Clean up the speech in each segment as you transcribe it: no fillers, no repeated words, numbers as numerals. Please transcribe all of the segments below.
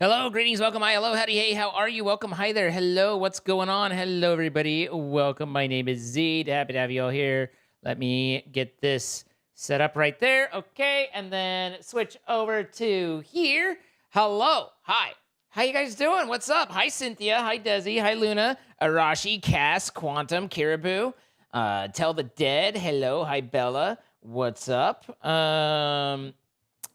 Hello, greetings, welcome, hi, hello, howdy, hey, how are you? Welcome, hi there, hello, what's going on? Hello, everybody, welcome, my name is Zed, happy to have you all here. Let me get this set up right there, okay, and then switch over to here. Hello, hi, how you guys doing? What's up? Hi, Cynthia, hi, Desi, hi, Luna, Arashi, Cass, Quantum, Caribou, Tell the Dead, hello, hi, Bella, what's up?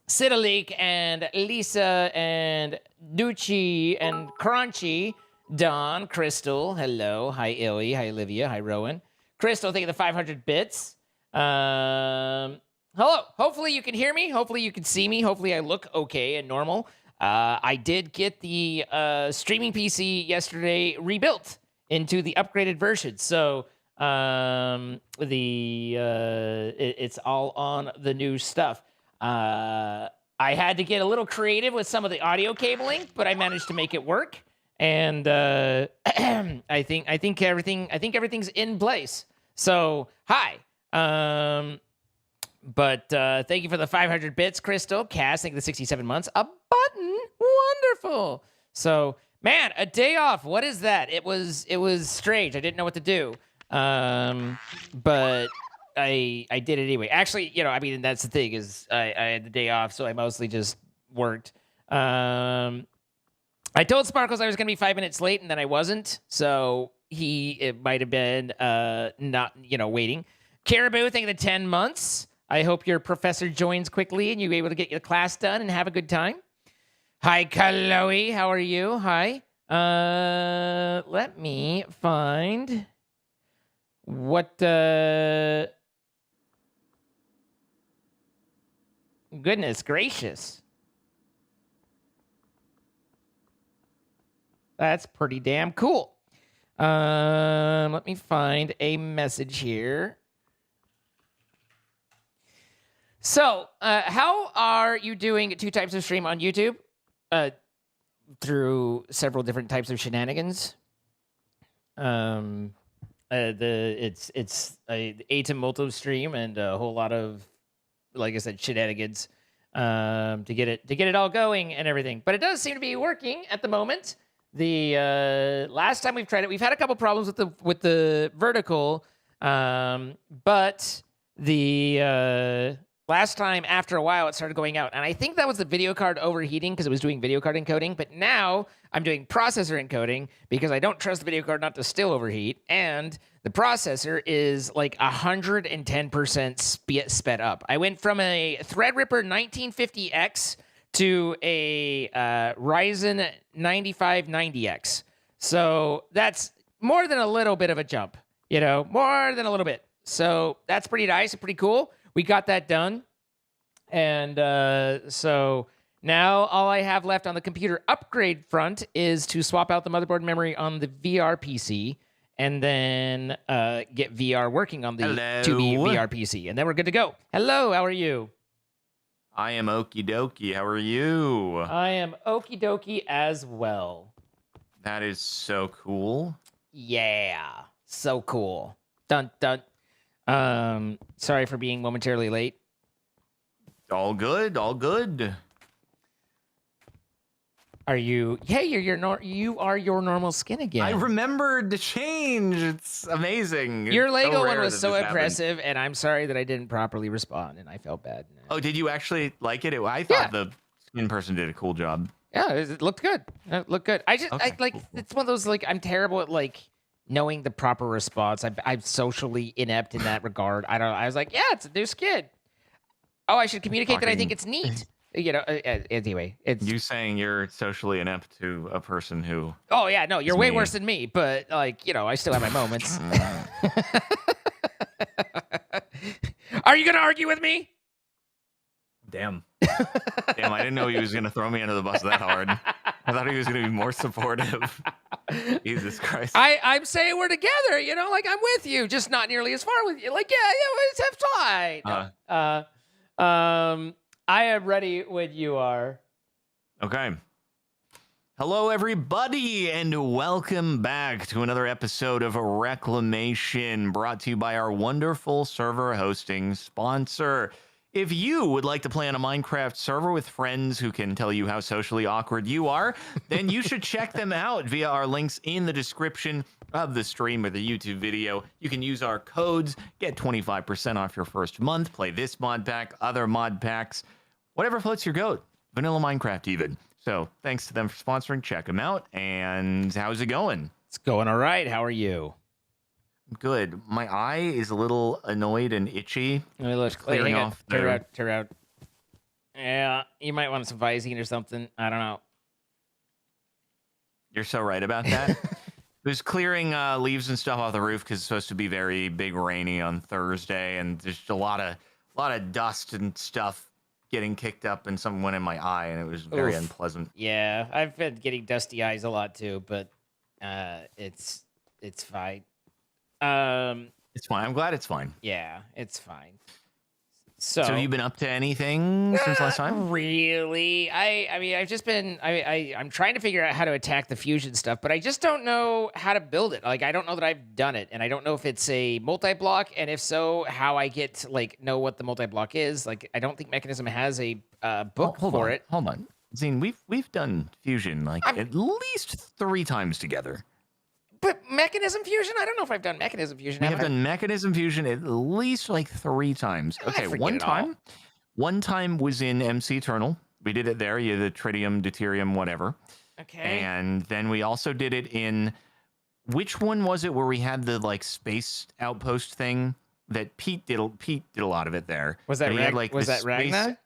Sidalik and Lisa and Ducci and Crunchy, Don, Crystal, hello, hi Illy, hi Olivia, hi Rowan, Crystal, thank you the 500 bits. Hello, hopefully you can hear me, hopefully you can see me, hopefully I look okay and normal. I did get the streaming PC yesterday rebuilt into the upgraded version, so it's all on the new stuff. I had to get a little creative with some of the audio cabling, but I managed to make it work. And I think everything's in place. So hi. But thank you for the 500 bits, Crystal. Cass, thank you for the 67 months. A button, wonderful. So man, a day off. What is that? It was strange. I didn't know what to do. But I did it anyway. Actually, I mean, that's the thing is I had the day off, so I mostly just worked. I told Sparkles I was going to be 5 minutes late, and then I wasn't. So it might have been not waiting. Caribou, thank you the 10 months. I hope your professor joins quickly and you're able to get your class done and have a good time. Hi, Chloe. How are you? Hi. Let me find what goodness gracious. That's pretty damn cool. Let me find a message here. So, how are you doing 2 types of stream on YouTube? Through several different types of shenanigans. It's a atomulto stream and a whole lot of, like I said, shenanigans to get it all going and everything. But it does seem to be working at the moment. The last time we've tried it, we've had a couple problems with the vertical, but the last time after a while it started going out, and I think that was the video card overheating because it was doing video card encoding. But now I'm doing processor encoding because I don't trust the video card not to still overheat, and the processor is like 110% sped up. I went from a Threadripper 1950X to a Ryzen 9590X. So that's more than a little bit of a jump, more than a little bit. So that's pretty nice and pretty cool. We got that done. And so now all I have left on the computer upgrade front is to swap out the motherboard memory on the VR PC and then get VR working on the 2B VR PC. And then we're good to go. Hello, how are you? I am okie dokie. How are you? I am okie dokie as well. That is so cool. Yeah, so cool. Dun dun. Sorry for being momentarily late. All good, all good. Are you? Yeah, you are your normal skin again. I remembered the change. It's amazing. Your Lego one was so impressive, and I'm sorry that I didn't properly respond, and I felt bad. Oh, did you actually like it? I thought the skin person did a cool job. Yeah, it looked good. It looked good. I like cool. It's one of those I'm terrible at knowing the proper response. I'm socially inept in that regard. I was like, yeah, it's a new skin. Oh, I should communicate that I think it's neat. Anyway, it's you saying you're socially inept to a person who. Oh yeah, no, you're way worse than me. But I still have my moments. Are you gonna argue with me? Damn. Damn, I didn't know he was gonna throw me under the bus that hard. I thought he was gonna be more supportive. Jesus Christ. I'm saying we're together, I'm with you, just not nearly as far with you. It's fine. I am ready when you are. Okay. Hello, everybody, and welcome back to another episode of Reclamation, brought to you by our wonderful server hosting sponsor. If you would like to play on a Minecraft server with friends who can tell you how socially awkward you are, then you should check them out via our links in the description of the stream or the YouTube video. You can use our codes, get 25% off your first month, play this mod pack, other mod packs, whatever floats your goat. Vanilla Minecraft even. So thanks to them for sponsoring. Check them out. And how's it going? It's going all right. How are you? Good. My eye is a little annoyed and itchy. Let me look. Clearing off there. Tear out. Yeah, you might want some Visine or something. I don't know. You're so right about that. It was clearing leaves and stuff off the roof because it's supposed to be very big rainy on Thursday, and there's a lot of dust and stuff getting kicked up, and something went in my eye, and it was very unpleasant. Yeah, I've been getting dusty eyes a lot too, but it's fine. It's fine. I'm glad it's fine. Yeah, it's fine. So have you been up to anything since last time? Really? I mean, I've just been I'm trying to figure out how to attack the fusion stuff, but I just don't know how to build it. Like, I don't know that I've done it, and I don't know if it's a multi-block, and if so, how I get to, know what the multi-block is. Like, I don't think Mechanism has a book for it. Hold on. Zine, we've done fusion at least 3 times together. But Mechanism Fusion? I don't know if I've done Mechanism Fusion. We have done Mechanism Fusion at least 3 times. Okay, one time was in MC Eternal. We did it there. You had the tritium, deuterium, whatever. Okay. And then we also did it in, which one was it where we had the space outpost thing that Pete did a lot of it there. Was that was that Ragnar?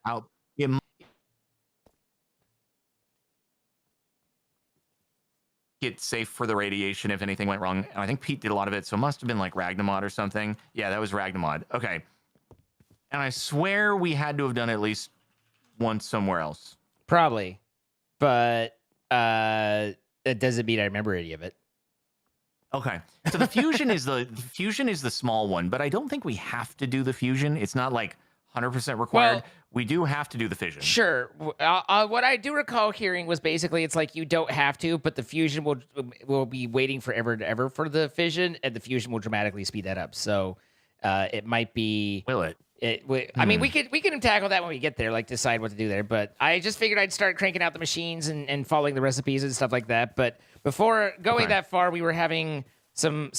Get safe for the radiation if anything went wrong. And I think Pete did a lot of it, so it must have been Ragnamod or something. Yeah, that was Ragnamod. Okay. And I swear we had to have done it at least once somewhere else. Probably. But it doesn't mean I remember any of it. Okay. So the fusion is the small one, but I don't think we have to do the fusion. It's not 100% required. Well, we do have to do the fission. Sure. What I do recall hearing was basically it's you don't have to, but the fusion will be waiting forever and ever for the fission, and the fusion will dramatically speed that up. So it might be. Will it? I mean, we can tackle that when we get there, decide what to do there. But I just figured I'd start cranking out the machines and following the recipes and stuff like that. But before going that far, we were having some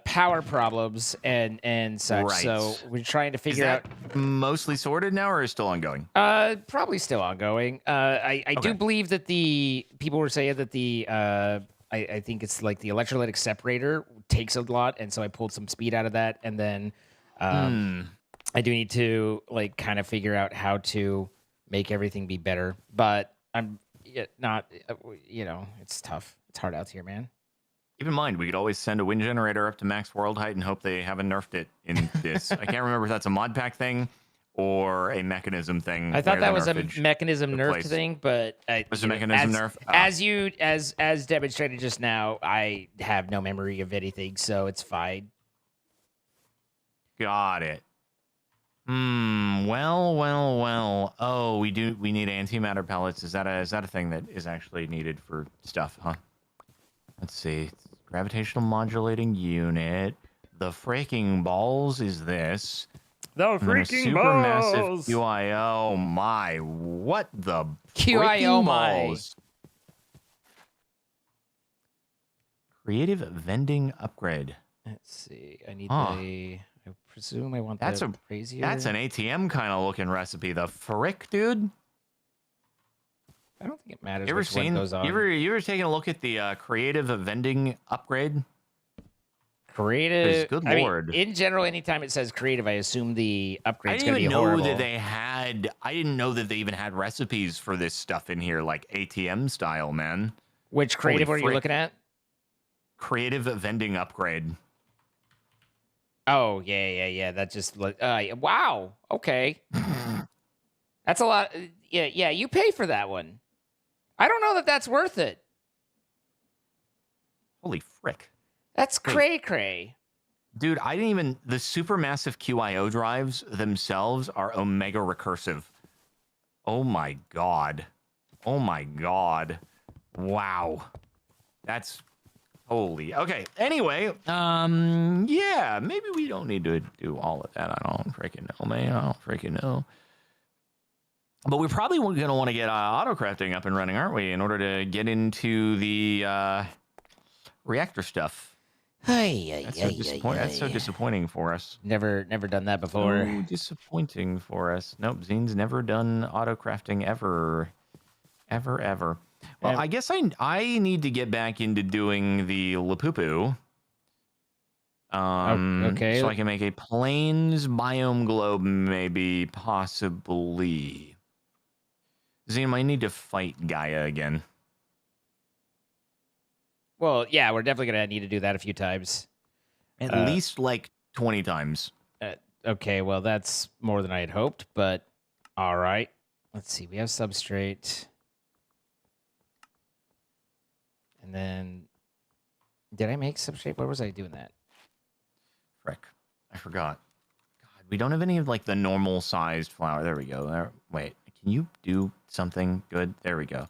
power problems and such. Right. So we're trying to figure out. Mostly sorted now, or is still ongoing? Probably still ongoing. I do believe that the people were saying that the I think it's the electrolytic separator takes a lot, and so I pulled some speed out of that, and then I do need to kind of figure out how to make everything be better. But I'm not, it's tough. It's hard out here, man. Keep in mind, we could always send a wind generator up to max world height and hope they haven't nerfed it in this. I can't remember if that's a mod pack thing or a mechanism thing. I thought that was a mechanism nerf thing, but was a mechanism nerf? As demonstrated just now, I have no memory of anything, so it's fine. Got it. Well. Oh, we need antimatter pellets. Is that a thing that is actually needed for stuff, huh? Let's see. Gravitational modulating unit. The freaking balls is this. The freaking balls. Supermassive QIO. My, what the QIO balls? Creative vending upgrade. Let's see. I need I presume I want that crazier. That's an ATM kind of looking recipe. The frick, dude. I don't think it matters. You ever seen? Goes on. You ever taken a look at the creative vending upgrade? Creative. Good lord. In general, anytime it says creative, I assume the upgrade's going to be horrible. I didn't know that they even had recipes for this stuff in here, ATM style, man. Which creative are you looking at? Creative vending upgrade. Oh yeah. That just wow. Okay. That's a lot. Yeah. You pay for that one. I don't know that that's worth it. Holy frick. That's cray. Dude, the supermassive QIO drives themselves are omega recursive. Oh my god. Wow. That's Holy. Okay. Anyway, yeah, maybe we don't need to do all of that. I don't freaking know, man. I don't freaking know. But we're probably going to want to get auto crafting up and running, aren't we, in order to get into the reactor stuff. That's so disappointing for us. Never done that before. So disappointing for us. Nope, Zine's never done auto crafting ever. Well, I guess I need to get back into doing the Lapupu. Okay. So I can make a plains biome globe, maybe, possibly. Zine, I need to fight Gaia again. Well, yeah, we're definitely gonna need to do that a few times. At least like 20 times. Okay, well, that's more than I had hoped, but all right. Let's see. We have substrate. And then, did I make substrate? Where was I doing that? Frick. I forgot. God, we don't have any of like the normal sized flower. There we go. There. Wait, can you do something good? There we go.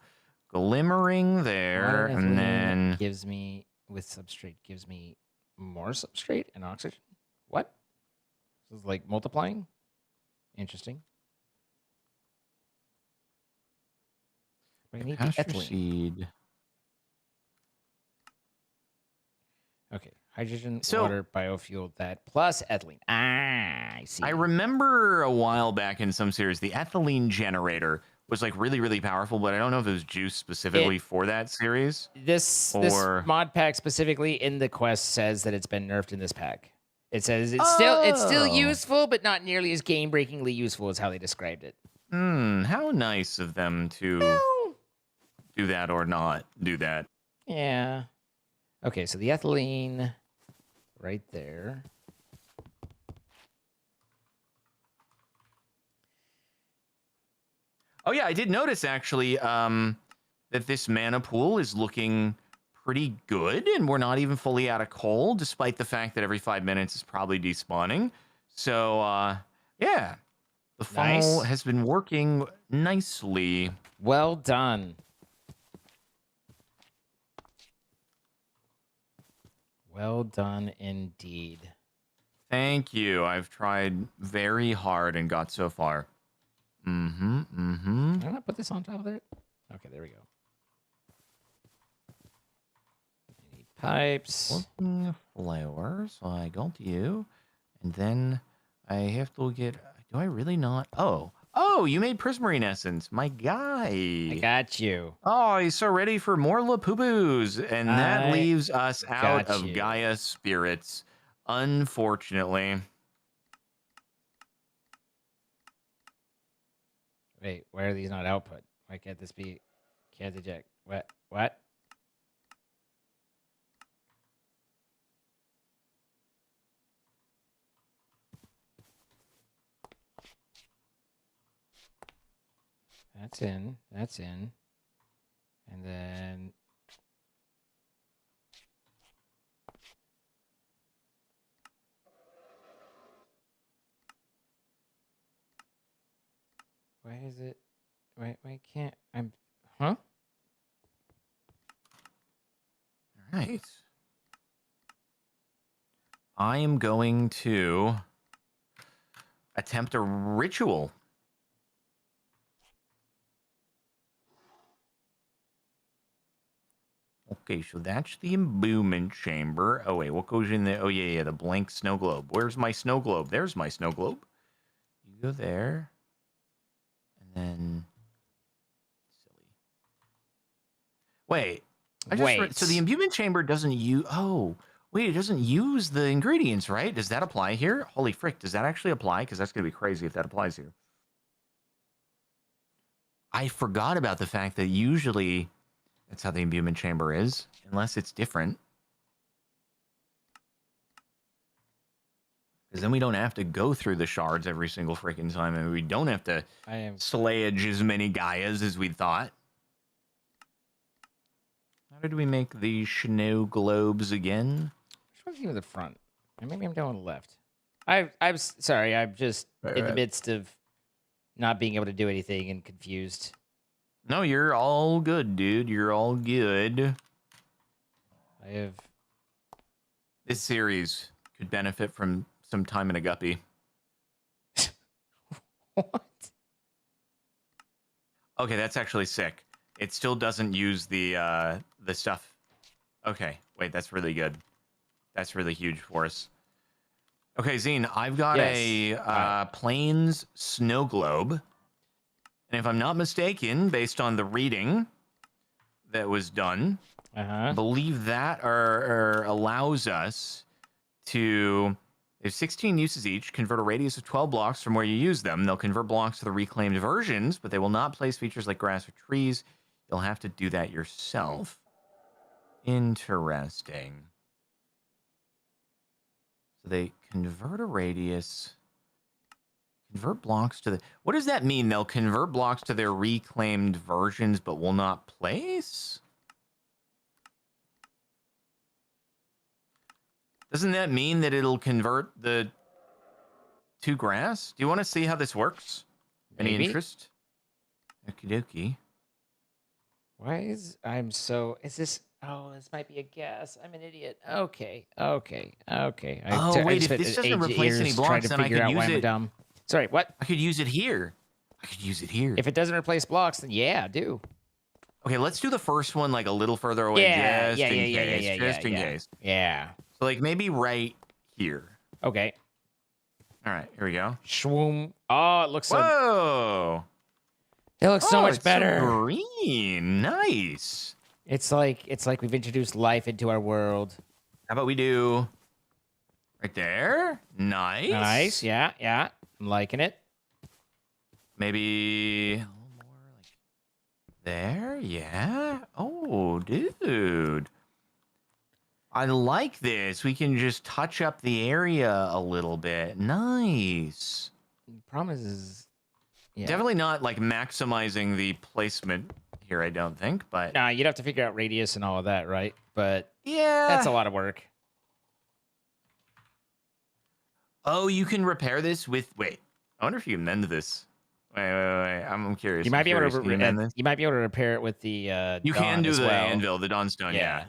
Glimmering there, and then gives me with substrate gives me more substrate and oxygen. What? This is like multiplying. Interesting. We need the ethylene seed. Okay, hydrogen, water, biofuel, that plus ethylene. I see. I remember a while back in some series, the ethylene generator was like really, really powerful, but I don't know if it was juice specifically for that series. This mod pack specifically in the quest says that it's been nerfed in this pack. It says it's still useful, but not nearly as game-breakingly useful as how they described it. How nice of them to do that or not do that. Yeah. Okay, so the ethylene right there. Oh yeah, I did notice actually that this mana pool is looking pretty good, and we're not even fully out of coal, despite the fact that every 5 minutes is probably desspawning. So yeah, the funnel has been working nicely. Well done. Well done indeed. Thank you. I've tried very hard and got so far. Did I not put this on top of it? Okay, there we go. I need pipes. Flower, so I got you. And then I have to get... Do I really not? Oh, you made prismarine essence. My guy. I got you. Oh, he's so ready for more Lapubus. And that leaves us out of Gaia spirits, unfortunately. Wait, why are these not output? Why can't this be? Can't eject. What? That's in. That's in. And then... Why is it... Why can't... I'm... Huh? All right. I am going to attempt a ritual. Okay, so that's the imbuement chamber. Oh, wait, what goes in there? Oh, yeah, the blank snow globe. Where's my snow globe? There's my snow globe. You go there. And then... Silly. Wait. So the imbuement chamber doesn't use... Oh, wait, it doesn't use the ingredients, right? Does that apply here? Holy frick, does that actually apply? Because that's going to be crazy if that applies here. I forgot about the fact that usually... That's how the imbuement chamber is, unless it's different. Because then we don't have to go through the shards every single freaking time, and we don't have to slayage as many Gaias as we thought. How did we make the snow globes again? Which one's even the front? Maybe I'm down on the left. I'm sorry, I'm just in the midst of not being able to do anything and confused. No, you're all good, dude. You're all good. I have. This series could benefit from some time in a guppy. What? Okay, that's actually sick. It still doesn't use the stuff. Okay, wait, that's really good. That's really huge for us. Okay, Zine, I've got Yes. a plains snow globe. And if I'm not mistaken, based on the reading that was done, I believe that allows us to... There's 16 uses each. Convert a radius of 12 blocks from where you use them. They'll convert blocks to the reclaimed versions, but they will not place features like grass or trees. You'll have to do that yourself. Interesting. So they convert a radius... Convert blocks to the... What does that mean? They'll convert blocks to their reclaimed versions, but will not place? Doesn't that mean that it'll convert the to grass? Do you want to see how this works? Maybe. Any interest? Okie dokie. Why is I'm so? Is this? Oh, this might be a guess. I'm an idiot. Okay. Wait. If this doesn't replace any blocks, then I could use it. Dumb. Sorry, what? I could use it here. If it doesn't replace blocks, then yeah, do. Okay, let's do the first one like a little further away. Just in case. Yeah. So like maybe right here. Okay. All right, here we go. Shwoom. Oh, it looks so. Whoa! It looks so much better. So green, nice. It's like we've introduced life into our world. How about we do right there? Nice. Nice. Yeah. I'm liking it. Maybe a little more like there. Yeah. Oh, dude. I like this. We can just touch up the area a little bit. Nice. The problem is definitely not like maximizing the placement here, I don't think, but nah, you'd have to figure out radius and all of that, right? But yeah, that's a lot of work. Oh, you can repair this with... Wait, I wonder if you can mend this. Wait. I'm curious. You might be able to. You might be able to repair it with the. You can do the well. anvil, the Dawnstone. Yeah.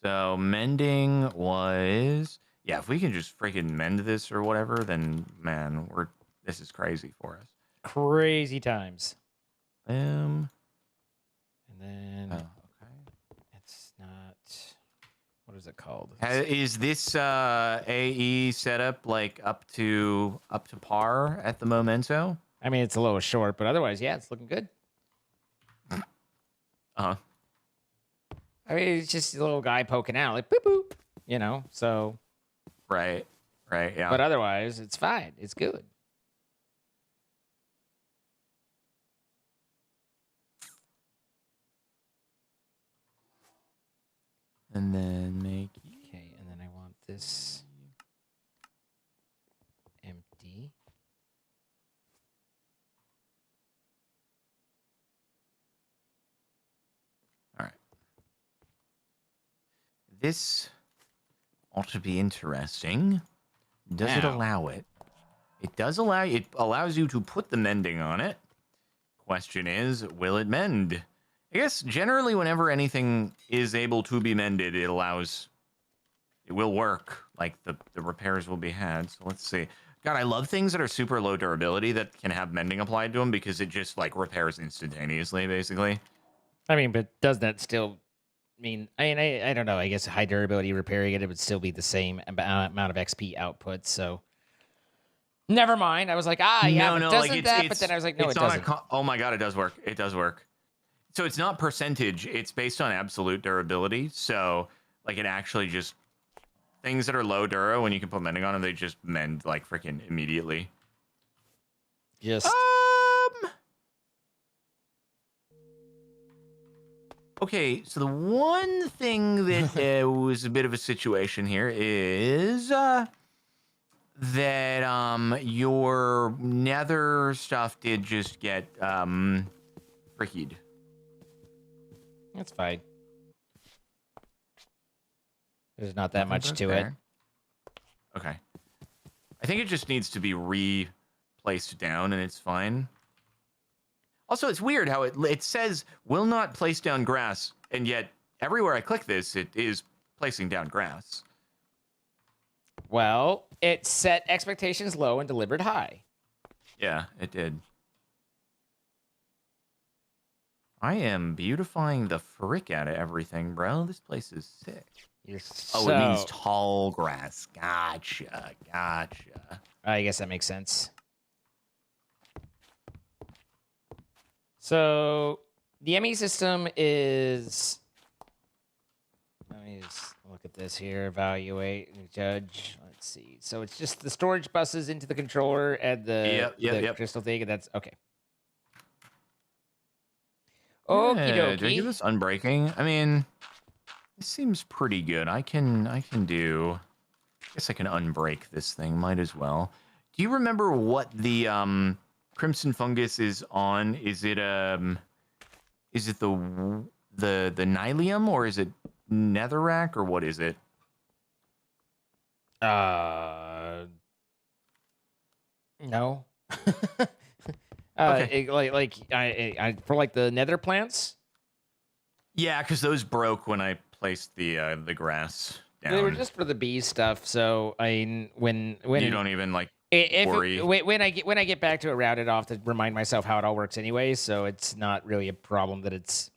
So mending was... Yeah, if we can just freaking mend this or whatever, then man, this is crazy for us. Crazy times. And then okay. It's not. What is it called? Is this AE setup like up to par at the momento? I mean, it's a little short, but otherwise, yeah, it's looking good. Uh-huh. I mean, it's just a little guy poking out, like boop boop, you know. So. Right. Yeah. But otherwise, it's fine. It's good. And then make... Okay, and then I want this empty. All right. This ought to be interesting. Does it allow it? It does allow... It allows you to put the mending on it. Question is, will it mend? I guess generally whenever anything is able to be mended, it will work. Like the repairs will be had. So let's see. God, I love things that are super low durability that can have mending applied to them because it just like repairs instantaneously, basically. I mean, but does that still mean? I don't know. I guess high durability repairing it would still be the same amount of XP output. So never mind. I was like, but doesn't that? But then I was like, no, it doesn't. Oh my God, it does work. It does work. So it's not percentage, it's based on absolute durability. So like it actually just things that are low dura, when you can put mending on them, they just mend like freaking immediately. Just okay, so the one thing that was a bit of a situation here is that your nether stuff did just get frickied. That's fine. There's not that much to it. Okay. I think it just needs to be replaced down and it's fine. Also, it's weird how it says will not place down grass, and yet everywhere I click this, it is placing down grass. Well, it set expectations low and delivered high. Yeah, it did. I am beautifying the frick out of everything, bro. This place is sick. You're Oh, it means tall grass. Gotcha. I guess that makes sense. So the ME system is. Let me just look at this here. Evaluate and judge. Let's see. So it's just the storage buses into the controller and the crystal thing. And that's okay. Okie Yeah, do I give dokie. this unbreaking? I mean, this seems pretty good. I can do. I guess I can unbreak this thing. Might as well. Do you remember what the crimson fungus is on? Is it the nylium, or is it netherrack, or what is it? No. Okay. I for like the nether plants. Yeah, because those broke when I placed the grass down. They were just for the bee stuff. So when you don't even like worry. When I get back to it, route it off to remind myself how it all works anyway. So it's not really a problem that it's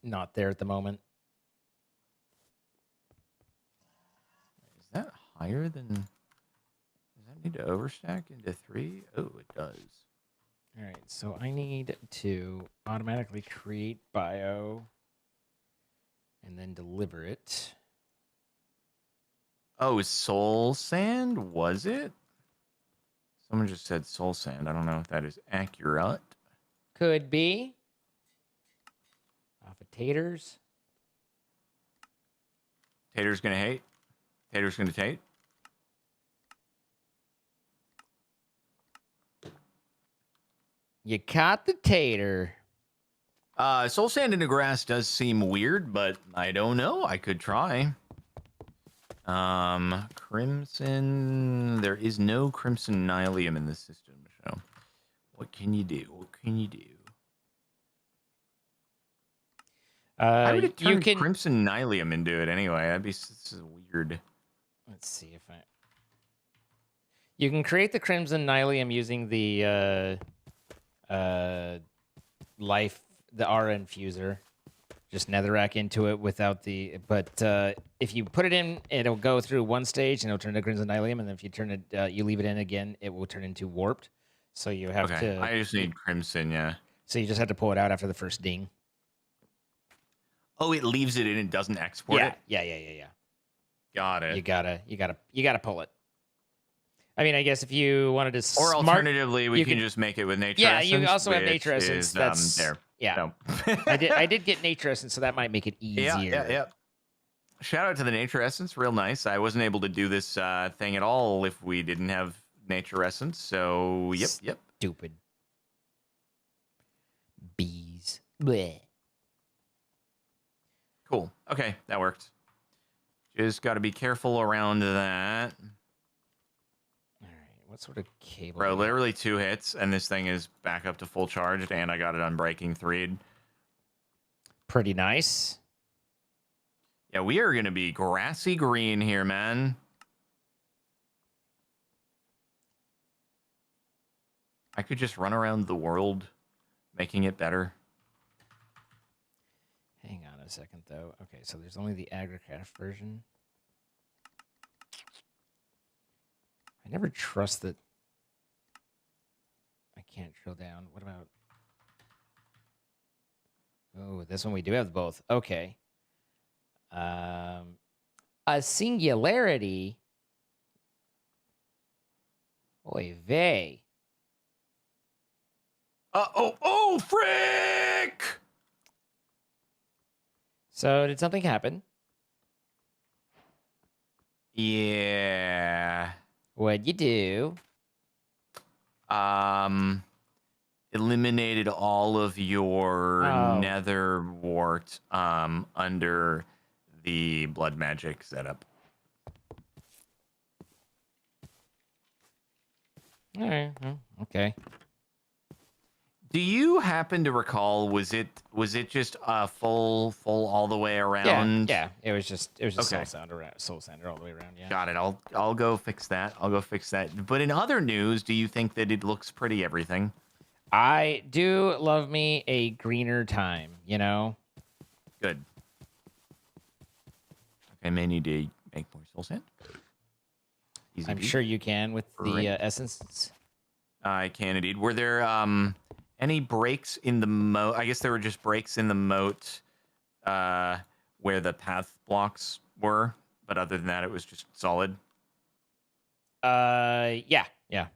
not there at the moment. Is that higher than? Does that need to overstack into 3? Oh, it does. All right, so I need to automatically create bio and then deliver it. Oh, soul sand, was it? Someone just said soul sand. I don't know if that is accurate. Could be. Off of taters. Tater's gonna hate. Tater's gonna tate. You caught the tater. Soul sand in the grass does seem weird, but I don't know. I could try. Crimson. There is no crimson nylium in this system, so what can you do? What can you do? I would turn crimson nylium into it anyway. That'd be this is weird. Let's see if I. You can create the crimson nylium using the the RN fuser. Just netherrack into it without the. But if you put it in, it'll go through one stage and it'll turn to crimson nylium, and then if you turn it, you leave it in again, it will turn into warped. So you have to. I just need crimson, yeah. So you just have to pull it out after the first ding. Oh, it leaves it in and doesn't export it? Yeah. Got it. You gotta pull it. I mean, I guess if you wanted to, or alternatively, we can just make it with nature essence. Yeah, you also have nature essence. That's there. Yeah, no. I did get nature essence, so that might make it easier. Yeah. Shout out to the nature essence, real nice. I wasn't able to do this thing at all if we didn't have nature essence. So yep. Stupid bees. Bleh. Cool. Okay, that worked. Just got to be careful around that. All right, what sort of cable? Bro, literally 2 hits, and this thing is back up to full charged, and I got it unbreaking 3'd. Pretty nice. Yeah, we are going to be grassy green here, man. I could just run around the world making it better. Hang on a second, though. Okay, so there's only the AgriCraft version. I never trust that I can't drill down. What about... Oh, this one we do have both. Okay. A singularity. Oy vey. Oh, frick! So, did something happen? Yeah. What'd you do? Eliminated all of your nether wart under the blood magic setup. All right. Okay. Do you happen to recall? Was it just full all the way Yeah, around? yeah. It was just Okay. soul sounder all the way around. Yeah. Got it. I'll go fix that. I'll go fix that. But in other news, do you think that it looks pretty? Everything I do love me a greener time. You know. good. Okay, may need to make more soul sand. Easy I'm peasy. sure you can with the Right. essence. I can indeed. Were there any breaks in the moat? I guess there were just breaks in the moat where the path blocks were, but other than that, it was just solid. Yeah, yeah,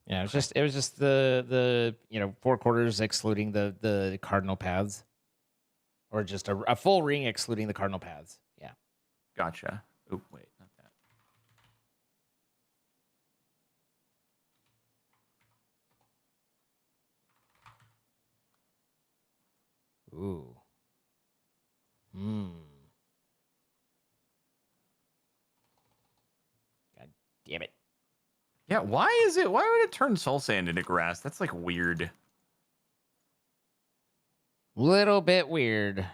yeah. Okay. It was just the four quarters excluding the cardinal paths, or just a full ring excluding the cardinal paths. Yeah. Gotcha. Oh, wait, not that. Ooh. Hmm. God damn it. Yeah, why is it? Why would it turn soul sand into grass? That's like weird. Little bit weird.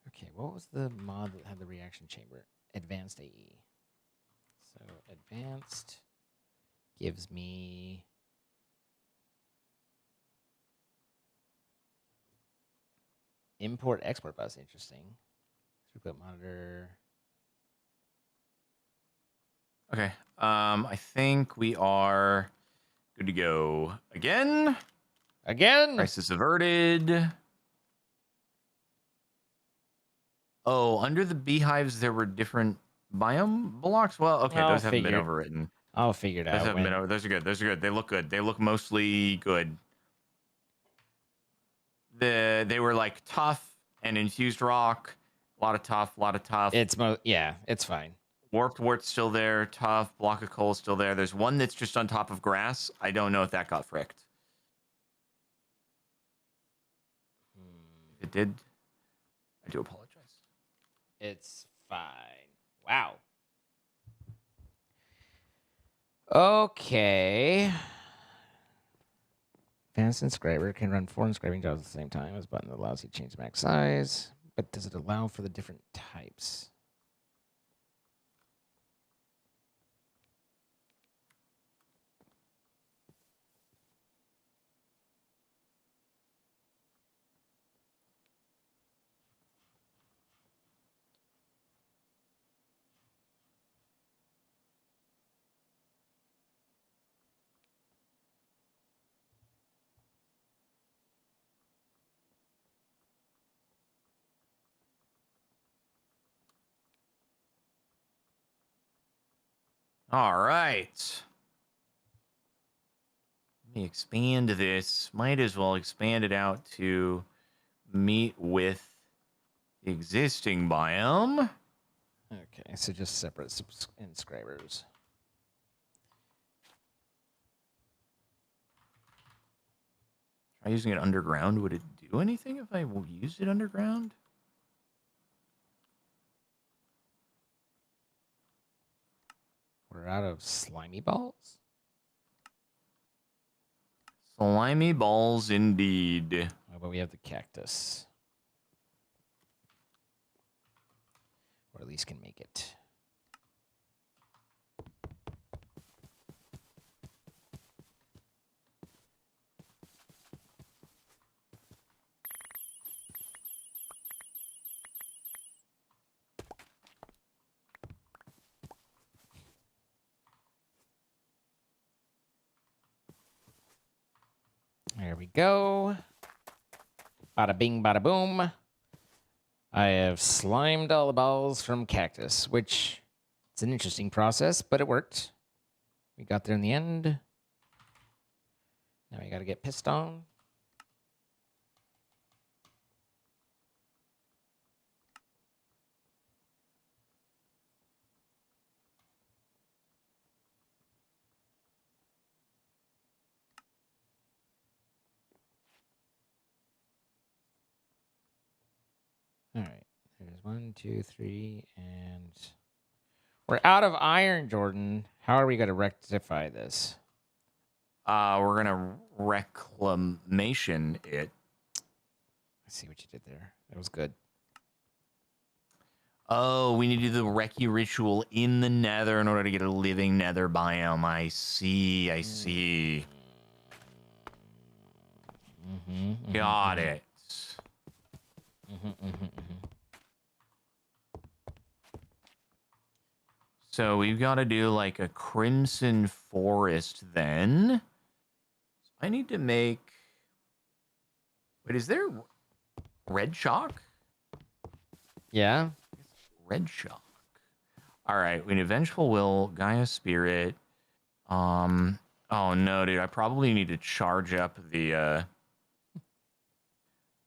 Okay, what was the mod that had the reaction chamber? Advanced AE. So advanced gives me import export bus. Interesting. Throughput monitor. Okay. I think we are good to go again. Again? Crisis averted. Oh, under the beehives there were different biome blocks. Well, okay, I'll those haven't been figure overwritten. I'll figure it Those out haven't been when. over. Those are good. Those are good. They look good. They look mostly good. They were like tough and infused rock. A lot of tough. A lot of tough. Yeah, it's fine. Warped wart's still there. Tough. Block of coal still there. There's one that's just on top of grass. I don't know if that got fricked. If it did, I do apologize. It's fine. Wow. Okay. Advanced inscriber can run 4 inscribing jobs at the same time. This button allows you to change the max size, but does it allow for the different types? All right. Let me expand this. Might as well expand it out to meet with the existing biome. Okay, so just separate inscribers. Try using it underground. Would it do anything if I used it underground? We're out of slimy balls? Slimy balls indeed. Oh, but we have the cactus. Or at least can make it. There we go. Bada bing, bada boom. I have slimed all the balls from cactus, which it's an interesting process, but it worked. We got there in the end. Now we got to get pissed on. All right. There's 1, 2, 3, and we're out of iron, Jordan. How are we going to rectify this? We're gonna reclamation it. I see what you did there. That was good. Oh, we need to do the Recce ritual in the Nether in order to get a living Nether biome. I see. I see. Got it. So we've got to do like a Crimson Forest then. I need to make... Wait, is there red chalk? Yeah. Red chalk. All right, we need Vengeful Will, Gaia Spirit. Oh no, dude, I probably need to charge up the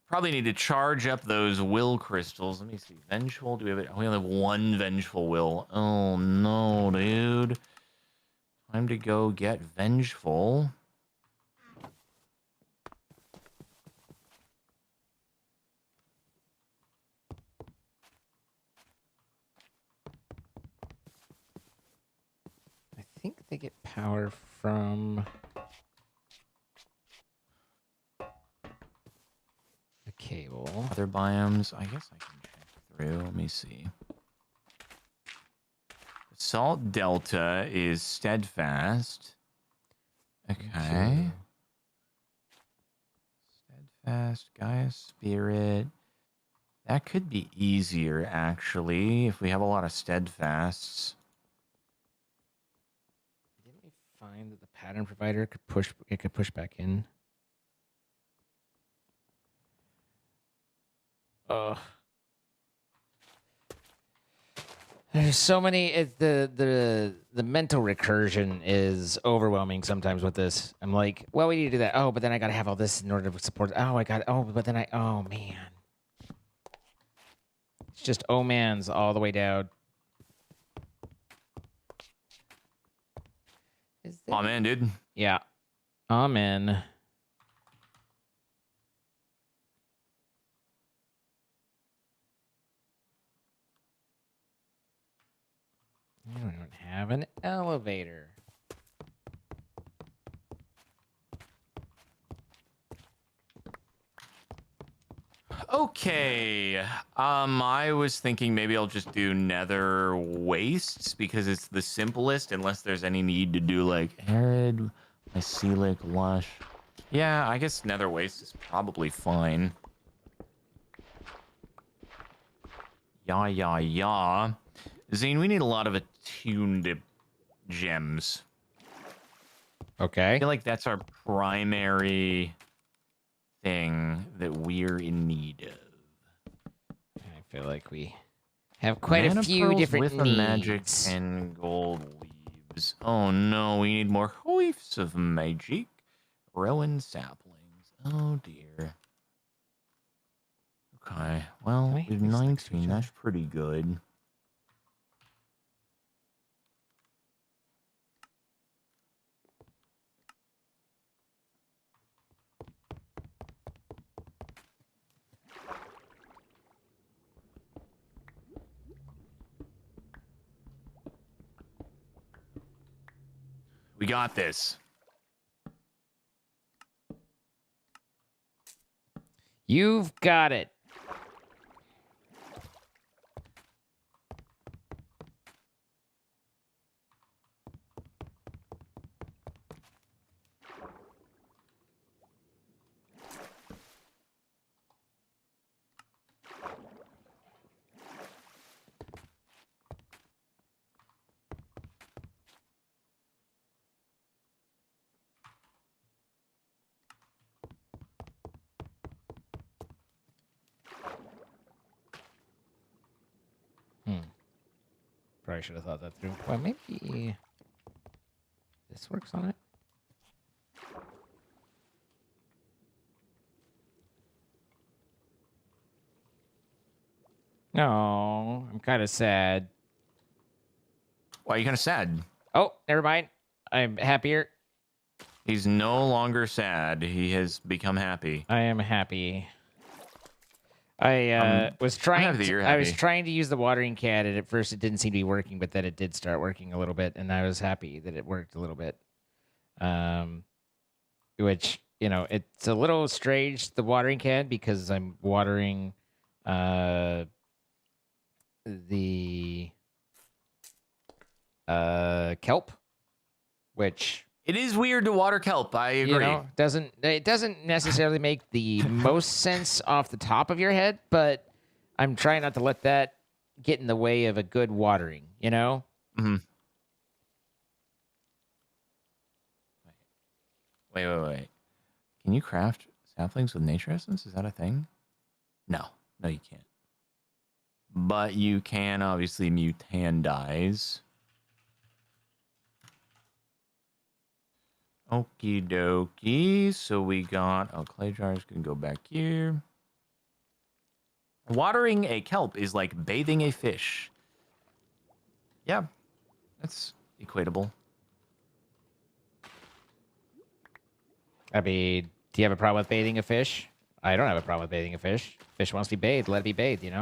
probably need to charge up those will crystals. Let me see. Vengeful, do we have it? We only have one Vengeful Will. Oh no, dude. Time to go get Vengeful. I think they get power from the cable. Other biomes, I guess I can check through. Let me see. Salt Delta is steadfast. Okay. Steadfast, Gaia Spirit. That could be easier, actually, if we have a lot of steadfasts. Didn't we find that the pattern provider could push? It could push back in. Ugh. There's so many. The mental recursion is overwhelming sometimes with this. I'm like, well, we need to do that. Oh, but then I gotta have all this in order to support. Oh, I got. Oh, but then oh man. It's just oh man's all the way down. Is there... Oh man, dude. Yeah. Amen. I don't have an elevator. Okay. I was thinking maybe I'll just do Nether Wastes because it's the simplest, unless there's any need to do like Arid, Mycelic, Lush. Yeah, I guess Nether Waste is probably fine. Yeah. Zane, we need a lot of attuned gems. Okay. I feel like that's our primary thing that we're in need of. I feel like we have quite Mana a few pearls different with needs. a magic and gold leaves. Oh no, we need more hoifs of magic. Rowan saplings. Oh dear. Okay, well, Can we we've have these next to 19. each other? That's pretty good. We got this. You've got it. Probably should have thought that through. Well, maybe this works on it. No, I'm kind of sad. Why are you kind of sad? Oh, never mind. I'm happier. He's no longer sad. He has become happy. I am happy. I was I'm trying happy that to, you're I was happy. trying to use the watering can, and at first it didn't seem to be working, but then it did start working a little bit, and I was happy that it worked a little bit. Um, which it's a little strange, the watering can, because I'm watering uh the kelp, which It is weird to water kelp. I agree. doesn't necessarily make the most sense off the top of your head, but I'm trying not to let that get in the way of a good watering, Mhm. Wait. Can you craft saplings with nature essence? Is that a thing? No, you can't. But you can obviously mutandize. Okie dokie. So we got clay jars can go back here. Watering a kelp is like bathing a fish. Yeah, that's equatable. I mean, do you have a problem with bathing a fish? I don't have a problem with bathing a fish. Fish wants to be bathed, let it be bathed, You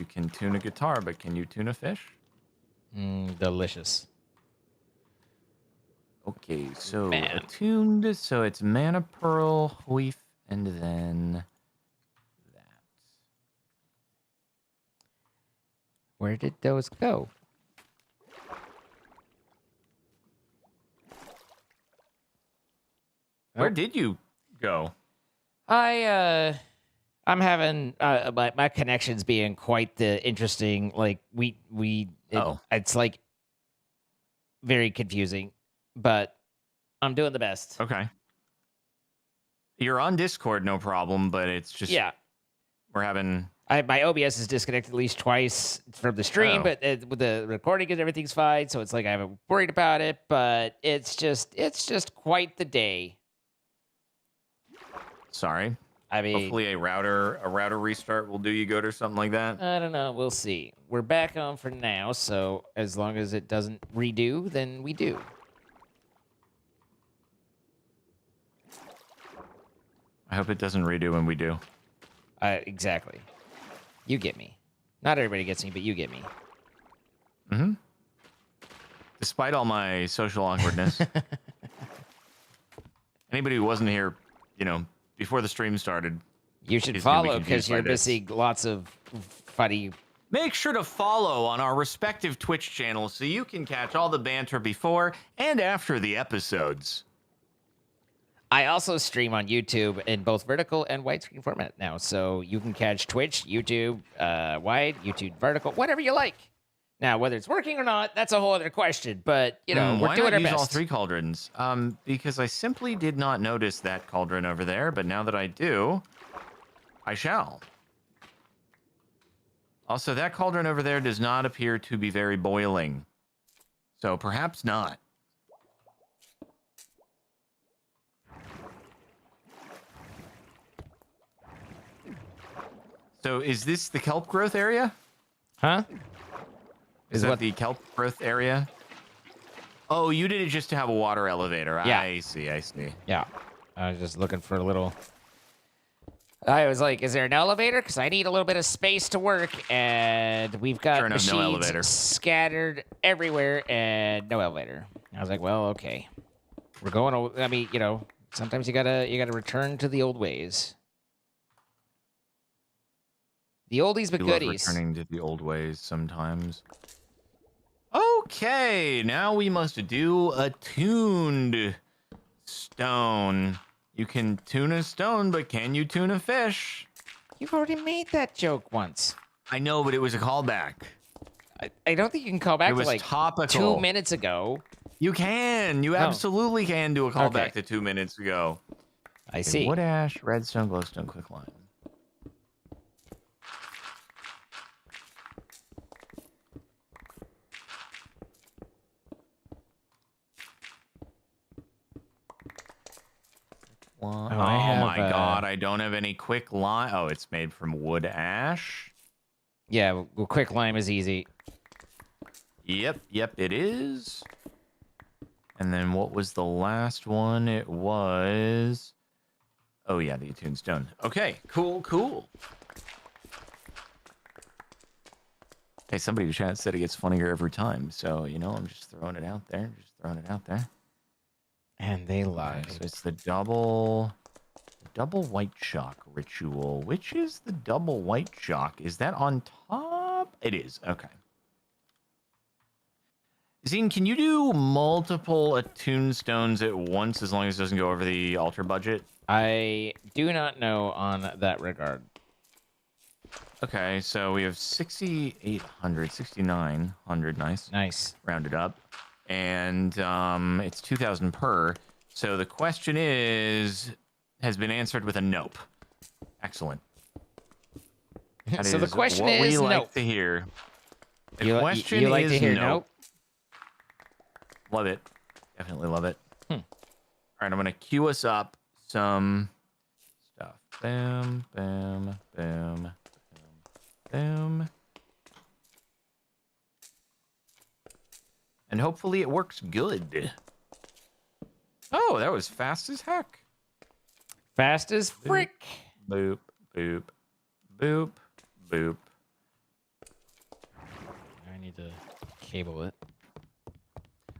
can tune a guitar, but can you tune a fish? Delicious. Okay, so Man. attuned, so it's mana pearl, Hoif, and then that. Where did those go? Where did you go? I'm having my connections being quite the interesting. Like it's like very confusing, but I'm doing the best. Okay. You're on Discord, no problem, but it's just we're having. My OBS is disconnected at least twice from the stream, but with the recording and everything's fine. So it's like I haven't worried about it, but it's just quite the day. Sorry. I mean, hopefully a router restart will do you good or something like that. I don't know. We'll see. We're back on for now, so as long as it doesn't redo, then we do. I hope it doesn't redo when we do. Exactly. You get me. Not everybody gets me, but you get me. Mm-hmm. Despite all my social awkwardness. Anybody who wasn't here, before the stream started. You should follow because you're missing lots of funny. Make sure to follow on our respective Twitch channels so you can catch all the banter before and after the episodes. I also stream on YouTube in both vertical and widescreen format now, so you can catch Twitch, YouTube, wide, YouTube vertical, whatever you like. Now, whether it's working or not, that's a whole other question. But we're doing our best. Why not use all three cauldrons? Because I simply did not notice that cauldron over there, but now that I do, I shall. Also, that cauldron over there does not appear to be very boiling, so perhaps not. So, is this the kelp growth area? Huh? Is that the kelp growth area? Oh, you did it just to have a water elevator. Yeah. I see. Yeah. I was just looking for a little... I was like, is there an elevator? Because I need a little bit of space to work, and we've got machines scattered everywhere, and no elevator. I was like, well, okay. We're going... I mean, sometimes you gotta return to the old ways. The oldies but goodies. Returning to the old ways sometimes. Okay, now we must do a tuned stone. You can tune a stone, but can you tune a fish? You've already made that joke once. I know, but it was a callback. I don't think you can call back to like topical. 2 minutes ago. You can. You absolutely can do a callback to 2 minutes ago. I see. Wood ash, redstone, glowstone, quicklime. Oh my god, I don't have any quick lime. Oh, it's made from wood ash. Yeah, well, quick lime is easy. Yep, it is. And then what was the last one? It was... Oh, yeah, the attuned stone. Okay, cool. Hey, somebody in chat said it gets funnier every time. So, you know, I'm just throwing it out there. And they lied. Okay, so it's the double white chalk ritual. Which is the double white chalk? Is that on top? It is. Okay. Zine, can you do multiple attuned stones at once as long as it doesn't go over the altar budget? I do not know on that regard. Okay, so we have 6,800, 6,900. Nice. Rounded up. And it's 2,000 per. So the question has been answered with a nope. Excellent. That So the question what is we like nope. to hear. The You question like is to hear nope. nope? Love it. Definitely love it. Hmm. All right, I'm going to queue us up some stuff. Boom, boom, boom, boom, boom. And hopefully it works good. Oh, that was fast as heck. Fast as frick. Boop, boop, boop, boop. I need to cable it.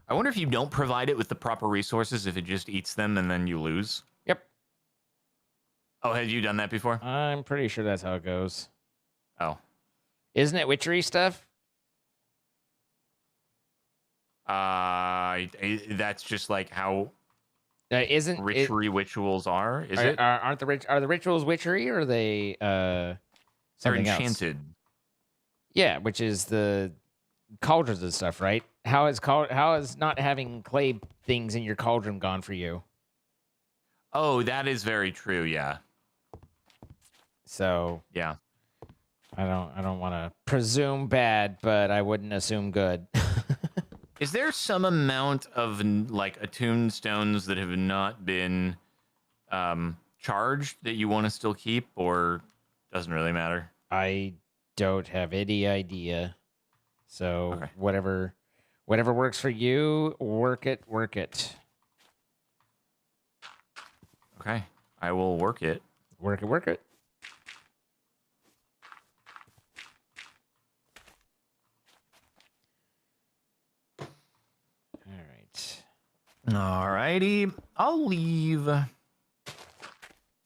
I wonder if you don't provide it with the proper resources, if it just eats them and then you lose. Yep. Oh, had you done that before? I'm pretty sure that's how it goes. Oh. Isn't it witchery stuff? That's just like how Isn't witchery rituals are. Is it? Are the rituals witchery, or are they They're something enchanted. else? Yeah, which is the cauldrons and stuff, right? How is not having clay things in your cauldron gone for you? Oh, that is very true. Yeah. So yeah, I don't want to presume bad, but I wouldn't assume good. Is there some amount of like attuned stones that have not been charged that you want to still keep, or doesn't really matter? I don't have any idea. So okay. whatever works for you, work it. Okay, I will work it. Work it. Alrighty, I'll leave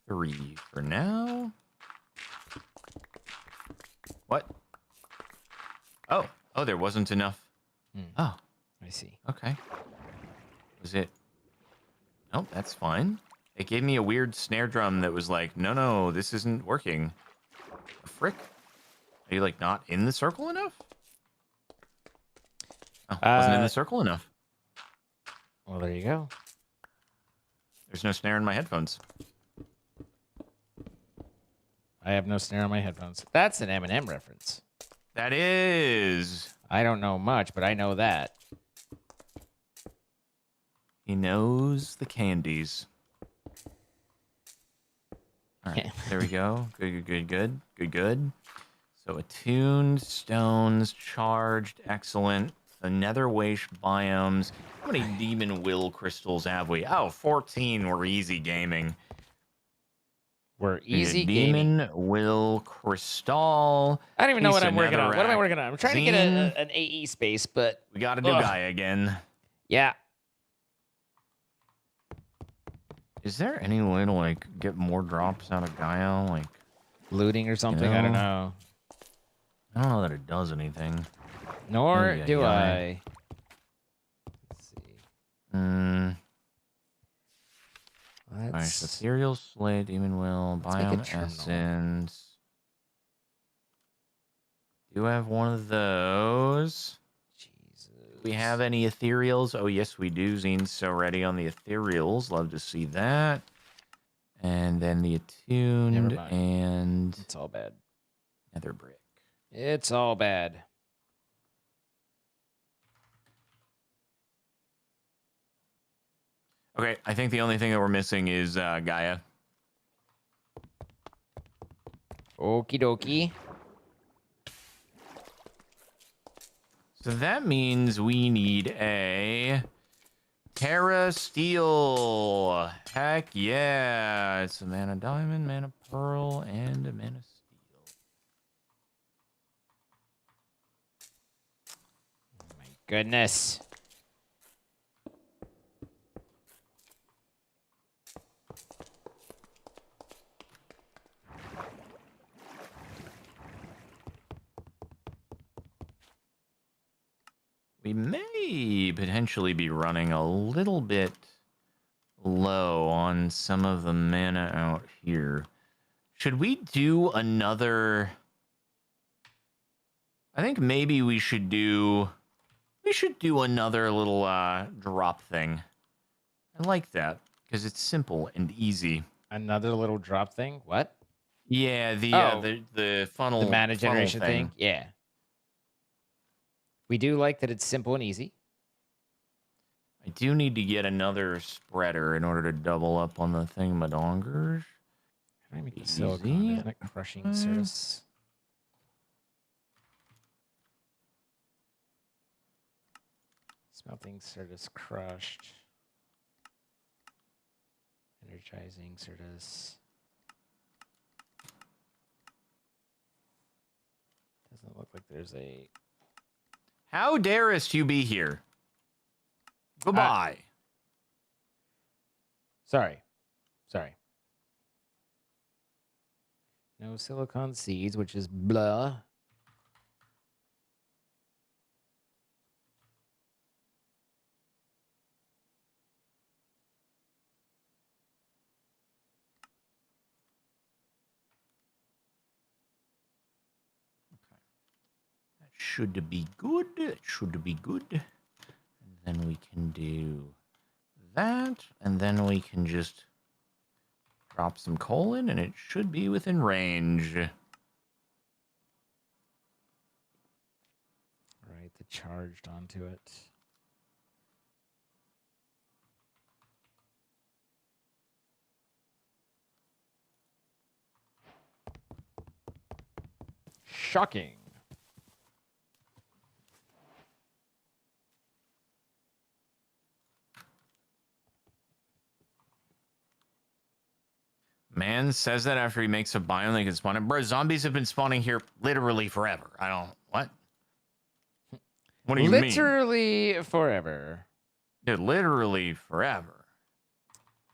3 for now. What? Oh, there wasn't enough. Oh, I see. Okay. Was it? Nope, that's fine. It gave me a weird snare drum that was like, no, this isn't working. Frick? Are you like not in the circle enough? Oh, wasn't in the circle enough. Well, there you go. There's no snare in my headphones. I have no snare on my headphones. That's an Eminem reference. That is. I don't know much, but I know that. He knows the candies. All right, there we go. Good. So attuned stones, charged, excellent. The nether waste biomes. How many demon will crystals have we? Oh, 14. We're easy gaming. We're easy gaming. Demon will crystal. I don't even know what I'm working on. What am I working on? I'm trying to get an AE space, but we got to do Gaia again. Yeah. Is there any way to like get more drops out of Gaia, like looting or something? I don't know. I don't know that it does anything. Nor do I. Let's see. Alright, so Ethereal Slay, Demon Will, Biome Essence. Do you have one of those? Jesus. Do we have any Ethereals? Oh, yes, we do. Zine's so ready on the Ethereals. Love to see that. And then the Attuned and... It's all bad. Nether Brick. It's all bad. Okay, I think the only thing that we're missing is Gaia. Okie dokie. So that means we need a Terra Steel. Heck yeah. It's a mana diamond, mana pearl, and a mana steel. Oh my goodness. We may potentially be running a little bit low on some of the mana out here. Should we do another... I think maybe we should do another little drop thing. I like that because it's simple and easy. Another little drop thing? What? Yeah, Oh, the funnel the mana funnel generation thing? Yeah. We do like that it's simple and easy. I do need to get another spreader in order to double up on the thingamadongers. How do I make the silicon? Isn't it crushing service? Smelting Certus crushed. Energizing Certus. Doesn't look like there's a... How darest you be here? Goodbye. Sorry. No silicon seeds, which is blah. That should be good. It should be good. And then we can do that, and then we can just drop some coal in, and it should be within range. Right, the charged onto it. Shocking. Man says that after he makes a biome they can spawn in. Bro, zombies have been spawning here literally forever. I don't... What? What do you mean? Literally forever. Dude, literally forever.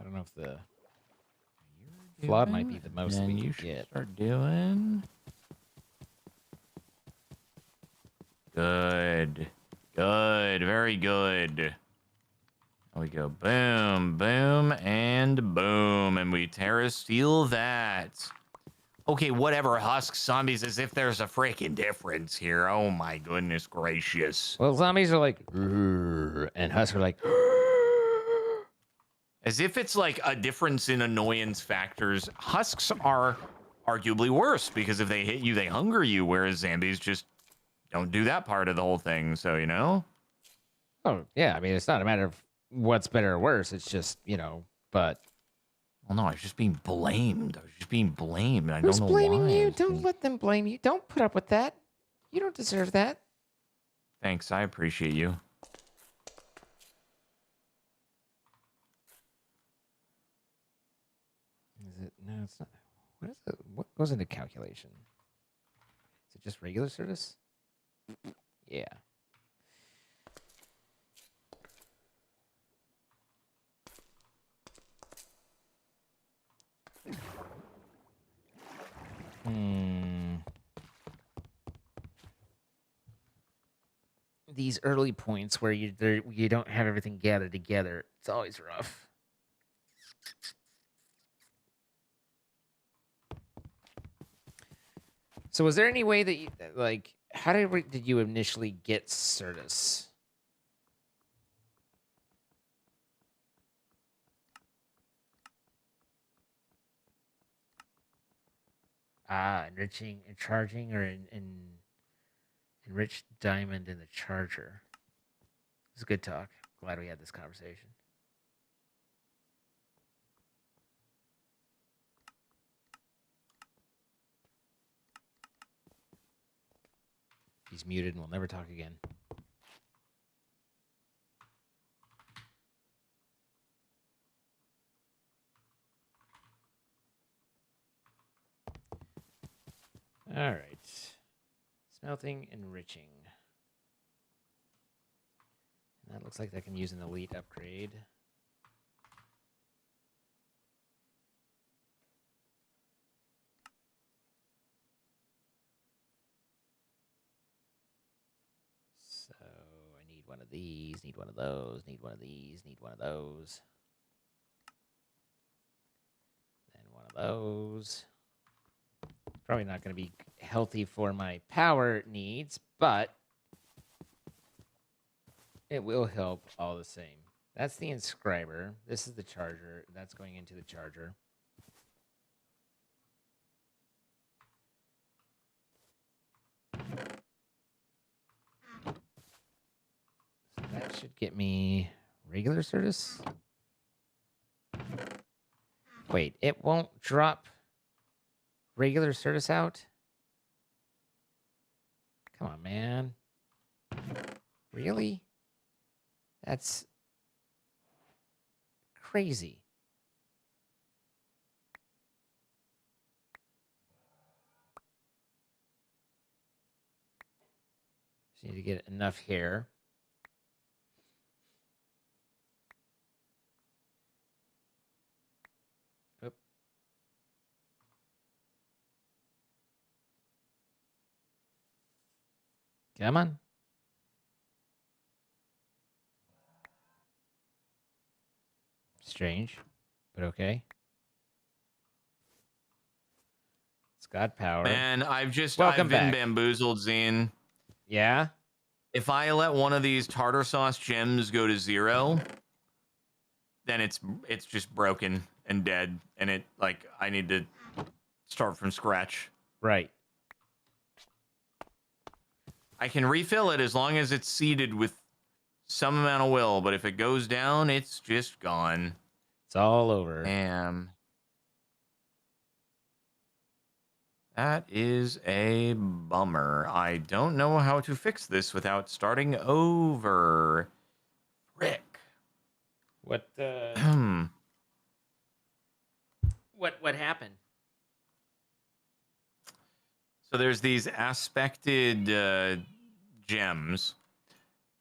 I don't know if the flood might be the most and we you can should get. start doing. Good. Good. Very good. There we go. Boom, boom, and boom. And we Terra Steel that. Okay, whatever, Husk zombies, as if there's a freaking difference here. Oh my goodness gracious. Well, zombies are like, and Husk are like, as if it's like a difference in annoyance factors. Husks are arguably worse because if they hit you, they hunger you, whereas zombies just don't do that part of the whole thing. So, you know? oh, yeah. I mean, it's not a matter of what's better or worse. It's just, but. Well, no, I was just being blamed. I Who's don't know blaming why. you? Don't let them blame you. Don't put up with that. You don't deserve that. Thanks, I appreciate you. Is it? No, it's not. What is it? What goes into calculation? Is it just regular service? Yeah. These early points where you don't have everything gathered together, it's always rough. So was there any way that you, like, how did you initially get Certus? Enriching and charging, or in enriched diamond in the charger. It was a good talk. Glad we had this conversation. He's muted and we'll never talk again. All right. Smelting, enriching. And that looks like that can use an elite upgrade. So I need one of these, need one of those, need one of these, need one of those. Then one of those. Probably not going to be healthy for my power needs, but it will help all the same. That's the inscriber. This is the charger. That's going into the charger. So that should get me regular service. Wait, it won't drop regular service out? Come on, man. Really? That's crazy. Just need to get enough here. Oop. Come on. Strange, but okay. It's got power. And I've Welcome been back. bamboozled, Zine. Yeah? If I let one of these tartar sauce gems go to 0, then it's just broken and dead, and it like I need to start from scratch. Right. I can refill it as long as it's seeded with some amount of will, but if it goes down, it's just gone. It's all over. Damn. That is a bummer. I don't know how to fix this without starting over. Frick. What what happened? So there's these aspected gems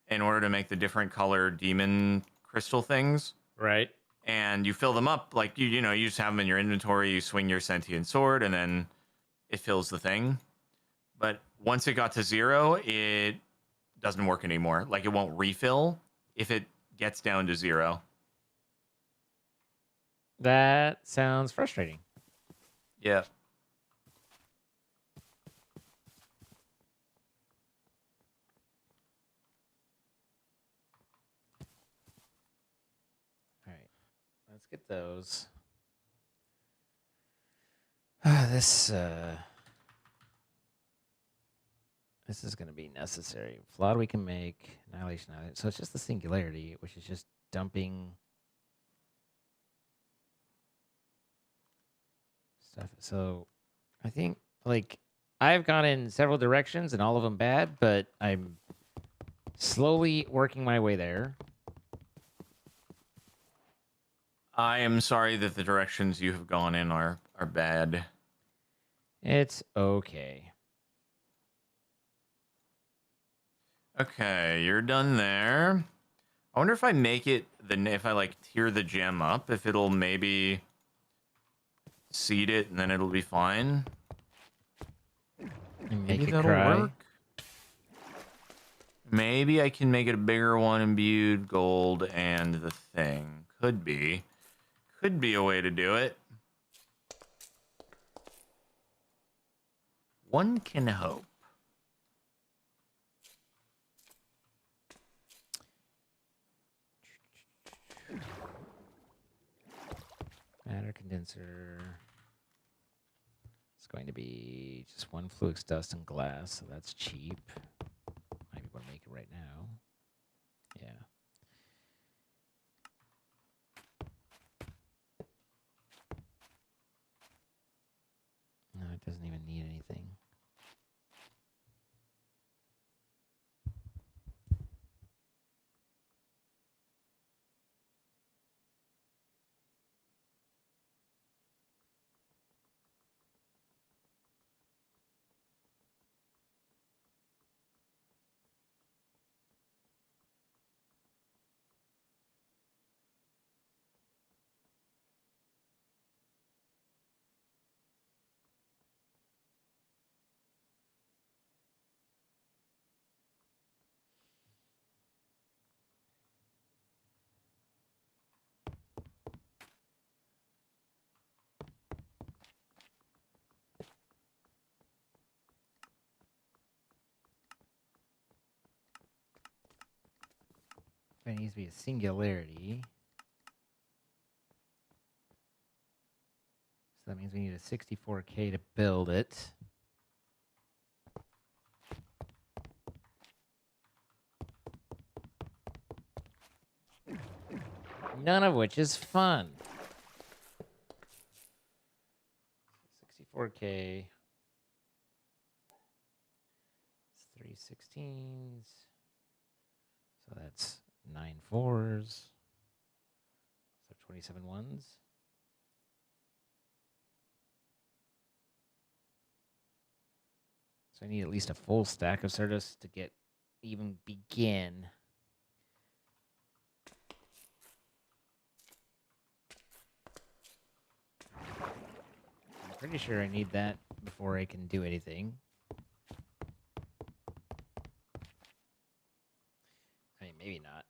in order to make the different color demon crystal things. Right. And you fill them up like you know, you just have them in your inventory, you swing your sentient sword, and then it fills the thing. But once it got to 0, it doesn't work anymore. Like, it won't refill if it gets down to 0. That sounds frustrating. Yeah. All right. Let's get those. This is going to be necessary. Flawed we can make. Annihilation. So it's just the singularity, which is just dumping stuff. So I think, like, I've gone in several directions and all of them bad, but I'm slowly working my way there. I am sorry that the directions you have gone in are bad. It's okay. Okay, you're done there. I wonder if I make it if I like tier the gem up, if it'll maybe seed it and then it'll be fine. And Maybe make it that'll cry. work. Maybe I can make it a bigger one, imbued gold and the thing. Could be a way to do it. One can hope. Matter condenser. It's going to be just one flux dust and glass, so that's cheap. Might be able to make it right now. Yeah. No, it doesn't even need anything. It needs to be a singularity. So that means we need a 64K to build it. None of which is fun. 64K. It's 3 16s. So that's 9 4s. So 27 ones. So I need at least a full stack of Certus to even begin. I'm pretty sure I need that before I can do anything. I mean, maybe not.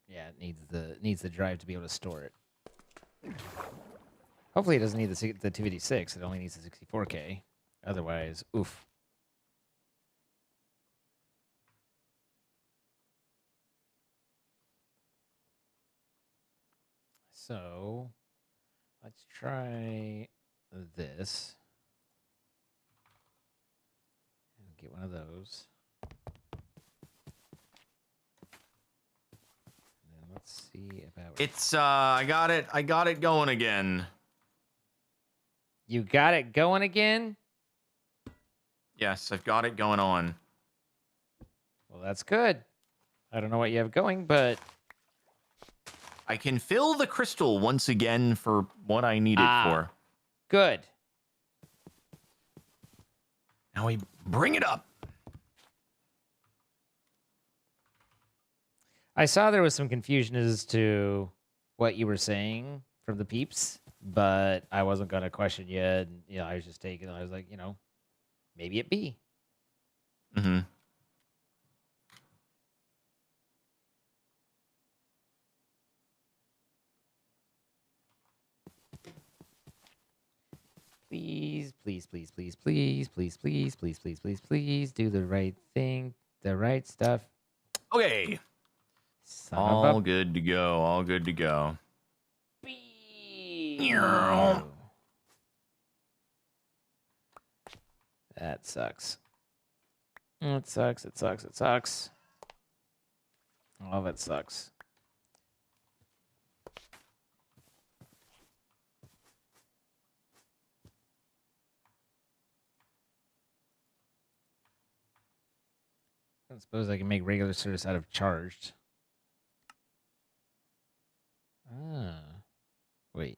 Yeah, it needs the drive to be able to store it. Hopefully, it doesn't need the 256. It only needs the 64K. Otherwise, oof. So, let's try this. And get one of those. And then let's see about... It's, I got it going again. You got it going again? Yes, I've got it going on. Well, that's good. I don't know what you have going, but... I can fill the crystal once again for what I need it for. Good. Now we bring it up. I saw there was some confusion as to what you were saying from the peeps, but I wasn't going to question you. And, I was just taking, I was like, maybe it be. Mm-hmm. Please, please, please, please, please, please, please, please, please, please, please, do the right thing, the right stuff. Okay. All good to go. All good to go. That sucks. It sucks. It sucks. It sucks. All of it sucks. I don't suppose I can make regular Certus out of charged. Wait.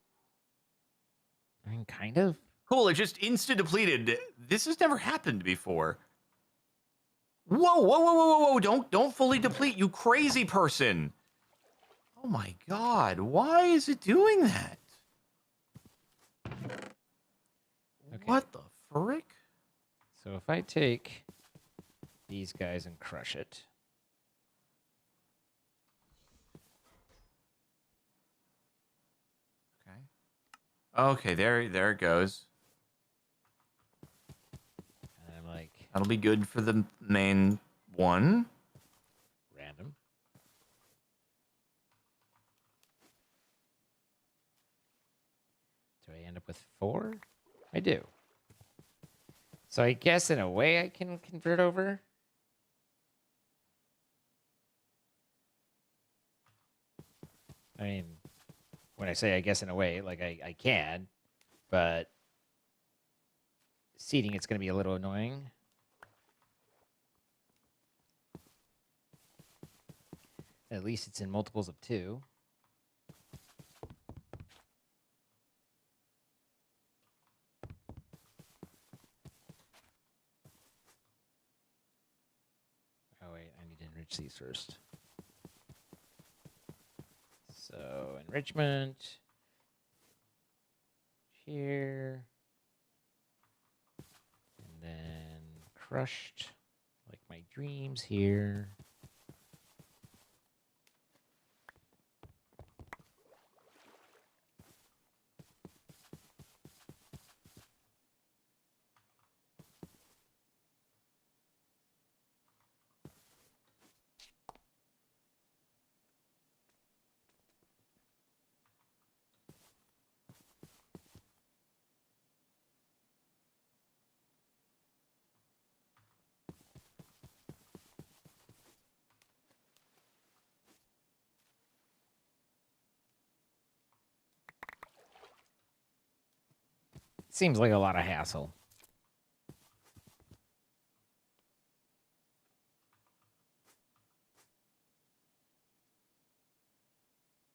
I mean, kind of. Cool, it just insta-depleted. This has never happened before. Whoa, whoa, whoa, whoa, whoa, whoa. Don't fully deplete, you crazy person. Oh my god, why is it doing that? Okay. What the frick? So if I take these guys and crush it. Okay, there it goes. And I'm like... That'll be good for the main one. Random. Do I end up with 4? I do. So I guess in a way I can convert over. I mean, when I say I guess in a way, like I can, but seating it's going to be a little annoying. At least it's in multiples of 2. Oh wait, I need to enrich these first. So enrichment here, and then crushed my dreams here. Seems like a lot of hassle.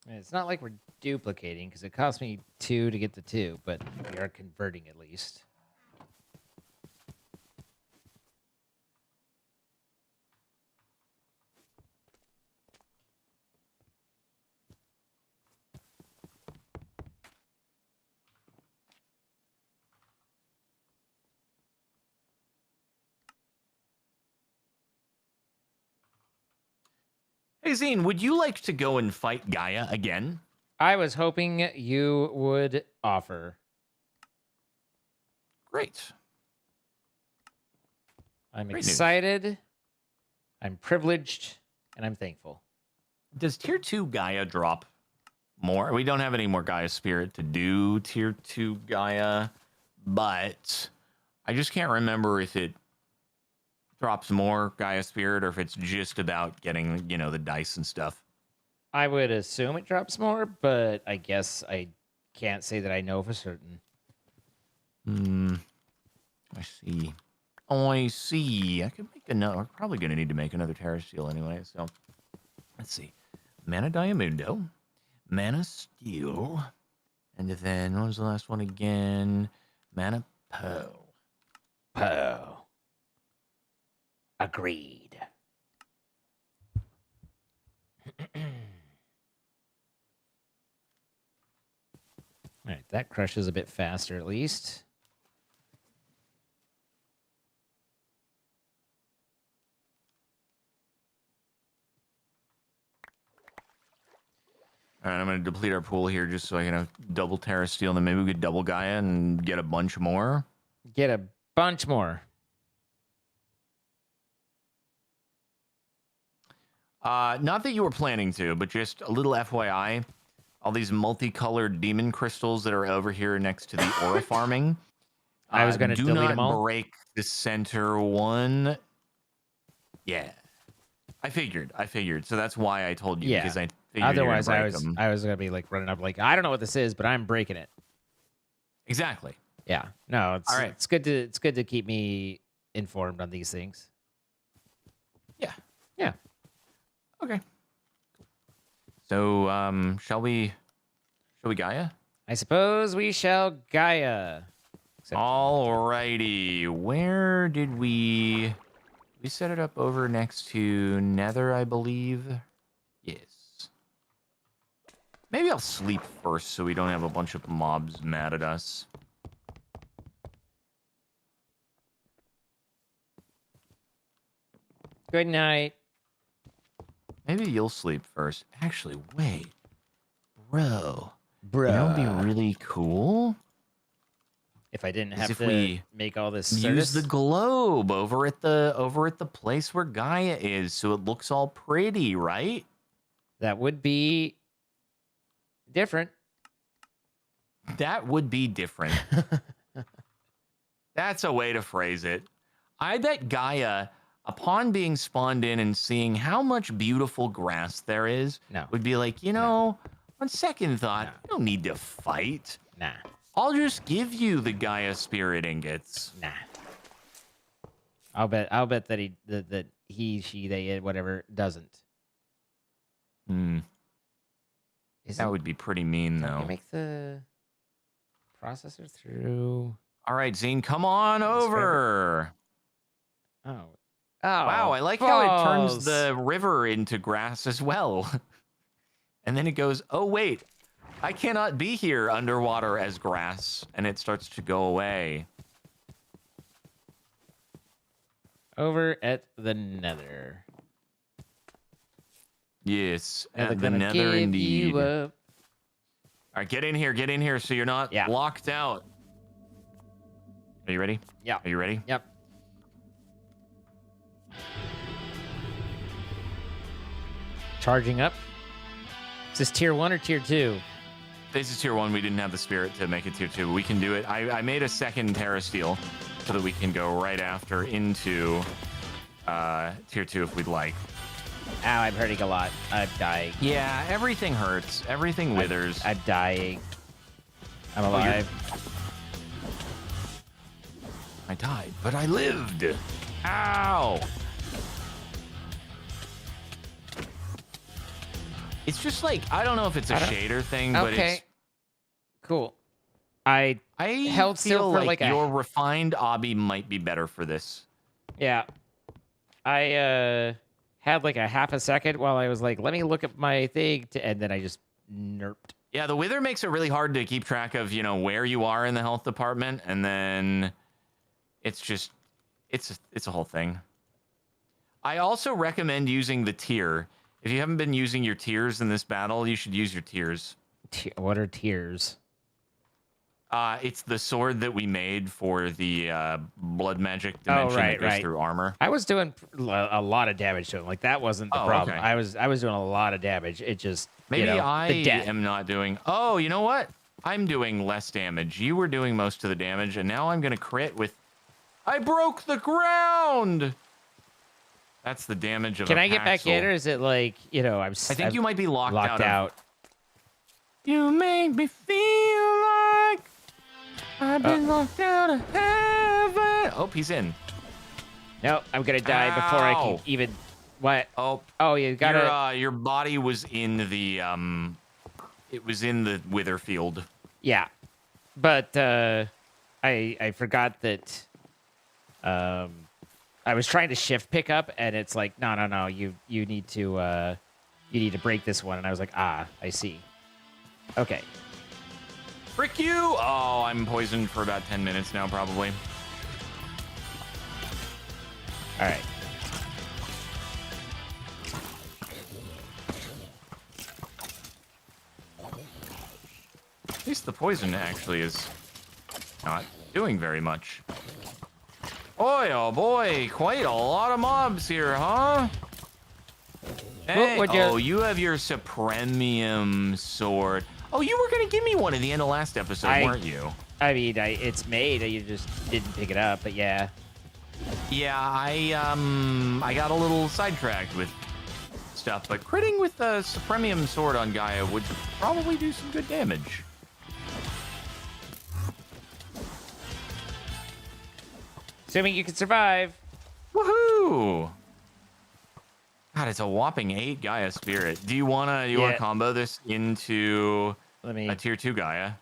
And it's not like we're duplicating, because it cost me 2 to get the 2, but we are converting at least. Hey, Zine, would you like to go and fight Gaia again? I was hoping you would offer. Great. I'm Great excited, I'm privileged, and I'm thankful. Does tier 2 Gaia drop more? We don't have any more Gaia Spirit to do tier 2 Gaia, but I just can't remember if it drops more Gaia Spirit or if it's just about getting, you know, the dice and stuff. I would assume it drops more, but I guess I can't say that I know for certain. I see. Oh, I see. I could make another. We're probably going to need to make another Terra Steel anyway. So let's see. Mana Diamundo, Mana Steel, and then what was the last one again? Mana Pearl. Pearl. Agreed. All right, that crushes a bit faster at least. All right, I'm going to deplete our pool here just so I can have double Terra Steel, and then maybe we could double Gaia and get a bunch more. Get a bunch more. Not that you were planning to, but just a little FYI. All these multicolored demon crystals that are over here next to the aura farming. I was going to delete them all. Do not break the center one. Yeah. I figured. So that's why I told you. Yeah. Because I figured Otherwise, you're gonna break them. I was going to be like running up like, I don't know what this is, but I'm breaking it. Exactly. Yeah. No, it's all right. It's good to keep me informed on these things. Yeah. Yeah. Okay. So, shall we Gaia? I suppose we shall Gaia. Alrighty. Where did we set it up over next to Nether, I believe? Yes. Maybe I'll sleep first so we don't have a bunch of mobs mad at us. Good night. Maybe you'll sleep first. Actually, wait. Bro. Bruh. You know what would be really cool? If I didn't have to make all this use service? the globe over at the place where Gaia is so it looks all pretty, right? That would be different. That would be different. That's a way to phrase it. I bet Gaia, upon being spawned in and seeing how much beautiful grass there is, would be like, you know, on second thought, I don't need to fight. Nah. I'll just give you the Gaia spirit ingots. Nah. I'll bet that he, she, they, it, whatever doesn't. That would be pretty mean, though. You make the processor through. All right, Zine, come on over. Oh. Wow, I like how it turns the river into grass as well. And then it goes, oh, wait, I cannot be here underwater as grass. And it starts to go away. Over at the Nether. Yes, Never at the gonna Nether give indeed. you All up. right, get in here, so you're not Yeah. locked out. Are you ready? Yeah. Are you ready? Yep. Charging up. Is this tier 1 or tier 2? This is tier 1. We didn't have the spirit to make it tier 2. We can do it. I made a second Terra Steel so that we can go right after into tier 2 if we'd like. Ow, I'm hurting a lot. I'm dying. Yeah, everything hurts. Everything withers. I'm dying. I'm alive. I died, but I lived. Ow! It's just like, I don't know if it's a shader thing, but it's... Cool. I held still feel for like like your refined obby might be better for this. Yeah. I had like a half a second while I was like, let me look at my thing, and then I just nerped. Yeah, the wither makes it really hard to keep track of, where you are in the health department, and then it's just, it's a whole thing. I also recommend using the tier. If you haven't been using your tiers in this battle, you should use your tiers. What are tiers? It's the sword that we made for the blood magic dimension that goes through armor. I was doing a lot of damage to him. Like, that wasn't the problem. Okay. I was doing a lot of damage. It just, maybe I the death. am not doing... Oh, you know what? I'm doing less damage. You were doing most of the damage, and now I'm going to crit with... I broke the ground! That's the damage of Can a I get back in, or is it like, I think you might be locked out. You make me feel like I've been locked out of heaven. Oh, he's in. No, I'm gonna die before I can even... What? Oh, you gotta... Your body was in the, it was in the wither field. Yeah. But, I forgot that, I was trying to shift pick up, and it's like, no, you need to break this one. And I was like, I see. Okay. Frick you! Oh, I'm poisoned for about 10 minutes now, probably. All right. At least the poison actually is not doing very much. Boy, oh boy, quite a lot of mobs here, huh? Hey, you have your Supremium sword. Oh, you were gonna give me one at the end of last episode, weren't you? I mean, it's made. You just didn't pick it up, but yeah. Yeah, I got a little sidetracked with stuff, but critting with the Supremium sword on Gaia would probably do some good damage. Assuming you can survive. Woohoo! God, it's a whopping 8 Gaia Spirit. Do you wanna combo this into a tier 2 Gaia?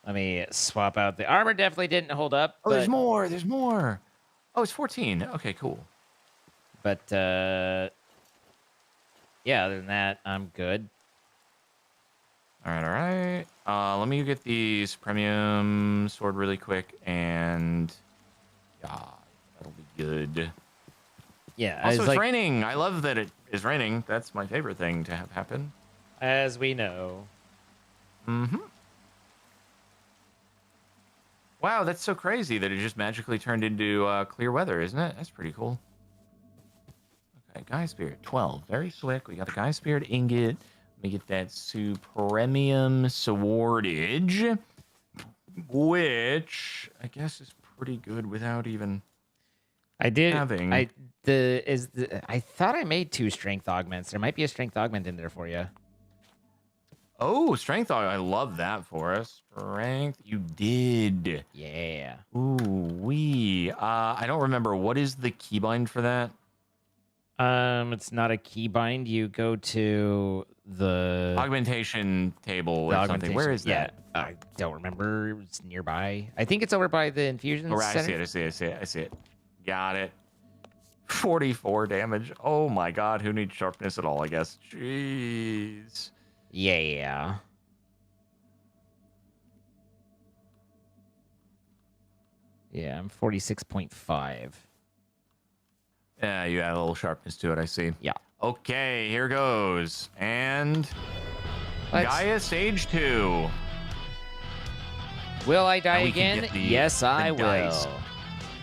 Let me swap out the armor. Definitely didn't hold up. Oh, there's more. There's more. Oh, it's 14. Okay, cool. But yeah, other than that, I'm good. All right. Let me get the Supremium sword really quick, and yeah, that'll be good. Yeah. Also, it's raining. I love that it is raining. That's my favorite thing to have happen. As we know. Mm-hmm. Wow, that's so crazy that it just magically turned into clear weather, isn't it? That's pretty cool. Okay, Gaia Spirit, 12. Very slick. We got a Gaia Spirit ingot. Let me get that Supremium swordage, which I guess is pretty good without even having... I thought I made 2 strength augments. There might be a strength augment in there for you. Oh, strength augment. I love that for us. Strength. You did. Yeah. Ooh, I don't remember. What is the keybind for that? It's not a keybind. You go to the augmentation table or something. Where is that? Yeah, I don't remember. It's nearby. I think it's over by the infusion center. I see it. Got it. 44 damage. Oh my god, who needs sharpness at all, I guess. Jeez. Yeah. Yeah, I'm 46.5. Yeah, you add a little sharpness to it, I see. Yeah. Okay, here goes. And Let's- Gaia Stage 2. Will I die Now we can again? get Yes, I the dice. will.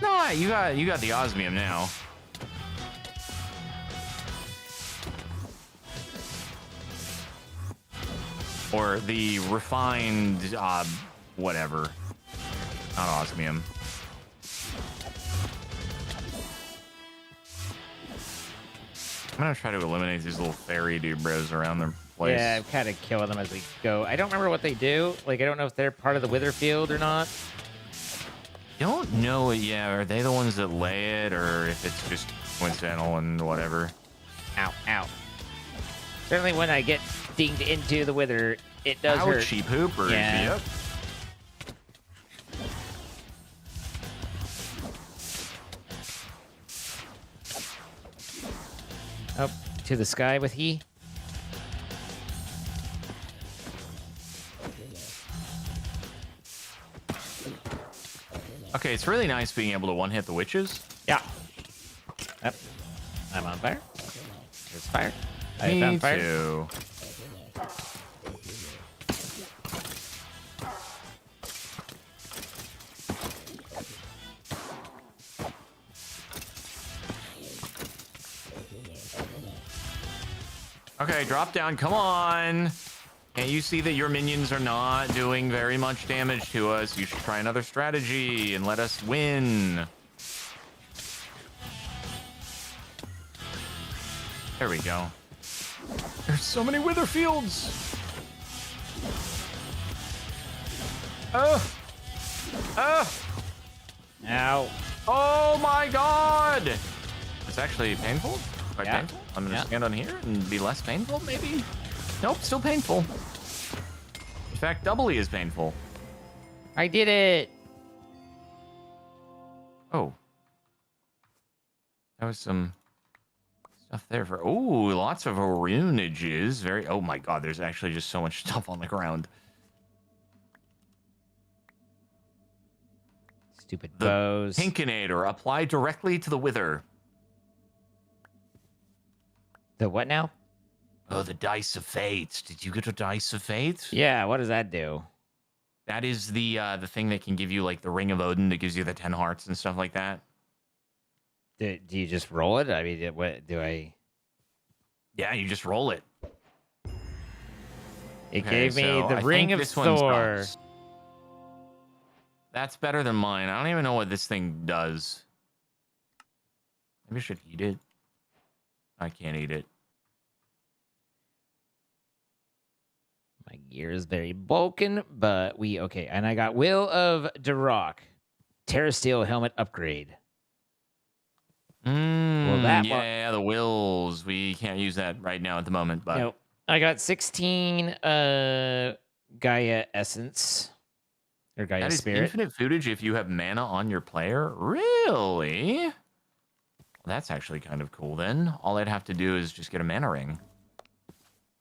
No, you got the osmium now. Or the refined, whatever. Not osmium. I'm gonna try to eliminate these little fairy dude bros around the place. Yeah, I'm kind of killing them as we go. I don't remember what they do. Like, I don't know if they're part of the wither field or not. Don't know it yet. Are they the ones that lay it, or if it's just coincidental and whatever? Ow, ow. Certainly when I get dinged into the wither, it does hurt. Sheep hoopers. Yeah. Yep. Up to the sky with he. Okay, it's really nice being able to one-hit the witches. Yeah. Yep. I'm on fire. There's fire. I Me found fire. too. Okay, drop down. Come on. Can't you see that your minions are not doing very much damage to us? You should try another strategy and let us win. There we go. There's so many wither fields. Oh. Oh. Ow. Oh my god. It's actually painful. Quite Yeah. painful. I'm gonna Yeah. stand on here and be less painful, maybe? Nope, still painful. In fact, doubly as painful. I did it. Oh. That was some stuff there for... Ooh, lots of runages. Very... Oh my god, there's actually just so much stuff on the ground. Stupid The bows. Pinkinator. Apply directly to the wither. The what now? Oh, the Dice of Fate. Did you get a Dice of Fate? Yeah, what does that do? That is the thing that can give you, like, the Ring of Odin that gives you the 10 hearts and stuff like that. Do you just roll it? I mean, what do I... Yeah, you just roll it. It Okay, gave me so the I Ring think of this one Thor. sucks. That's better than mine. I don't even know what this thing does. Maybe I should eat it. I can't eat it. My gear is very broken, but okay. And I got Will of Duroc. Terra Steel helmet upgrade. That one- Yeah, the wills. We can't use that right now at the moment, but Nope. I got 16 Gaia Essence. Or Gaia that is Spirit. infinite footage if you have mana on your player. Really? Well, that's actually kind of cool then. All I'd have to do is just get a mana ring.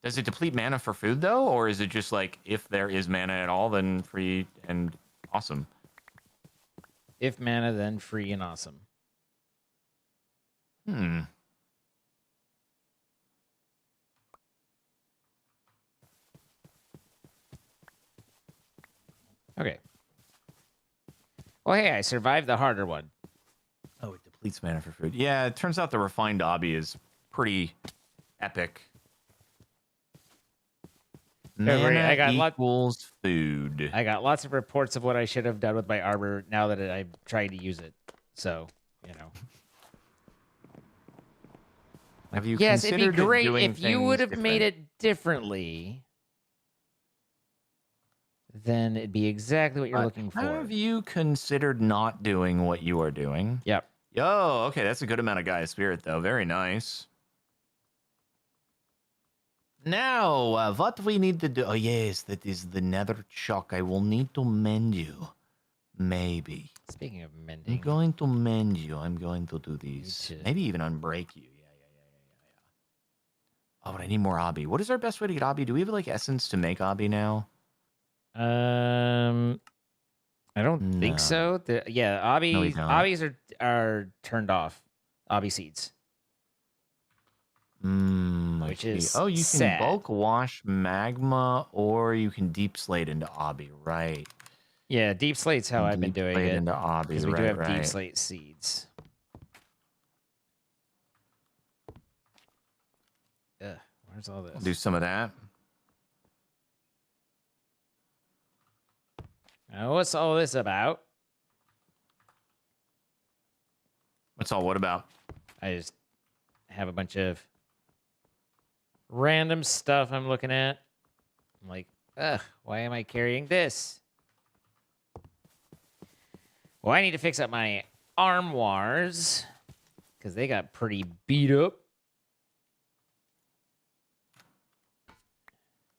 Does it deplete mana for food though? Or is it just like if there is mana at all, then free and awesome? If mana, then free and awesome. Okay. Well, hey, I survived the harder one. Oh, it depletes mana for food. Yeah, it turns out the refined obby is pretty epic. Don't worry, I got equals food. I got lots of reports of what I should have done with my armor now that I'm trying to use it. So, you know. Have you Yes, it'd be considered great doing if you would have things made different? it differently. Then it'd be exactly what you're looking for. Have you considered not doing what you are doing? Yep. Yo, okay, that's a good amount of Gaia Spirit, though. Very nice. Now, what we need to do... Oh, yes, that is the nether chock. I will need to mend you. Maybe. Speaking of I'm mending, going to mend you. I'm going to do these. too. Maybe even unbreak you. Yeah. Oh, but I need more obby. What is our best way to get obby? Do we have, like, essence to make obby now? I don't think No. so. Yeah, No, we don't. obbies are turned off. obby seeds, I which see. is Oh, you can sad. bulk wash magma, or you can deep slate into obby. Right. Yeah, deep slate's how I've been Deep doing slate it into obby. because we do Right. have deep Right. slate seeds. Ugh, where's all I'll do this? some of that. Now, what's all this about? What's all what about? I just have a bunch of random stuff I'm looking at. I'm like, ugh, why am I carrying this? Well, I need to fix up my armoires because they got pretty beat up.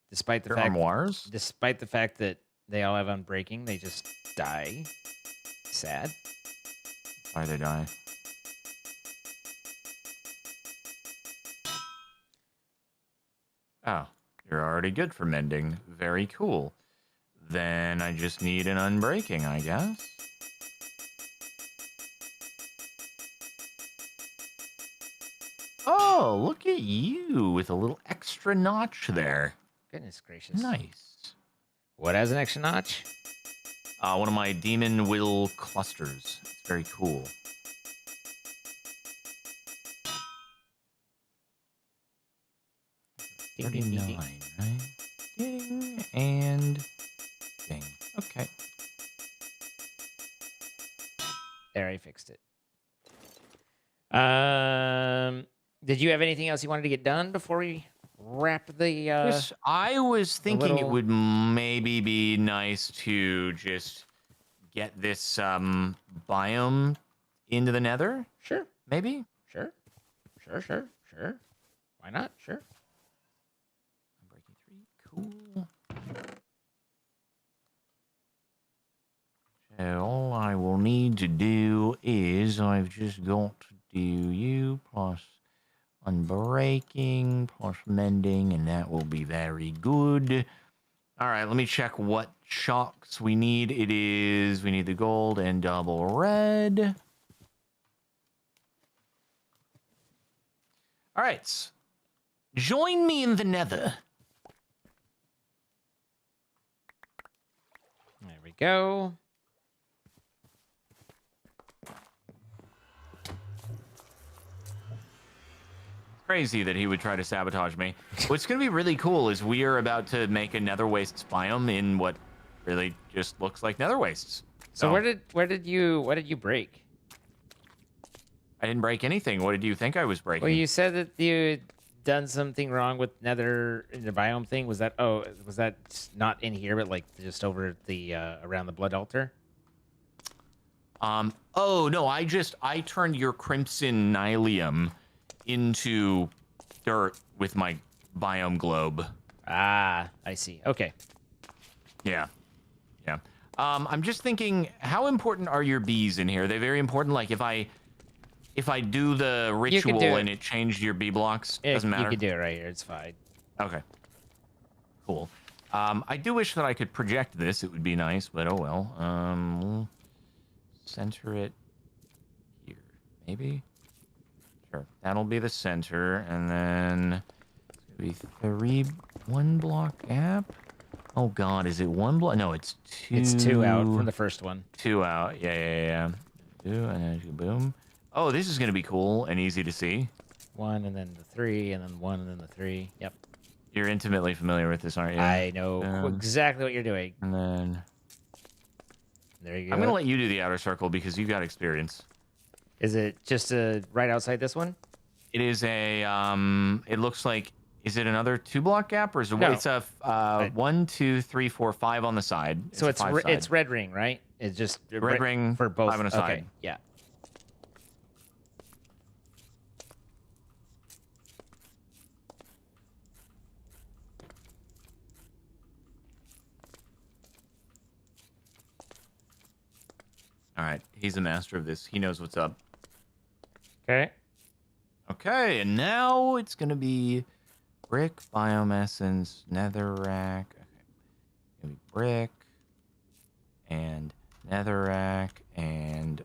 Despite the Your fact, armoires? despite the fact that they all have unbreaking, they just die. Sad. Why they die? Oh, you're already good for mending. Very cool. Then I just need an unbreaking, I guess. Oh, look at you with a little extra notch there. Goodness gracious. Nice. What has an extra notch? One of my demon will clusters. It's very cool. Ding, ding, ding, 39, ding. right? Ding and ding. Okay. There, I fixed it. Did you have anything else you wanted to get done before we wrap the Yes, I was thinking it little- would maybe be nice to just get this biome into the nether. Sure. Maybe? Sure. Sure. Why not? Sure. Breaking 3. Cool. So all I will need to do is I've just got to do you plus unbreaking plus mending, and that will be very good. All right, let me check what shocks we need. We need the gold and double red. All right. Join me in the nether. There we go. Crazy that he would try to sabotage me. What's going to be really cool is we are about to make a nether wastes biome in what really just looks like nether wastes. So what did you break? I didn't break anything. What did you think I was breaking? Well, you said that you had done something wrong with nether in the biome thing. Was that not in here, but like just over the around the blood altar? Oh no, I turned your crimson nylium into dirt with my biome globe. Ah, I see. Okay. Yeah. I'm just thinking, how important are your bees in here? Are they very important? Like if I do the ritual and it changed your bee blocks, doesn't matter. You can do it right here. It's fine. Okay. Cool. I do wish that I could project this. It would be nice, but oh well. We'll center it here, maybe. Sure, that'll be the center, and then it's gonna be 1 block gap. Oh God, is it 1 block? No, it's 2. It's 2 out from the first one. 2 out. Yeah. 2 and then boom. Oh, this is gonna be cool and easy to see. 1 and then the 3 and then 1 and then the 3. Yep. You're intimately familiar with this, aren't you? I know exactly what you're doing. And then there you go. I'm gonna let you do the outer circle because you've got experience. Is it just right outside this one? It is a it looks like, is it another 2 block gap or is it? No. It's a 1, 2, 3, 4, 5 on the side. So it's a 5 side. it's red ring, right? It's just Red ring for both. 5 on a side. Okay, yeah. All right, he's the master of this. He knows what's up. Okay. Okay, and now it's gonna be brick, biome essence, netherrack. Okay, gonna be brick and netherrack and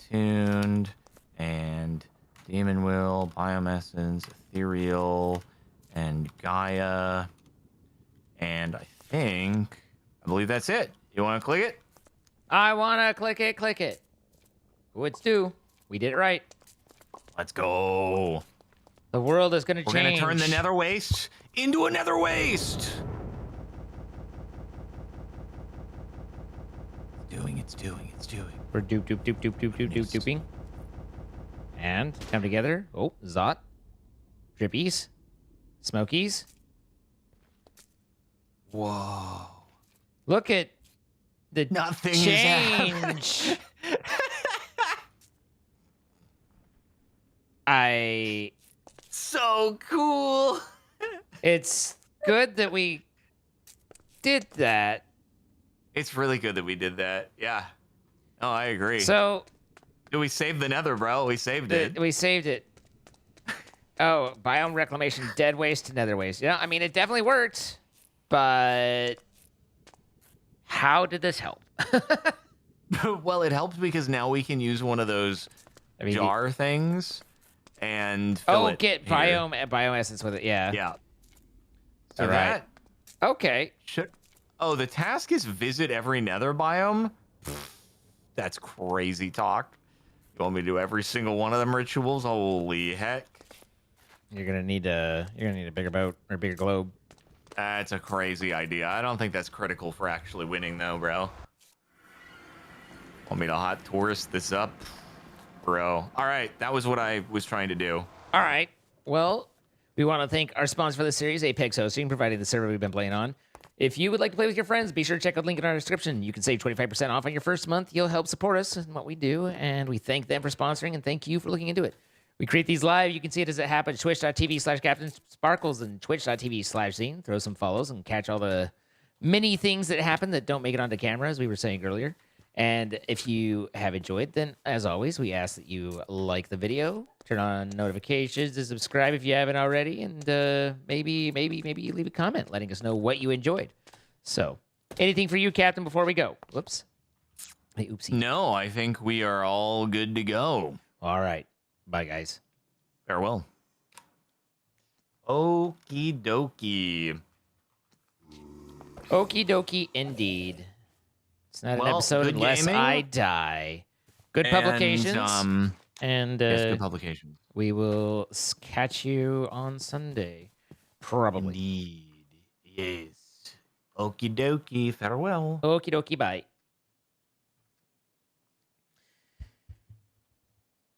tuned and Demon Will, Biomessence, Ethereal, and Gaia. And I believe that's it. You want to click it? I want to click it, click it. Oh, it's due. We did it right. Let's go. The world is going to We're change. going to turn the nether waste into a nether waste. It's doing. We're duping. And come together. Oh, Zot. Drippies. Smokies. Whoa. Look at the Nothing change. So cool. It's good that we did that. It's really good that we did that. Yeah. Oh, I agree. So we saved the nether, bro. We saved it. we saved it. Oh, biome reclamation, dead waste to nether waste. Yeah, I mean, it definitely worked, but how did this help? Well, it helped because now we can use one of those jar things and fill it get here. biome essence with it. Yeah. Yeah. So All right. Okay. Oh, the task is visit every nether biome? That's crazy talk. You want me to do every single one of them rituals? Holy heck. You're gonna need a bigger boat or a bigger globe. That's a crazy idea. I don't think that's critical for actually winning though, bro. Want me to hot tourist this up? Bro. All right, that was what I was trying to do. All right. Well, we want to thank our sponsor for the series, Apex Hosting, providing the server we've been playing on. If you would like to play with your friends, be sure to check out the link in our description. You can save 25% off on your first month. You'll help support us in what we do, and we thank them for sponsoring, and thank you for looking into it. We create these live. You can see it as it happens. Twitch.tv/CaptainSparkles and Twitch.tv/Zine. Throw some follows and catch all the many things that happen that don't make it onto camera, as we were saying earlier. And if you have enjoyed, then as always, we ask that you like the video, turn on notifications, and subscribe if you haven't already, and maybe you leave a comment letting us know what you enjoyed. So, anything for you, Captain, before we go? Whoops. Hey, oopsie. No, I think we are all good to go. All right. Bye, guys. Farewell. Okie dokie. Okie dokie, indeed. It's not an episode unless gaming. I die. Good publications. And yes, good publications. We will catch you on Sunday. Probably. Indeed. Yes. Okie dokie. Farewell. Okie dokie, bye.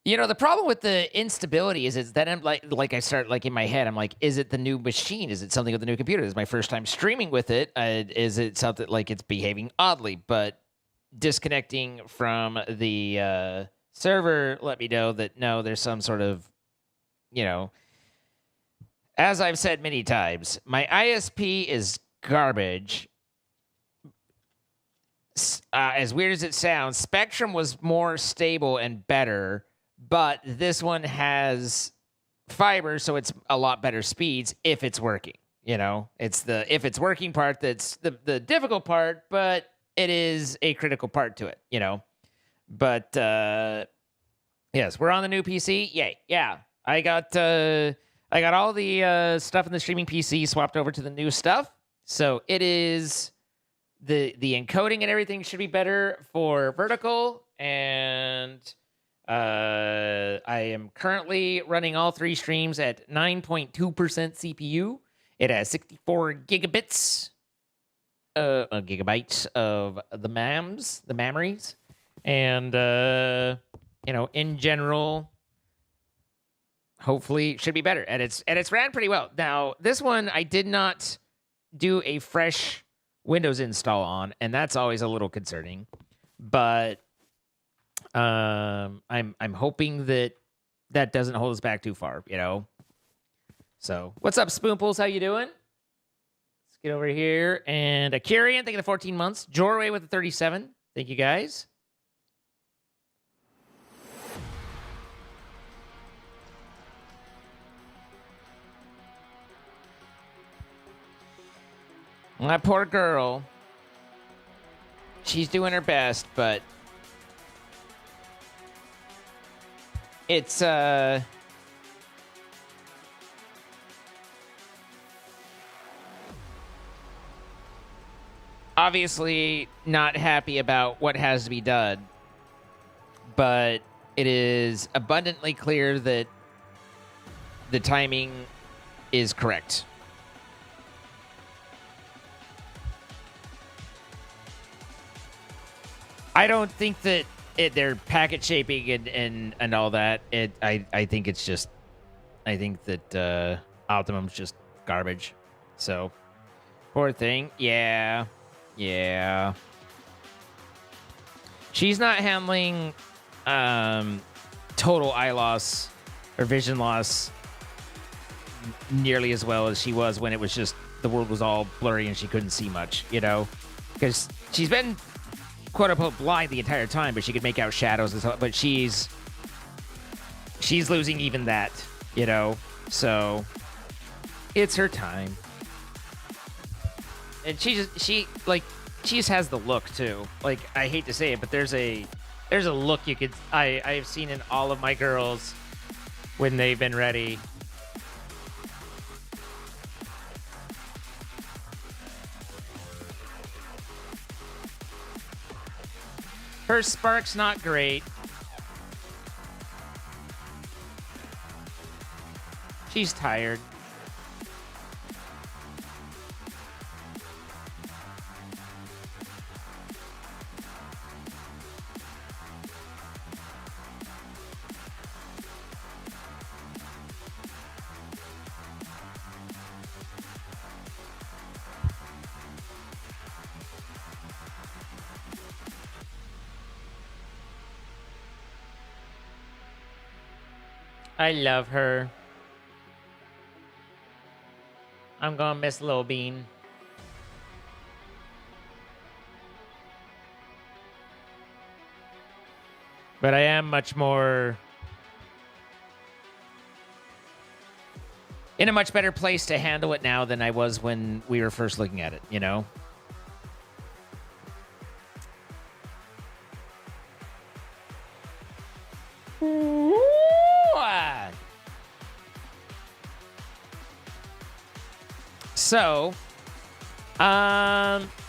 You know, the problem with the instability is that I'm like I start like in my head, I'm like, is it the new machine? Is it something with the new computer? This is my first time streaming with it. Is it something like it's behaving oddly? But disconnecting from the server let me know that no, there's some sort of, you know, as I've said many times, my ISP is garbage. As weird as it sounds, Spectrum was more stable and better. But this one has fiber, so it's a lot better speeds if it's working. You know, it's the if it's working part that's the difficult part, but it is a critical part to it, you know. But yes, we're on the new PC. Yay. Yeah. I got all the stuff in the streaming PC swapped over to the new stuff. So it is the encoding and everything should be better for vertical, and I am currently running all three streams at 9.2% CPU. It has 64 gigabits, gigabytes of the memories, and you know, in general, hopefully, should be better. And it's ran pretty well. Now, this one I did not do a fresh Windows install on, and that's always a little concerning, but. I'm hoping that doesn't hold us back too far, you know. So, what's up, Spoonfuls? How you doing? Let's get over here. And Akirian, thank you for 14 months. Jorway with the 37. Thank you, guys. My poor girl. She's doing her best, but it's obviously not happy about what has to be done, but it is abundantly clear that the timing is correct. I don't think that they're packet shaping and all that. I think it's just, I think that Optimum's just garbage. So, poor thing. Yeah. Yeah. She's not handling total eye loss or vision loss nearly as well as she was when it was just the world was all blurry and she couldn't see much, you know? Because she's been quote unquote blind the entire time, but she could make out shadows and stuff. But she's losing even that, you know? So it's her time. And she just has the look too. Like, I hate to say it, but there's a look I've seen in all of my girls when they've been ready. Her spark's not great. She's tired. I love her. I'm gonna miss Lil Bean. But I am much more in a much better place to handle it now than I was when we were first looking at it, you know?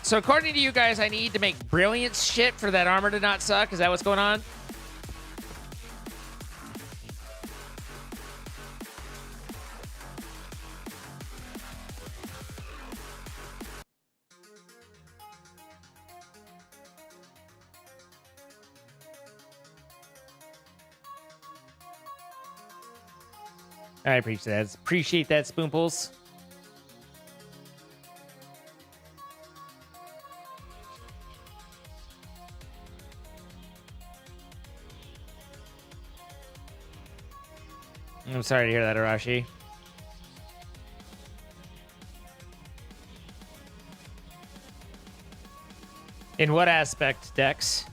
So according to you guys, I need to make brilliance shit for that armor to not suck. Is that what's going on? I appreciate that, Spoonfuls. I'm sorry to hear that, Arashi. In what aspect, Dex?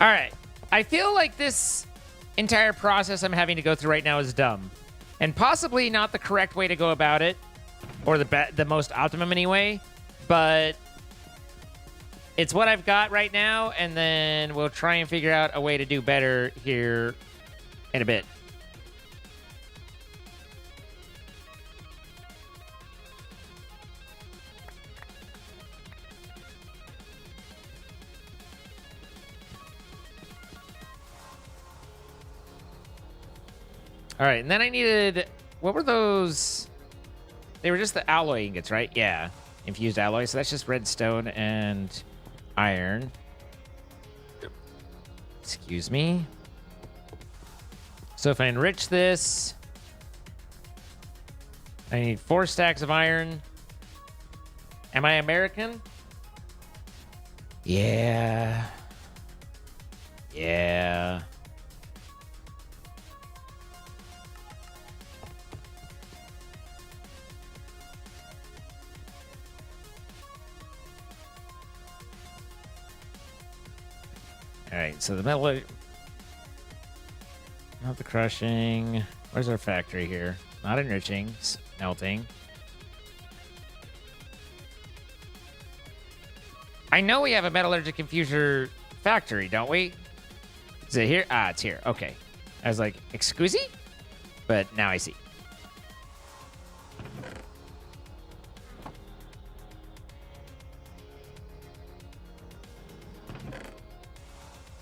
All right. I feel like this entire process I'm having to go through right now is dumb, and possibly not the correct way to go about it, or the most optimum anyway, but it's what I've got right now, and then we'll try and figure out a way to do better here in a bit. All right, and then I needed, what were those? They were just the alloy ingots, right? Yeah, infused alloy. So that's just redstone and iron. Excuse me. So if I enrich this, I need 4 stacks of iron. Am I American? Yeah. Yeah. All right, so the metal, not the crushing. Where's our factory here? Not enriching, melting. I know we have a metallurgic infuser factory, don't we? Is it here? Ah, it's here. Okay. I was like, excuse me? But now I see.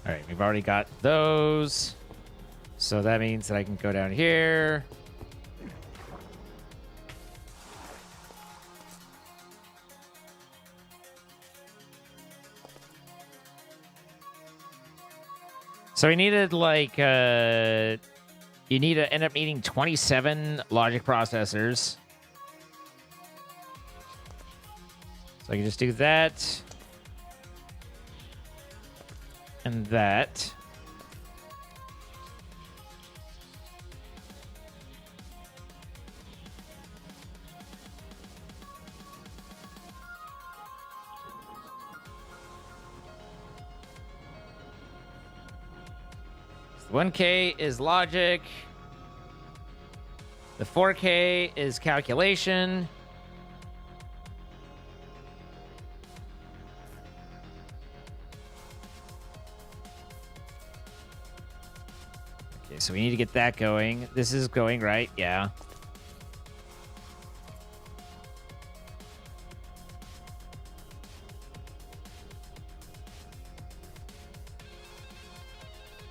All right, we've already got those. So that means that I can go down here. So we needed like, you need to end up needing 27 logic processors. So I can just do that. And that. The 1K is logic. The 4K is calculation. Okay, so we need to get that going. This is going right, yeah.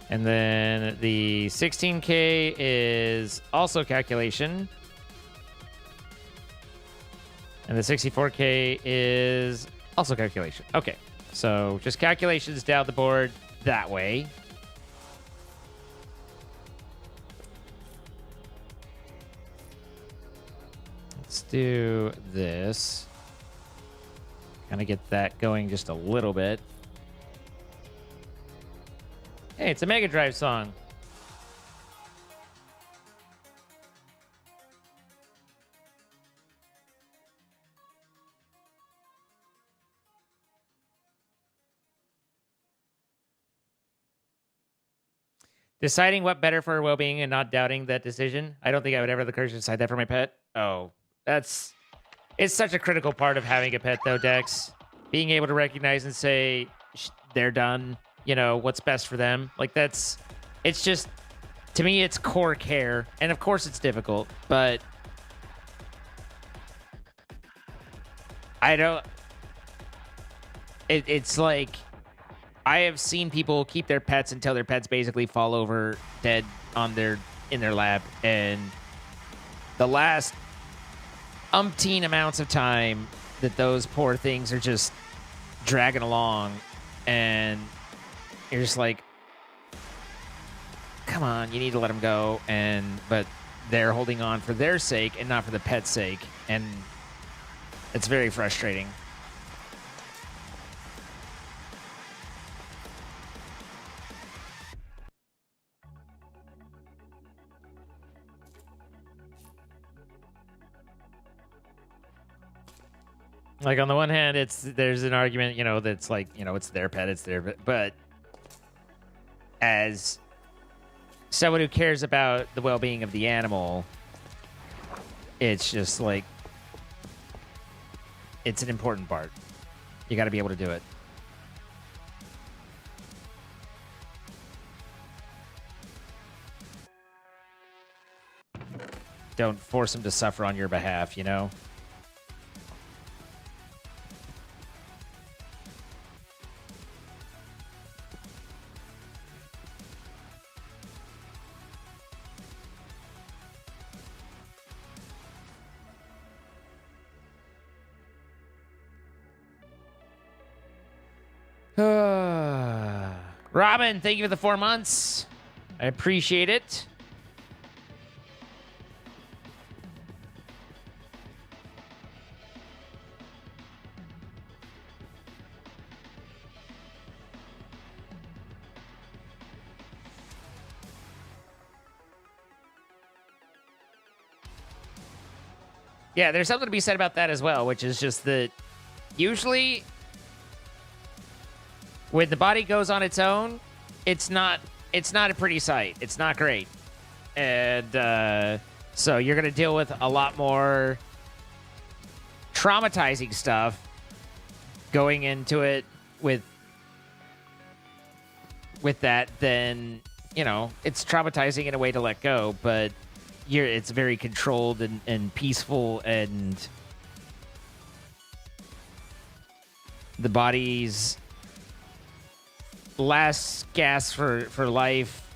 And then the 16K is also calculation. And the 64K is also calculation. Okay, so just calculations down the board that way. Let's do this. Kind of get that going just a little bit. Hey, it's a Mega Drive song. Deciding what better for her well-being and not doubting that decision. I don't think I would ever have the courage to decide that for my pet. Oh, it's such a critical part of having a pet, though, Dex. Being able to recognize and say they're done. You know, what's best for them. Like, it's just, to me, it's core care. And of course it's difficult, but I don't, it's like, I have seen people keep their pets until their pets basically fall over dead in their lap. And the last umpteen amounts of time that those poor things are just dragging along, and you're just like, come on, you need to let them go. But they're holding on for their sake and not for the pet's sake. And it's very frustrating. Like, on the one hand, there's an argument, that's like, it's their pet, it's their pet. But as someone who cares about the well-being of the animal, it's just like, it's an important part. You got to be able to do it. Don't force them to suffer on your behalf, Robin, thank you for the 4 months. I appreciate it. Yeah, there's something to be said about that as well, which is just that usually when the body goes on its own, it's not a pretty sight. It's not great. And so you're going to deal with a lot more traumatizing stuff going into it with that, then, you know, it's traumatizing in a way to let go, but it's very controlled and peaceful, and the body's last gasp for life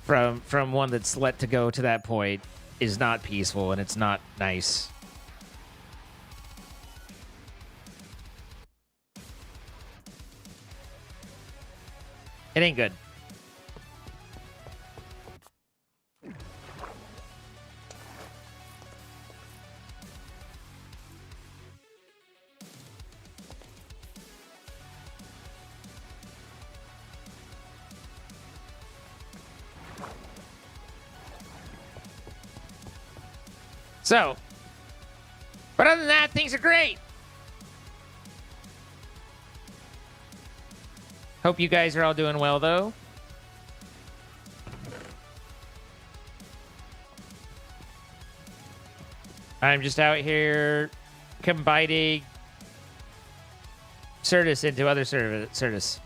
from one that's let to go to that point is not peaceful, and it's not nice. It ain't good. So, but other than that, things are great. Hope you guys are all doing well, though. I'm just out here combining Certus into other Certus.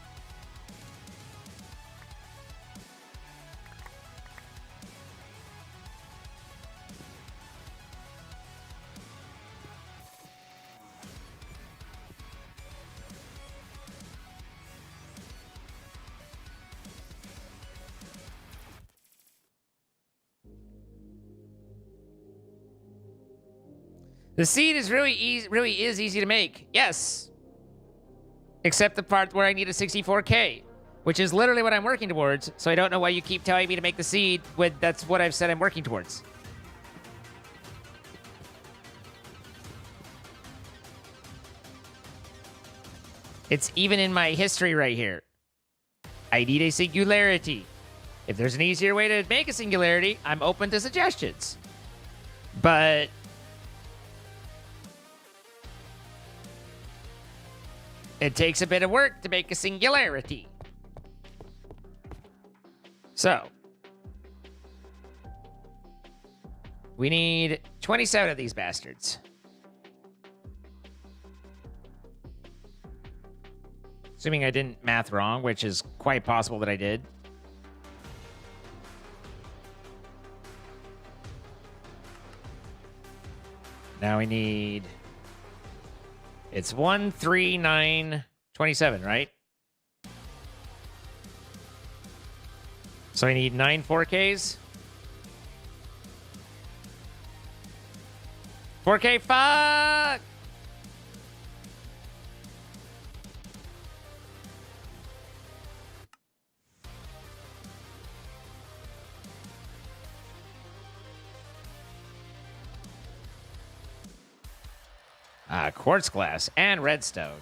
The seed is really easy to make. Yes. Except the part where I need a 64K, which is literally what I'm working towards. So I don't know why you keep telling me to make the seed when that's what I've said I'm working towards. It's even in my history right here. I need a singularity. If there's an easier way to make a singularity, I'm open to suggestions. But it takes a bit of work to make a singularity. So, we need 27 of these bastards. Assuming I didn't math wrong, which is quite possible that I did. Now we need... It's 1, 3, 9, 27, right? So I need 9 4Ks. 4K, fuck! Quartz glass and redstone.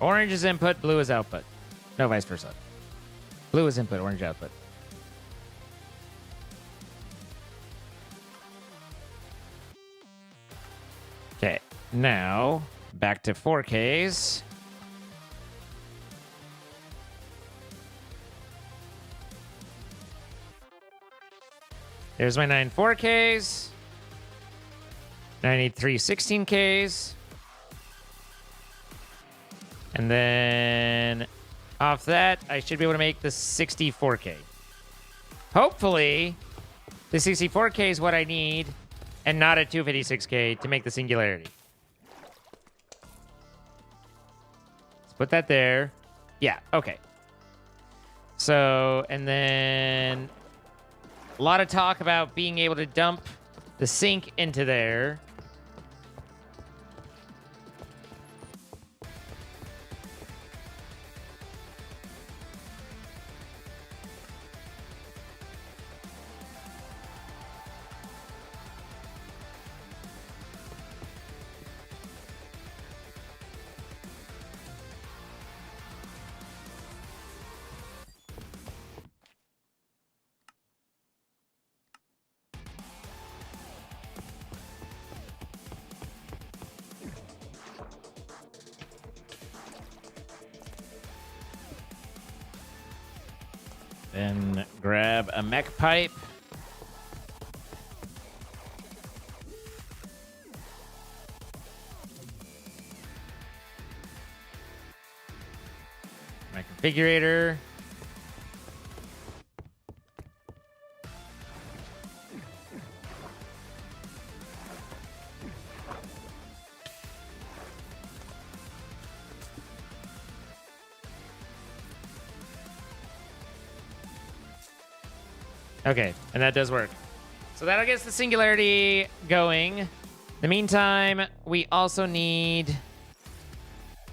Orange is input, blue is output. No, vice versa. Blue is input, orange output. Okay, now back to 4Ks. There's my 9 4Ks. Now I need 3 16Ks. And then off that, I should be able to make the 64K. Hopefully, the 64K is what I need and not a 256K to make the singularity. Let's put that there. Yeah, okay. So, and then a lot of talk about being able to dump the sink into there. Then grab a mech pipe. My configurator. Okay, and that does work. So that'll get the singularity going. In the meantime, we also need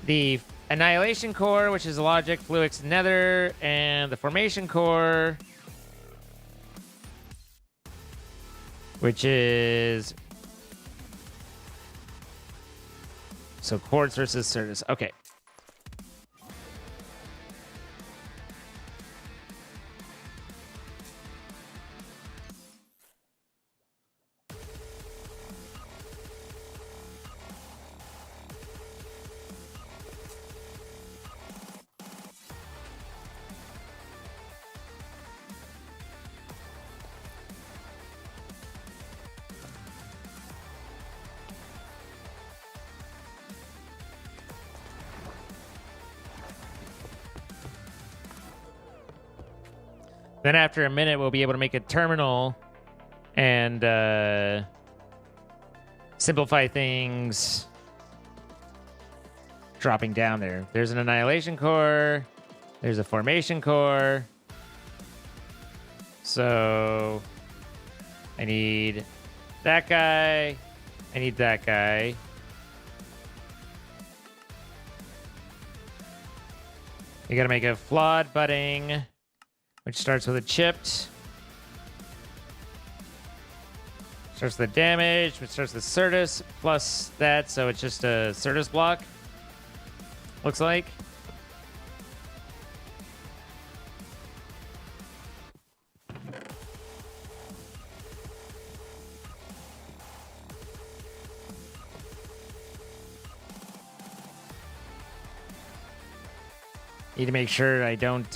the annihilation core, which is logic, fluix, nether, and the formation core, which is so quartz versus Certus. Okay. Then after a minute, we'll be able to make a terminal and simplify things dropping down there. There's an annihilation core. There's a formation core. So I need that guy. I need that guy. You gotta make a flawed budding, which starts with a chipped. Starts with the damage, which starts with Certus plus that, so it's just a Certus block. Looks like. Need to make sure I don't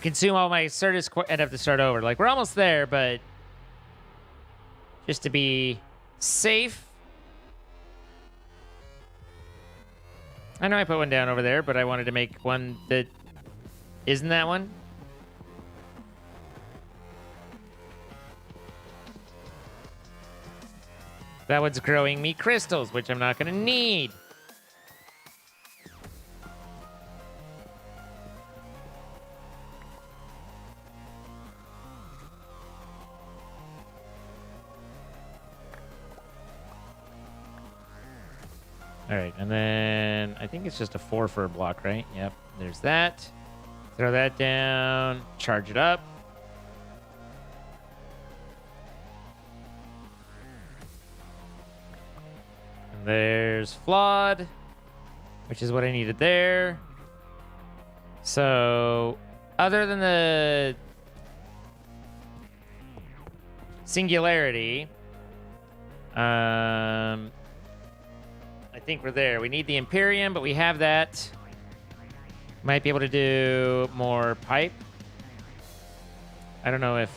consume all my Certus and have to start over. Like, we're almost there, but just to be safe. I know I put one down over there, but I wanted to make one that isn't that one. That one's growing me crystals, which I'm not going to need. All right, and then I think it's just a 4 for a block, right? Yep, there's that. Throw that down, charge it up. And there's flawed, which is what I needed there. So, other than the singularity, I think we're there. We need the Imperium, but we have that. Might be able to do more pipe. I don't know if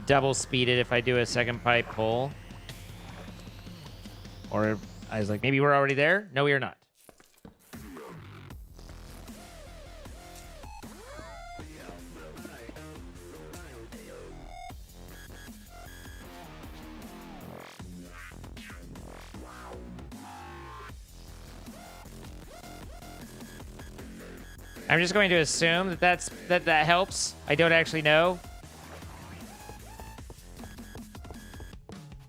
double speeded if I do a second pipe pull. Or I was like, maybe we're already there. No, we are not. I'm just going to assume that that helps. I don't actually know.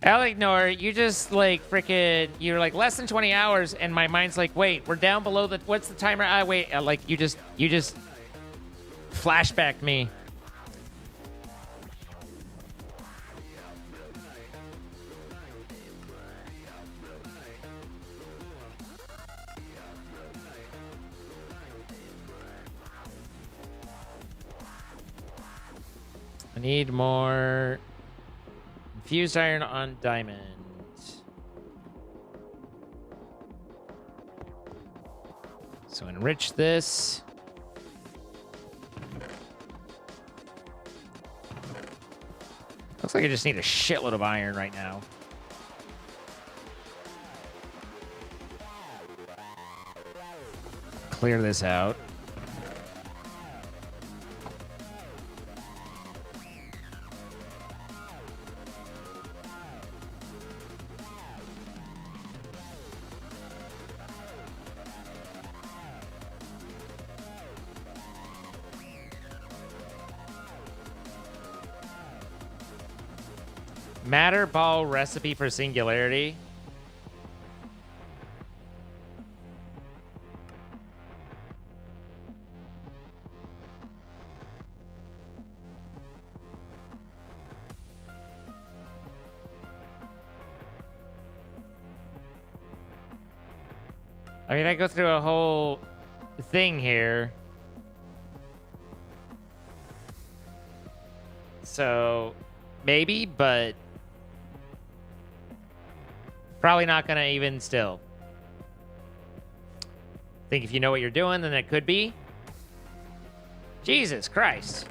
Eleanor, you just like freaking, you're like less than 20 hours, and my mind's like, wait, we're down below the, what's the timer? Wait, like you just flashbacked me. I need more infused iron on diamond. So enrich this. Looks like I just need a shitload of iron right now. Clear this out. Matter ball recipe for singularity. I mean, I go through a whole thing here. So, maybe, but probably not gonna even still. Think if you know what you're doing, then it could be. Jesus Christ.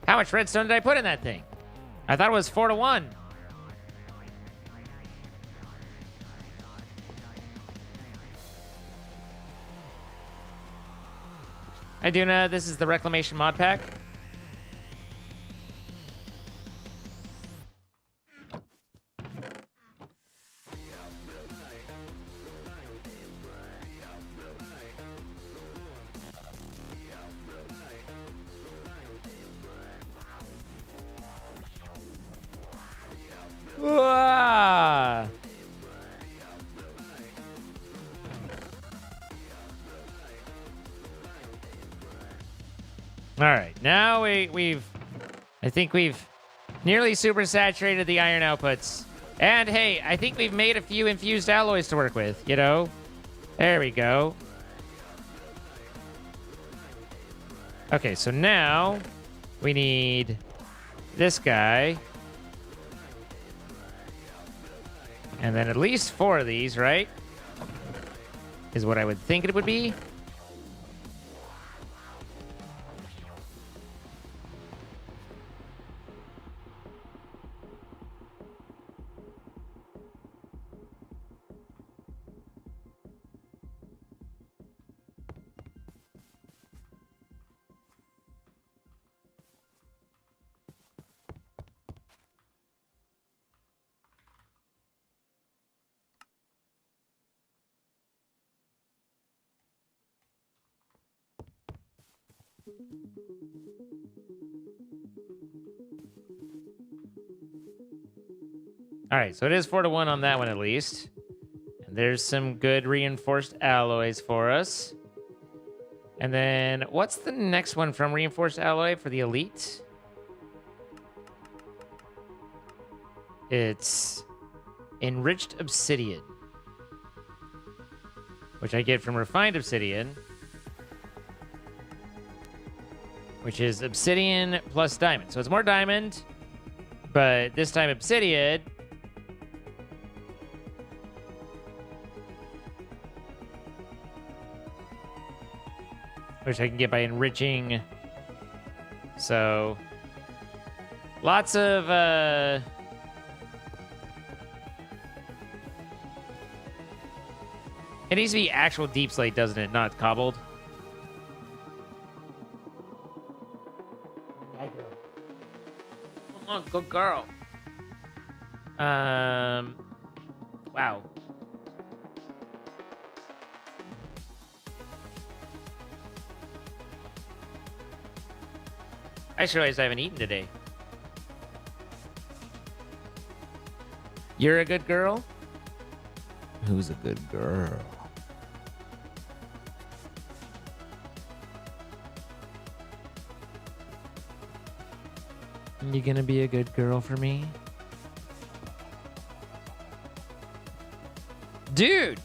How much redstone did I put in that thing? I thought it was 4 to 1. Hi, Duna. This is the Reclamation mod pack. Ah! All right, now I think we've nearly super saturated the iron outputs. And hey, I think we've made a few infused alloys to work with, you know? There we go. Okay, so now we need this guy. And then at least 4 of these, right? Is what I would think it would be. All right, so it is 4 to 1 on that one at least. And there's some good reinforced alloys for us. And then what's the next one from reinforced alloy for the elite? It's enriched obsidian, which I get from refined obsidian, which is obsidian plus diamond. So it's more diamond, but this time obsidian. Which I can get by enriching. So lots of it needs to be actual deep slate, doesn't it? Not cobbled. Oh, good girl. Wow. I just realized I haven't eaten today. You're a good girl? Who's a good girl? You gonna be a good girl for me? Dude!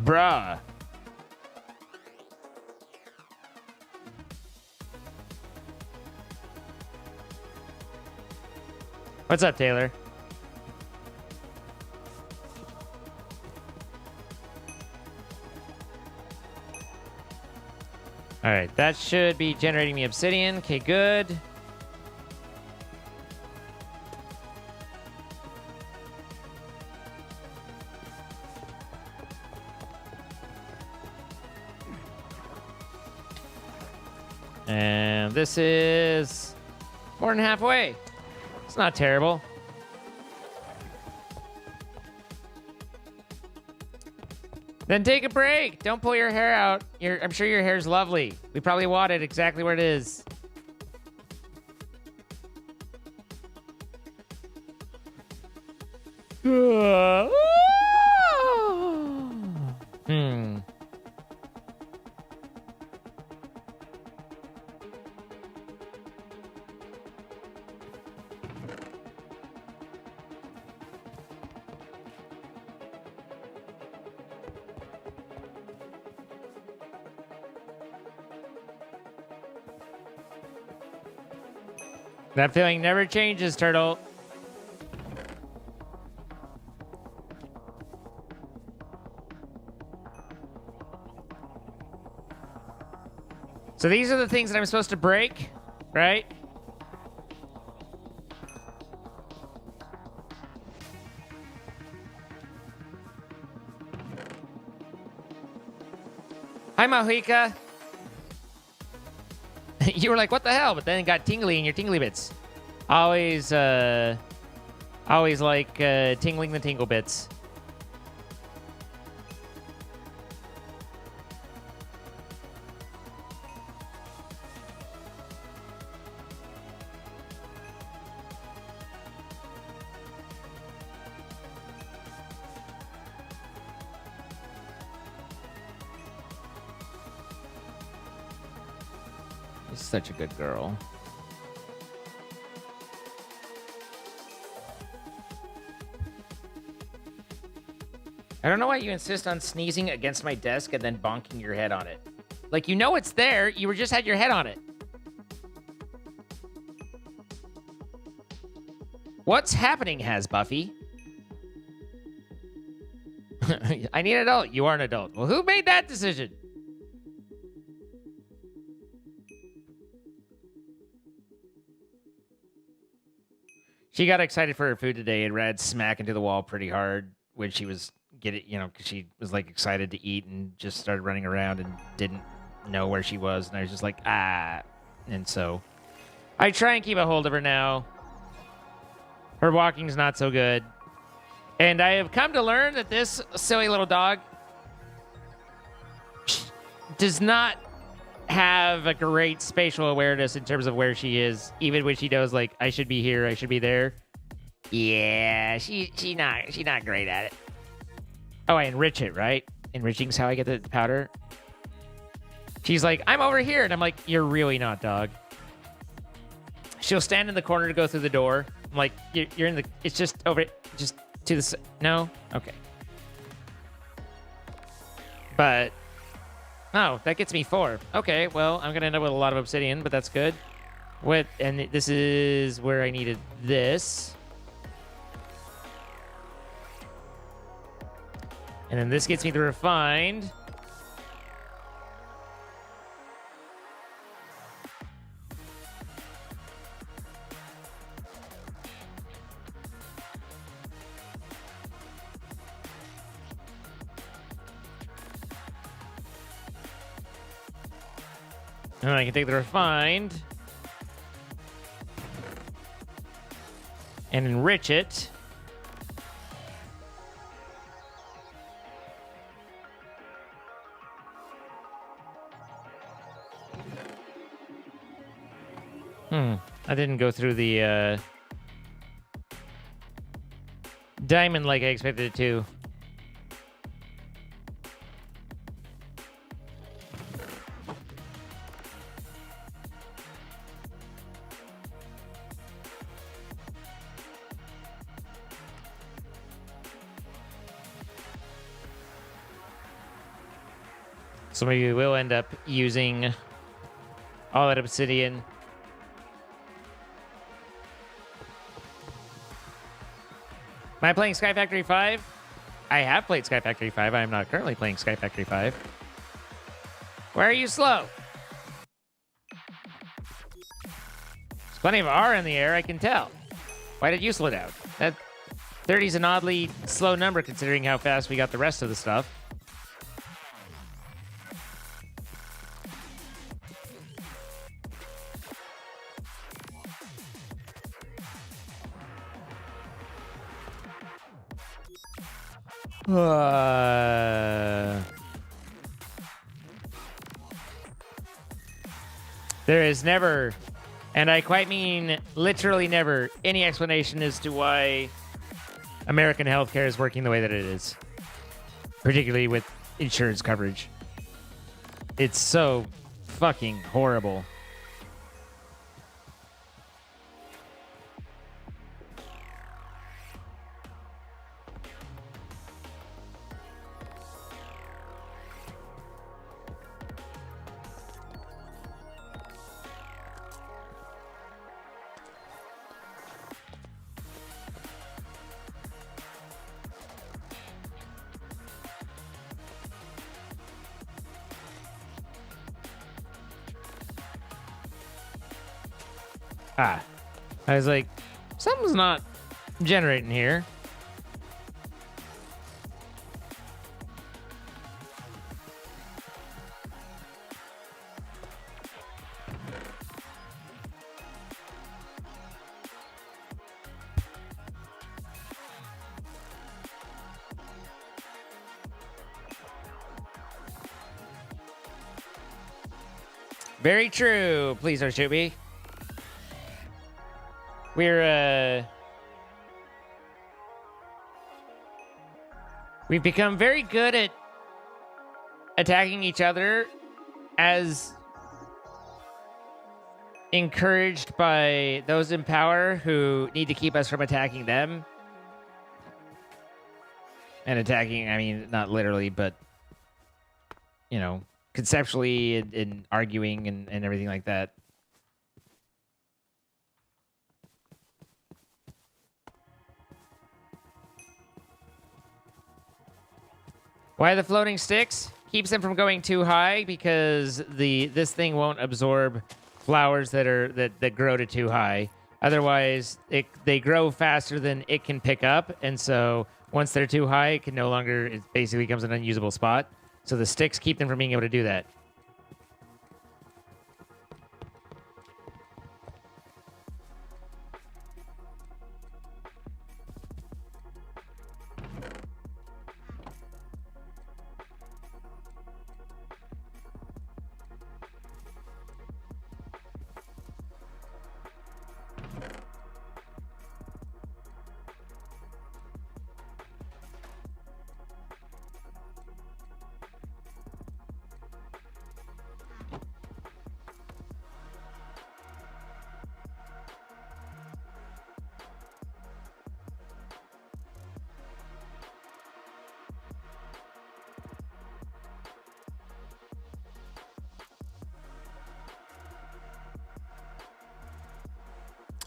Bruh. What's up, Taylor? All right, that should be generating me obsidian. Okay, good. And this is more than halfway. It's not terrible. Then take a break. Don't pull your hair out. I'm sure your hair's lovely. We probably want it exactly where it is. That feeling never changes, Turtle. So these are the things that I'm supposed to break, right? Hi, Mahika. You were like, what the hell? But then it got tingly in your tingly bits. Always like tingling the tingle bits. You're such a good girl. I don't know why you insist on sneezing against my desk and then bonking your head on it. Like, you know it's there. You were just had your head on it. What's happening, Has Buffy? I need an adult. You are an adult. Well, who made that decision? She got excited for her food today and ran smack into the wall pretty hard when she was because she was like excited to eat and just started running around and didn't know where she was. And I was just like, ah. And so I try and keep a hold of her now. Her walking's not so good. And I have come to learn that this silly little dog does not have a great spatial awareness in terms of where she is, even when she knows, like, I should be here, I should be there. Yeah, she's not great at it. Oh, I enrich it, right? Enriching's how I get the powder. She's like, I'm over here, and I'm like, you're really not, dog. She'll stand in the corner to go through the door. I'm like, you're in the. It's just over. Just to the. No, okay. But oh, that gets me 4. Okay, well, I'm gonna end up with a lot of obsidian, but that's good. And this is where I needed this. And then this gets me the refined. And I can take the refined and enrich it. I didn't go through the diamond like I expected it to. So maybe we'll end up using all that obsidian. Am I playing Sky Factory 5? I have played Sky Factory 5. I am not currently playing Sky Factory 5. Why are you slow? There's plenty of R in the air, I can tell. Why did you slow down? That 30 is an oddly slow number considering how fast we got the rest of the stuff. There is never, and I quite mean literally never, any explanation as to why American healthcare is working the way that it is, particularly with insurance coverage. It's so fucking horrible. Ah, I was like, something's not generating here. Very true. Please don't shoot me. We've become very good at attacking each other as encouraged by those in power who need to keep us from attacking them. And attacking, I mean, not literally, but, you know, conceptually and arguing and everything like that. Why the floating sticks? Keeps them from going too high because this thing won't absorb flowers that grow to too high. Otherwise, they grow faster than it can pick up, and so once they're too high, it can no longer. It basically becomes an unusable spot. So the sticks keep them from being able to do that.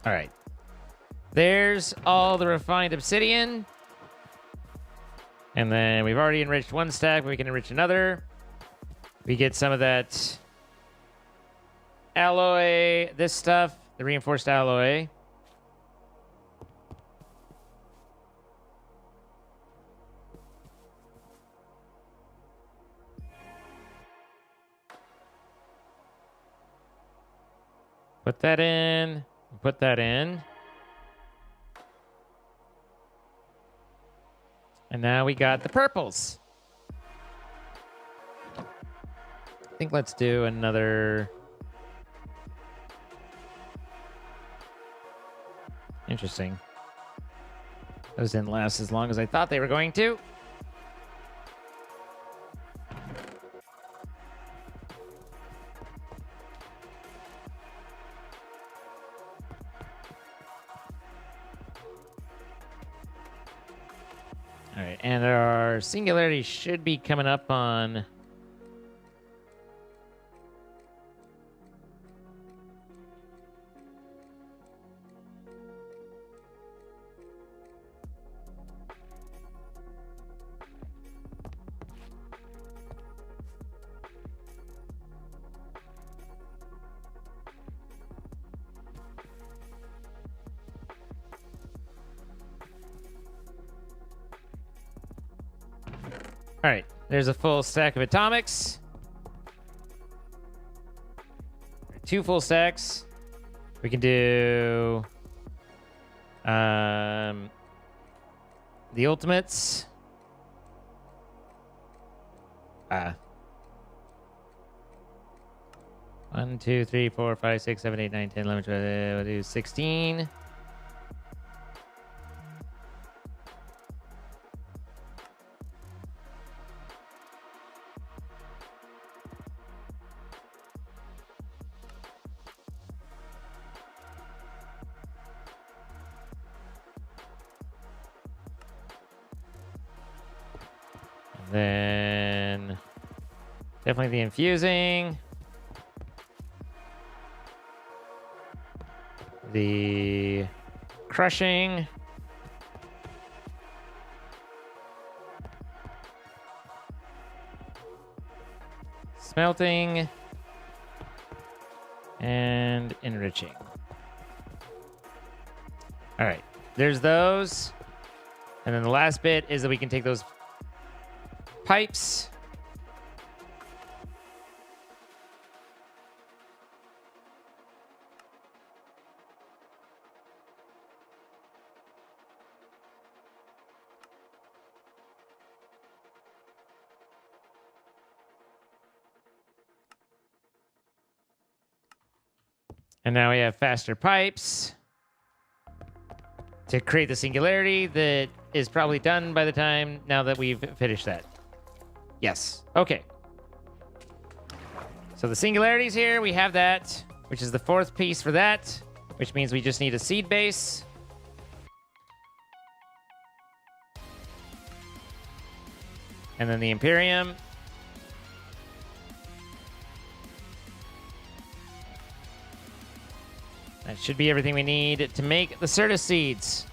All right. There's all the refined obsidian. And then we've already enriched one stack, but we can enrich another. We get some of that alloy, this stuff, the reinforced alloy. Put that in. Put that in. And now we got the purples. I think let's do another. Interesting. Those didn't last as long as I thought they were going to. All right, and our singularity should be coming up on. All right, there's a full stack of atomics. 2 full stacks. We can do the ultimates. 1, 2, 3, 4, 5, 6, 7, 8, 9, 10, 11, 12, we'll do 16. Then definitely the infusing. The crushing. Smelting. And enriching. All right, there's those. And then the last bit is that we can take those pipes. And now we have faster pipes to create the singularity that is probably done by the time now that we've finished that. Yes. Okay. So the singularity's here. We have that, which is the 4th piece for that, which means we just need a seed base. And then the Imperium. That should be everything we need to make the Certus seeds.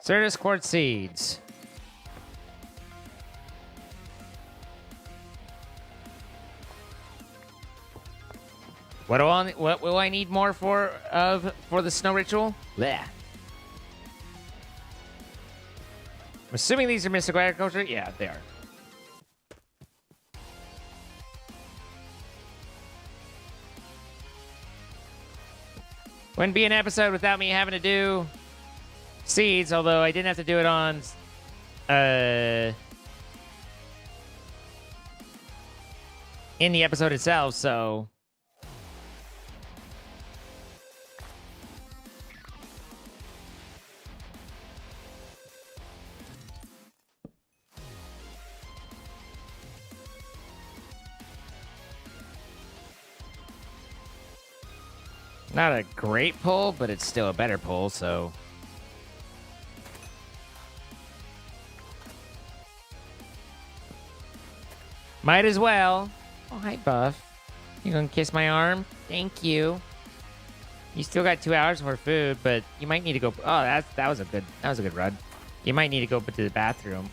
Certus quartz seeds. What will I need more for the snow ritual? Bleh. I'm assuming these are mystical agriculture. Yeah, they are. Wouldn't be an episode without me having to do seeds, although I didn't have to do it on in the episode itself, so not a great pull, but it's still a better pull, so might as well. Oh, hi, Buff. You gonna kiss my arm? Thank you. You still got 2 hours for food, but you might need to go. Oh, that was a good run. You might need to go to the bathroom.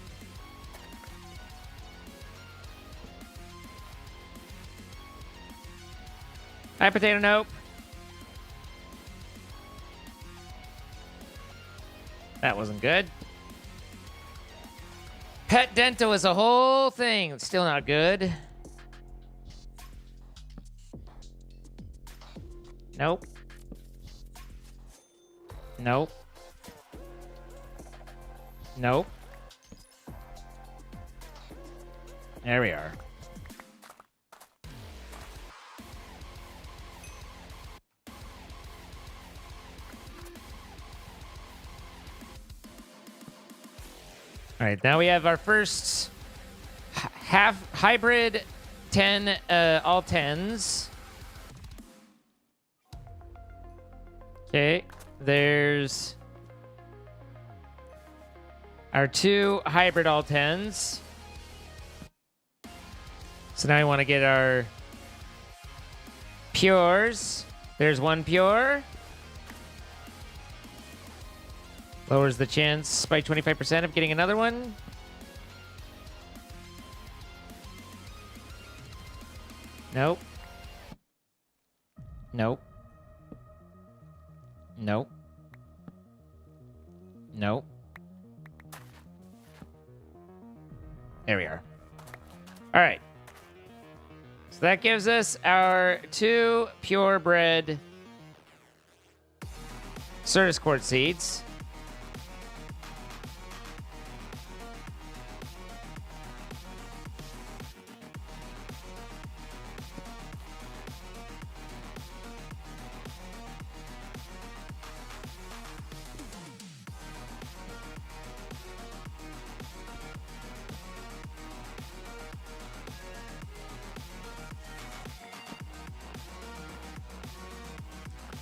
Hi, Potato Nope. That wasn't good. Pet Dental is a whole thing. It's still not good. Nope. Nope. Nope. There we are. All right, now we have our first half hybrid 10 all 10s. Okay, there's our 2 hybrid all 10s. So now we want to get our pures. There's 1 pure. Lowers the chance by 25% of getting another one. Nope. Nope. Nope. Nope. There we are. All right. So that gives us our 2 purebred Certus quartz seeds.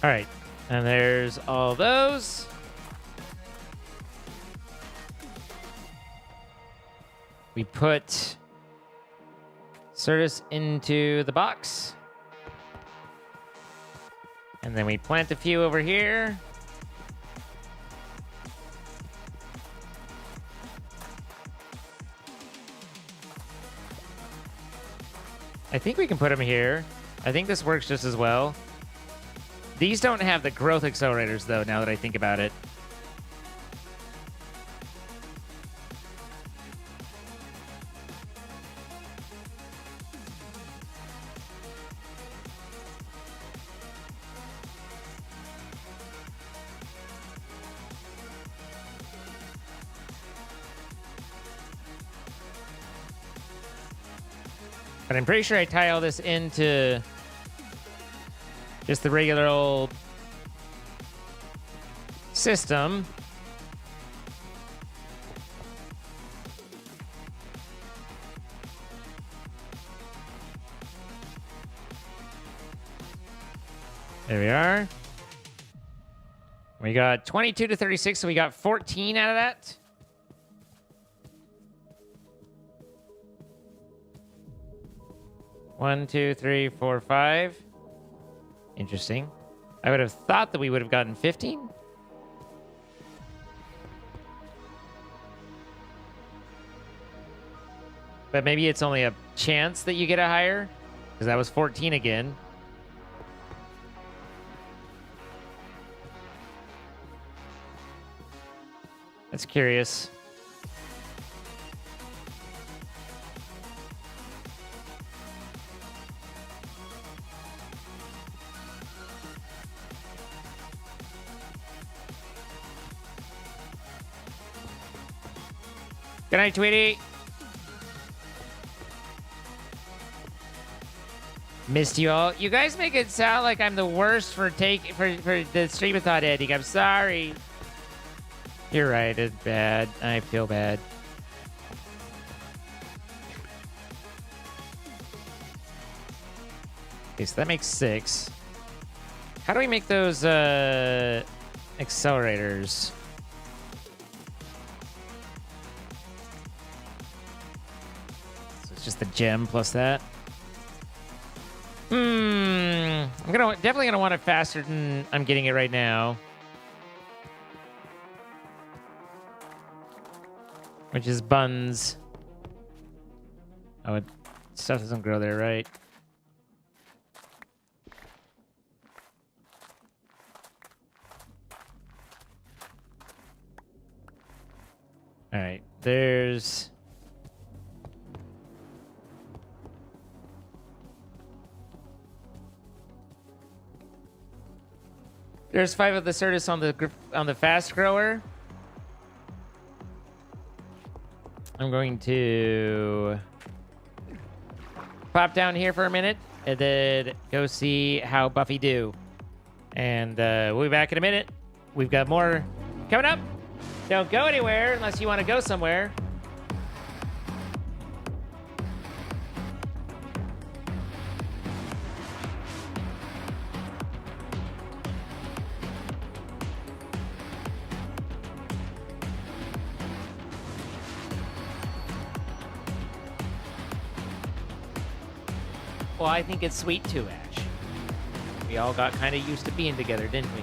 All right, and there's all those. We put Certus into the box. And then we plant a few over here. I think we can put them here. I think this works just as well. These don't have the growth accelerators, though, now that I think about it. But I'm pretty sure I tie all this into just the regular old system. There we are. We got 22 to 36, so we got 14 out of that. One, two, three, four, 5. Interesting. I would have thought that we would have gotten 15. But maybe it's only a chance that you get a higher, because that was 14 again. That's curious. Good night, Tweety. Missed you all. You guys make it sound like I'm the worst for the stream-a-thon ending. I'm sorry. You're right. It's bad. I feel bad. Okay, so that makes 6. How do we make those accelerators? Just the gem plus that. I'm definitely gonna want it faster than I'm getting it right now. Which is buns. Oh, stuff doesn't grow there, right? All right, there's... There's 5 of the Certus on the fast grower. I'm going to pop down here for a minute and then go see how Buffy do. And we'll be back in a minute. We've got more coming up. Don't go anywhere unless you want to go somewhere. Well, I think it's sweet too, Ash. We all got kind of used to being together, didn't we?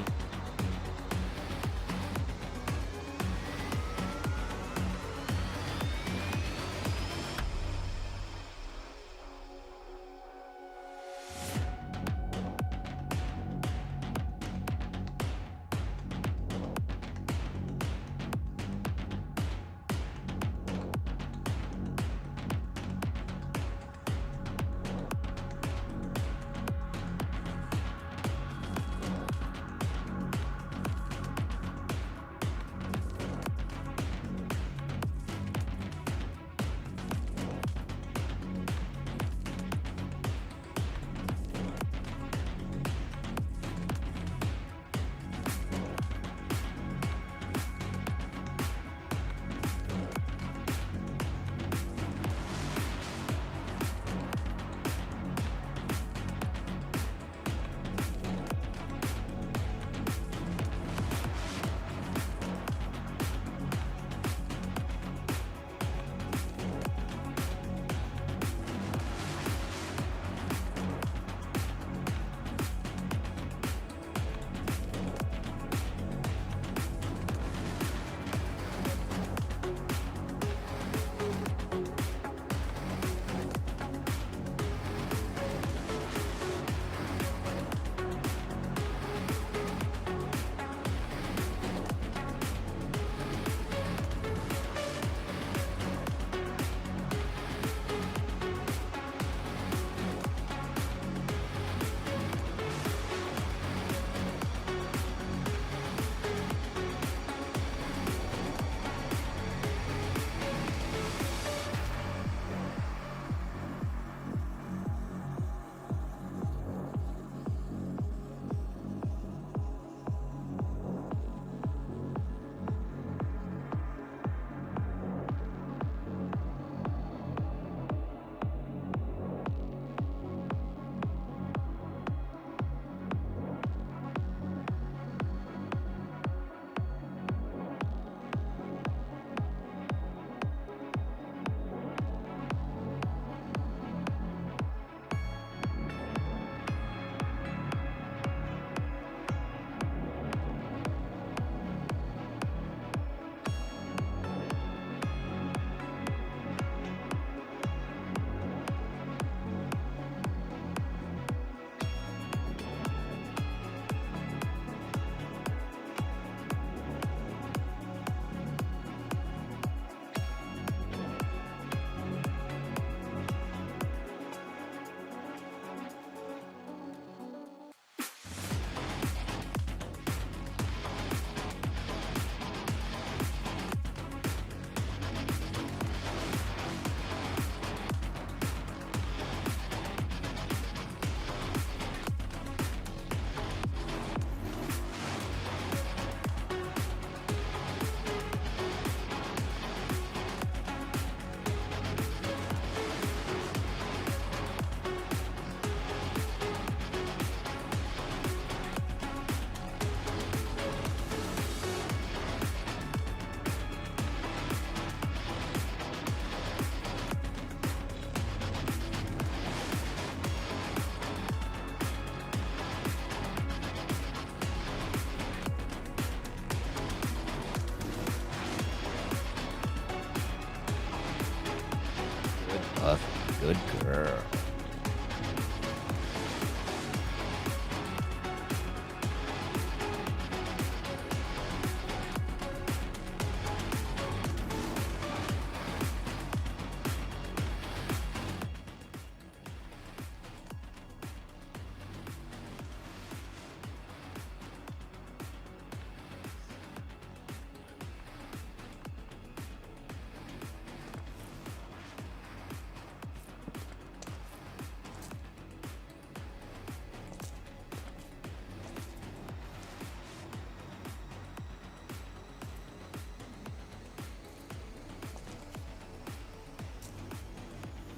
Buffy, good girl.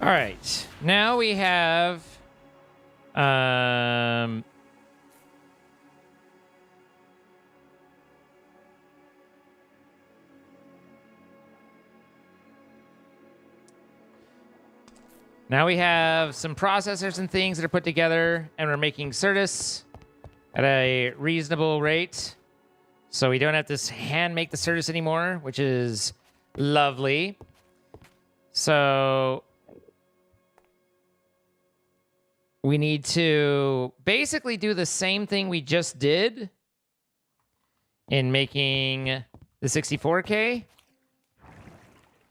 All right, now we have now we have some processors and things that are put together, and we're making Certus at a reasonable rate. So we don't have to hand make the Certus anymore, which is lovely. So we need to basically do the same thing we just did in making the 64K.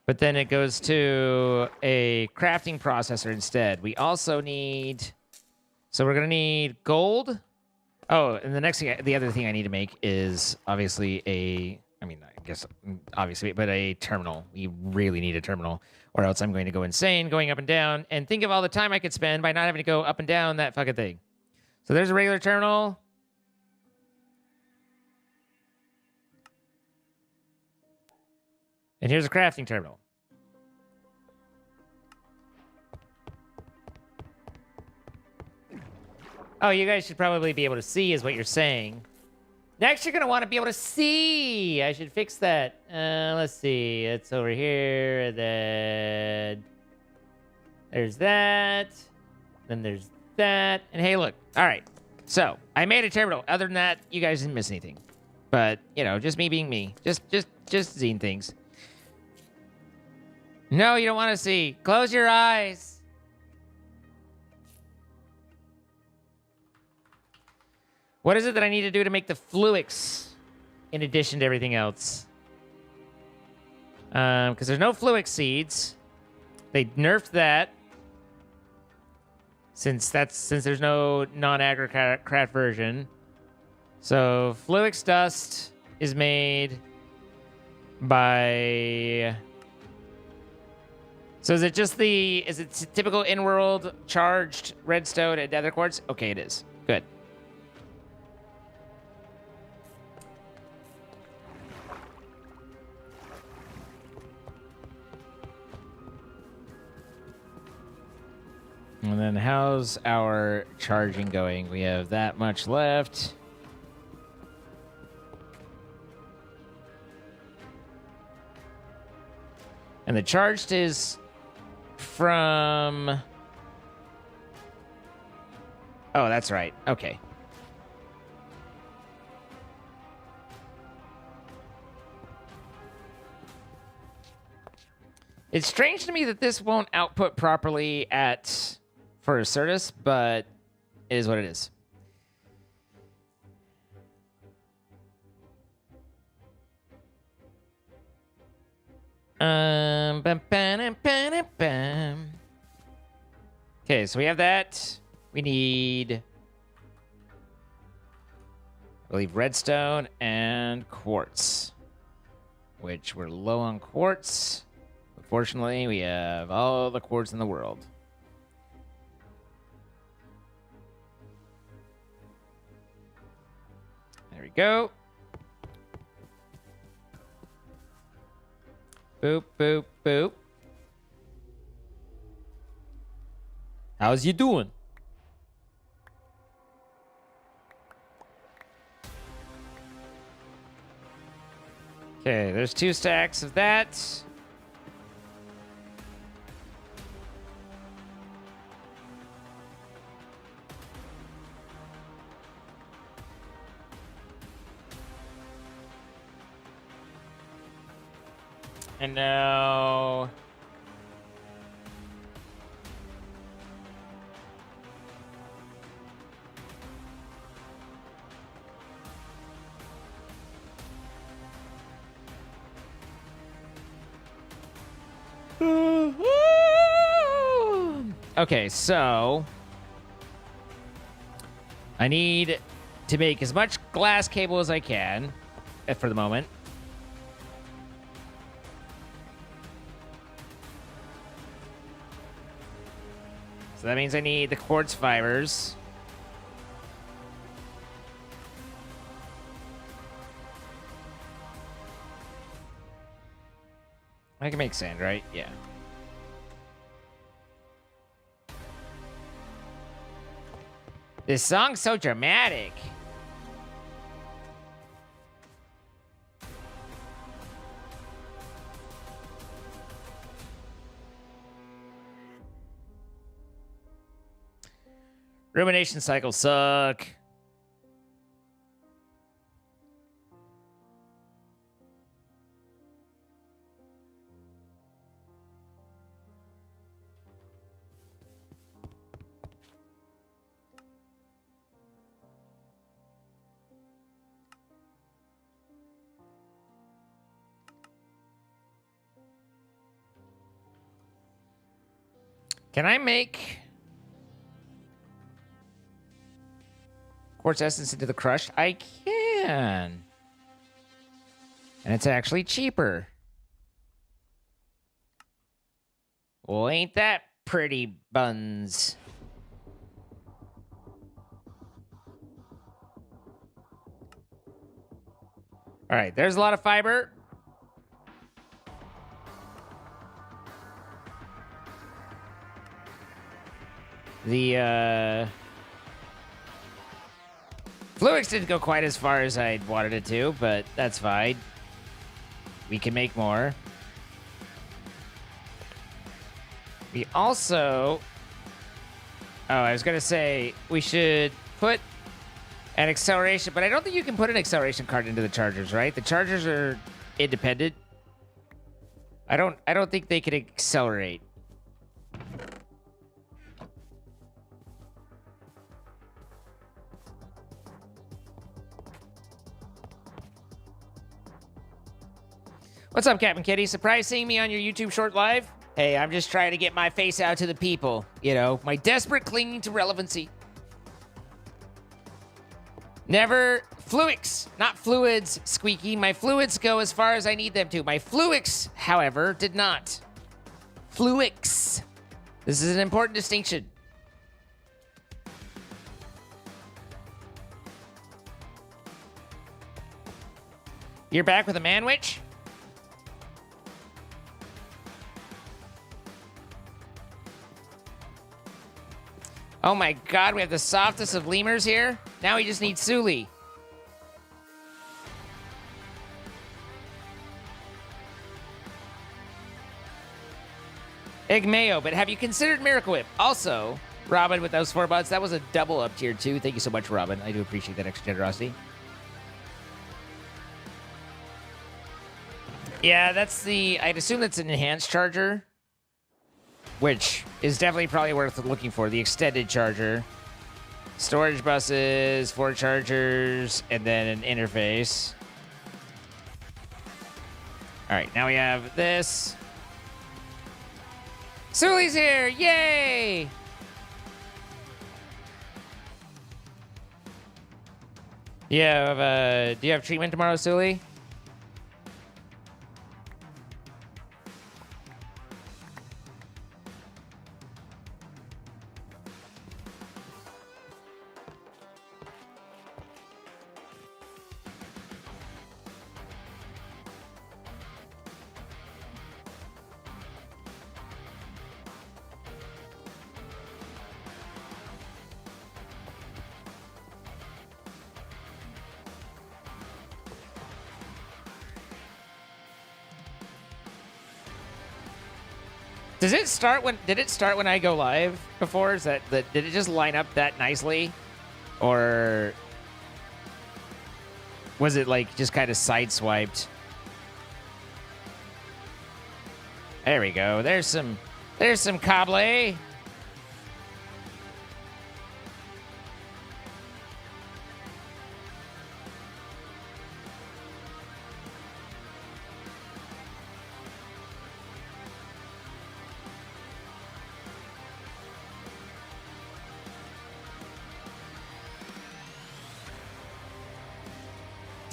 But then it goes to a crafting processor instead. We also need... So we're going to need gold. Oh, and the next thing, the other thing I need to make is obviously a... I mean, I guess obviously, but a terminal. We really need a terminal, or else I'm going to go insane going up and down. And think of all the time I could spend by not having to go up and down that fucking thing. So there's a regular terminal. And here's a crafting terminal. Oh, you guys should probably be able to see is what you're saying. Next, you're going to want to be able to see. I should fix that. Let's see. It's over here. And then there's that. Then there's that. And hey, look. All right. So I made a terminal. Other than that, you guys didn't miss anything. But, you know, just me being me. Just zine things. No, you don't want to see. Close your eyes. What is it that I need to do to make the Fluix in addition to everything else? Because there's no Fluix seeds. They nerfed that. Since there's no non-agri-craft version. So Fluix dust is made by... So is it typical in-world charged redstone and nether quartz? Okay, it is. Good. And then how's our charging going? We have that much left. And the charged is from... Oh, that's right. Okay. It's strange to me that this won't output properly for Certus, but it is what it is. Okay, so we have that. We need, I believe, redstone and quartz, which we're low on quartz. Fortunately, we have all the quartz in the world. There we go. Boop, boop, boop. How's you doing? Okay, there's 2 stacks of that. And now Okay, so I need to make as much glass cable as I can for the moment. So that means I need the quartz fibers. I can make sand, right? Yeah. This song's so dramatic. Rumination cycles suck. Can I make quartz essence into the crushed? I can. And it's actually cheaper. Well, ain't that pretty, buns? All right, there's a lot of fiber. The Fluix didn't go quite as far as I wanted it to, but that's fine. We can make more. We also... Oh, I was going to say we should put an acceleration, but I don't think you can put an acceleration card into the chargers, right? The chargers are independent. I don't think they can accelerate. What's up, Captain Kitty? Surprised seeing me on your YouTube short live? Hey, I'm just trying to get my face out to the people. You know, my desperate clinging to relevancy. Never Fluix, not fluids, Squeaky. My fluids go as far as I need them to. My Fluix, however, did not. Fluix. This is an important distinction. You're back with a man-witch? Oh my god, we have the softest of lemurs here? Now we just need Suli. Igmeo, but have you considered Miracle Whip? Also, Robin with those 4 bucks, that was a double up tier 2. Thank you so much, Robin. I do appreciate that extra generosity. Yeah, that's the... I'd assume that's an enhanced charger, which is definitely probably worth looking for. The extended charger. Storage buses, 4 chargers, and then an interface. All right, now we have this. Suli's here! Yay! Do you have treatment tomorrow, Suli? Does it start when? Did it start when I go live before? Is that did it just line up that nicely, or was it like just kind of sideswiped? There we go. There's some cable.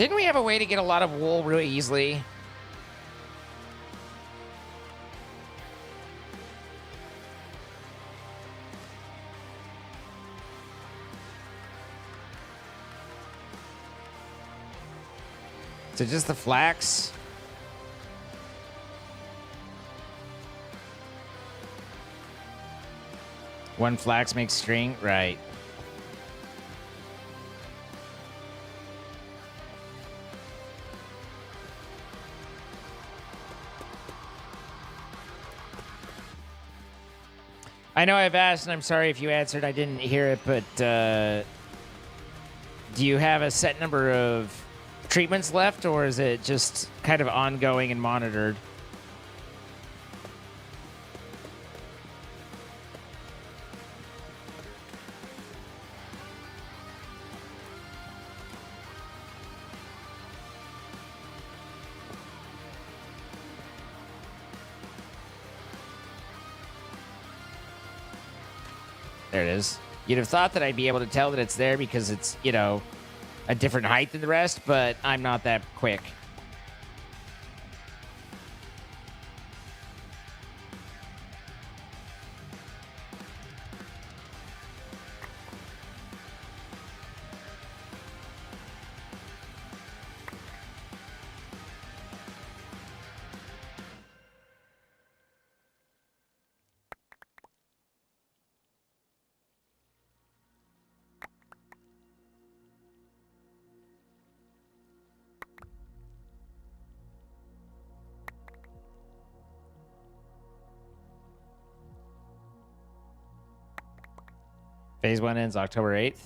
Didn't we have a way to get a lot of wool really easily? So just the flax? One flax makes string? Right. I know I've asked, and I'm sorry if you answered. I didn't hear it, but do you have a set number of treatments left, or is it just kind of ongoing and monitored? There it is. You'd have thought that I'd be able to tell that it's there because it's, you know, a different height than the rest, but I'm not that quick. Phase 1 ends October 8th.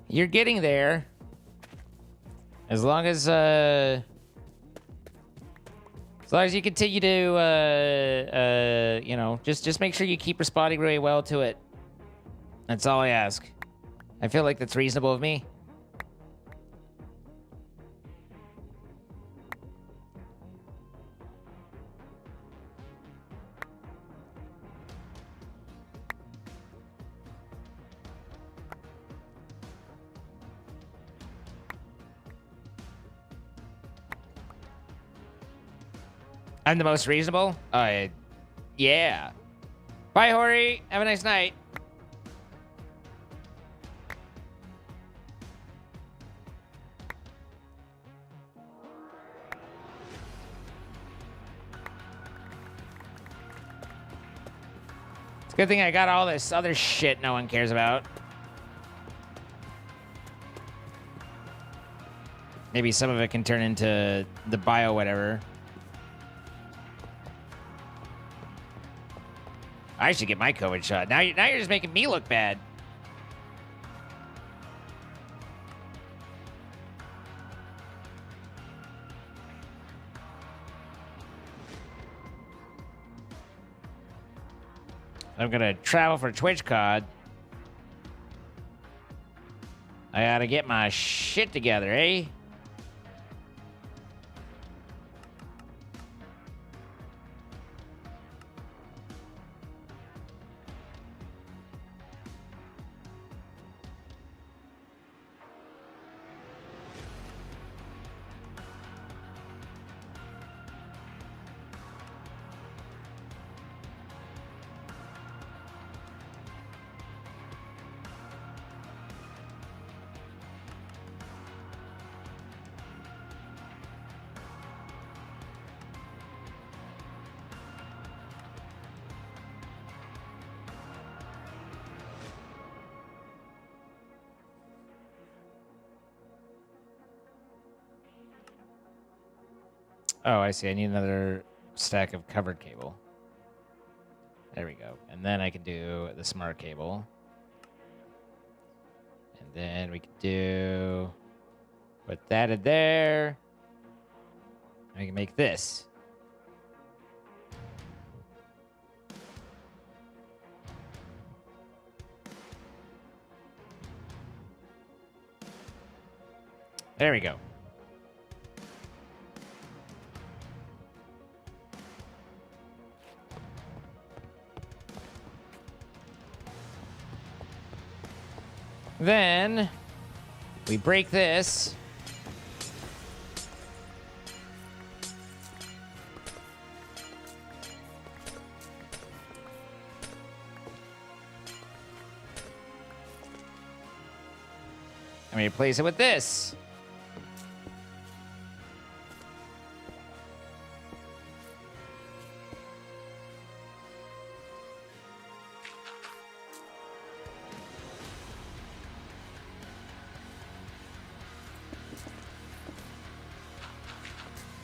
You're getting there. As long as you continue to you know, just make sure you keep responding really well to it. That's all I ask. I feel like that's reasonable of me. I'm the most reasonable? Yeah. Bye, Hori. Have a nice night. It's a good thing I got all this other shit no one cares about. Maybe some of it can turn into the bio whatever. I should get my COVID shot. Now you're just making me look bad. I'm gonna travel for TwitchCon. I gotta get my shit together, eh? Oh, I see. I need another stack of covered cable. There we go. And then I can do the smart cable. And then we can do... Put that in there. And we can make this. There we go. Then we break this. And we replace it with this.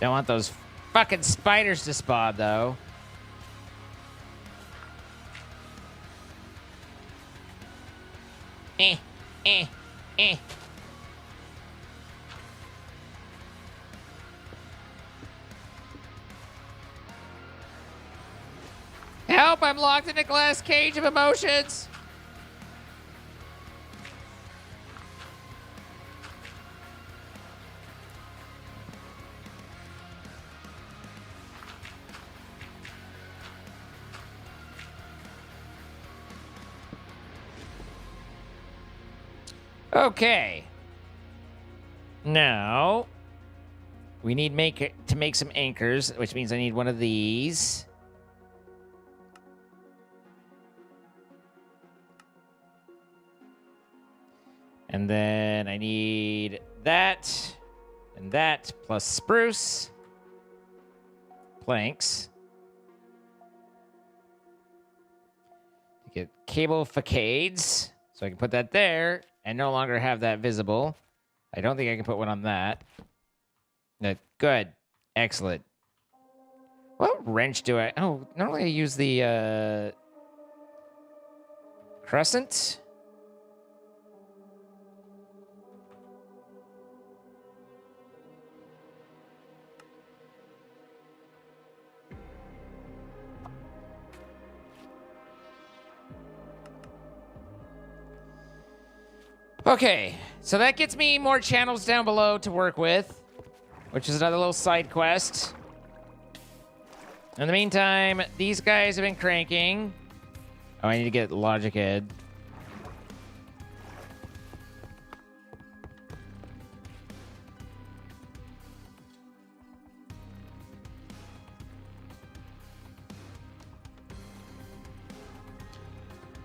Don't want those fucking spiders to spawn, though. Eh, eh, eh. Help! I'm locked in a glass cage of emotions. Okay. Now we need to make some anchors, which means I need one of these. And then I need that and that plus spruce planks. To get cable facades. So I can put that there and no longer have that visible. I don't think I can put one on that. Good. Excellent. What wrench do I... Oh, normally I use the crescent. Okay, so that gets me more channels down below to work with, which is another little side quest. In the meantime, these guys have been cranking. Oh, I need to get Logic Ed.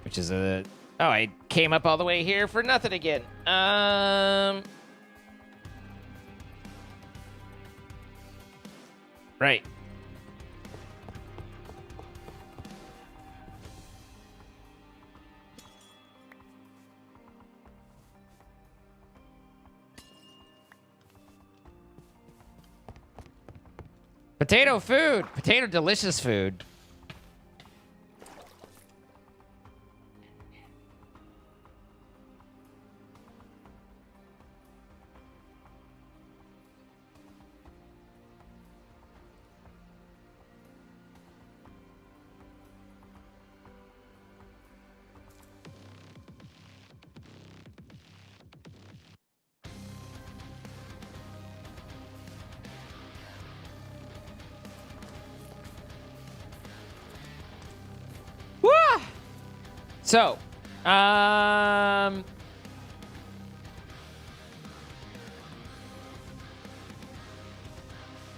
Which is a... Oh, I came up all the way here for nothing again. Right. Potato food. Potato delicious food. Woo! So,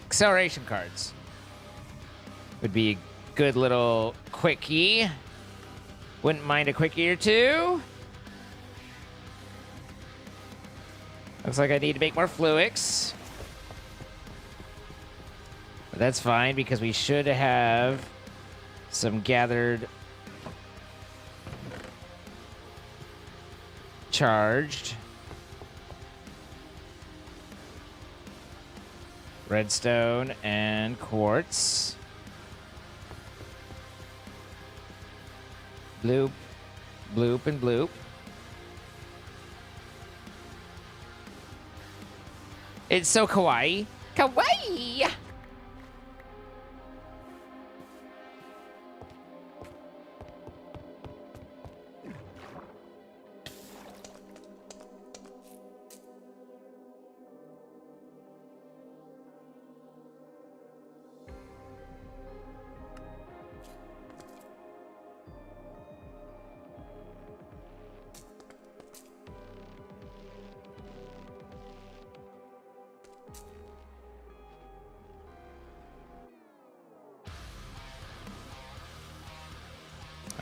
acceleration cards would be a good little quickie. Wouldn't mind a quickie or two. Looks like I need to make more Fluix. But that's fine because we should have some gathered charged redstone and quartz. Bloop, bloop, and bloop. It's so kawaii. Kawaii!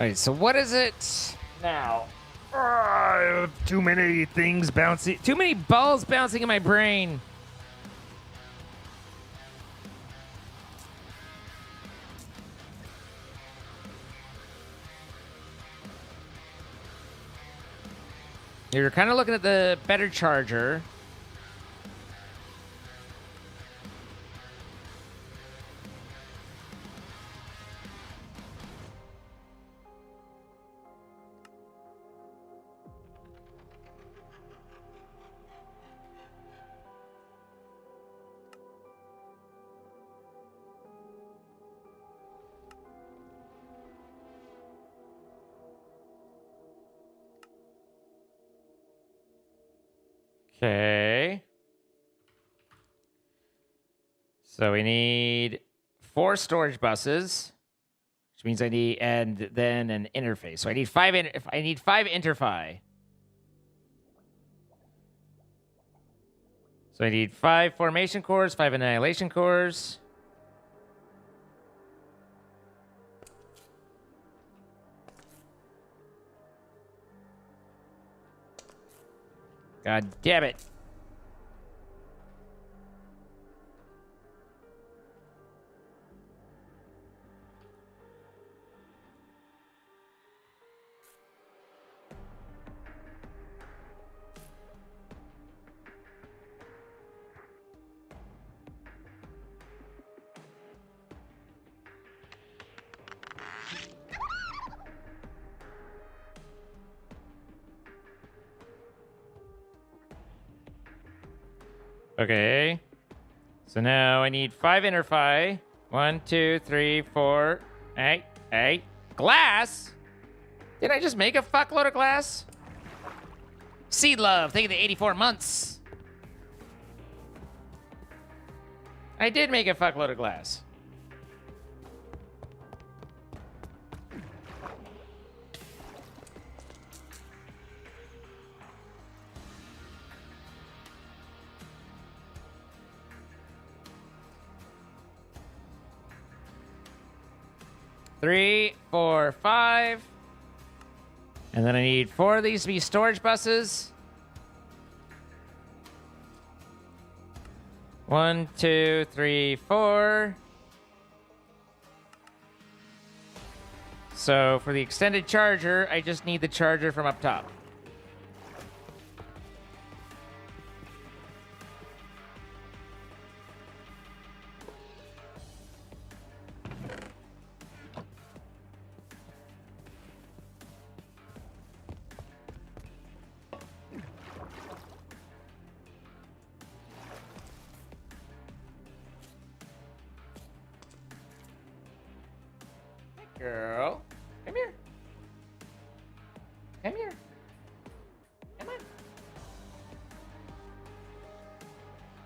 right, so what is it now? Too many things bouncing. Too many balls bouncing in my brain. You're kind of looking at the better charger. Okay. So we need 4 storage buses, which means I need, and then an interface. So I need 5. I need 5 interfi. So I need 5 formation cores, 5 annihilation cores. God damn it. Okay. So now I need 5 interfi. 1, 2, 3, 4. Hey. Glass? Did I just make a fuckload of glass? Seed love, thank you the 84 months. I did make a fuckload of glass. Three, 4, 5. And then I need 4 of these to be storage buses. 1, 2, 3, 4. So for the extended charger, I just need the charger from up top. Girl, come here. Come here. Come on.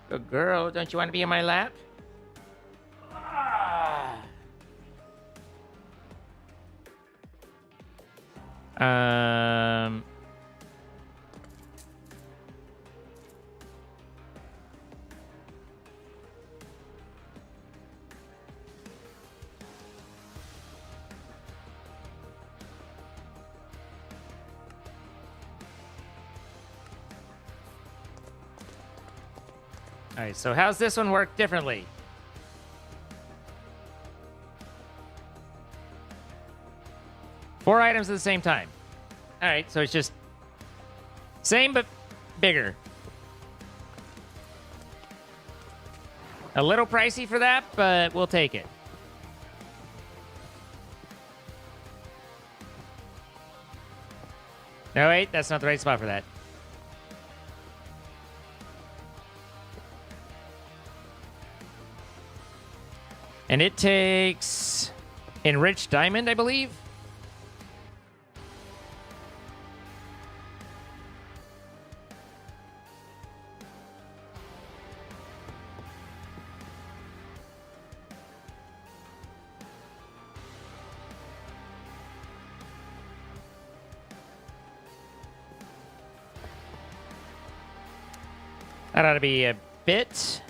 Good girl, don't you want to be in my lap? Um. All right, so how's this one work differently? Four items at the same time. All right, so it's just same but bigger. A little pricey for that, but we'll take it. No, wait, that's not the right spot for that. And it takes enriched diamond, I believe. That ought to be a bit.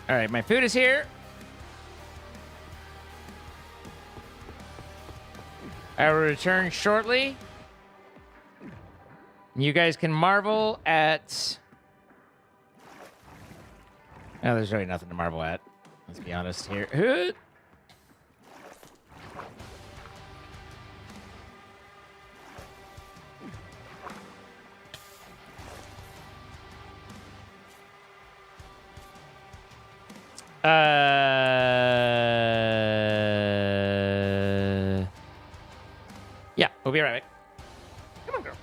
All right, my food is here. I will return shortly. You guys can marvel at... Oh, there's really nothing to marvel at. Let's be honest here. Yeah, we'll be right back. Come on, girl.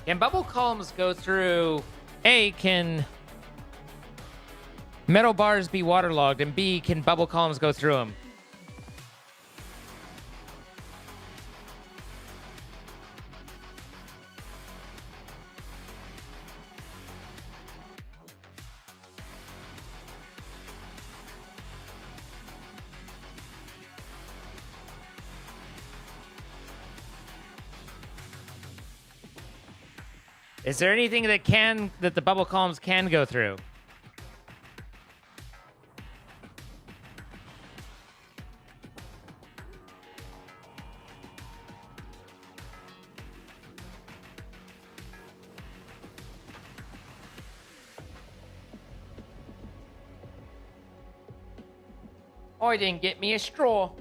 Can bubble columns go through? A, can metal bars be waterlogged? And B, can bubble columns go through them? Is there anything that the bubble columns can go through? I didn't get me a straw.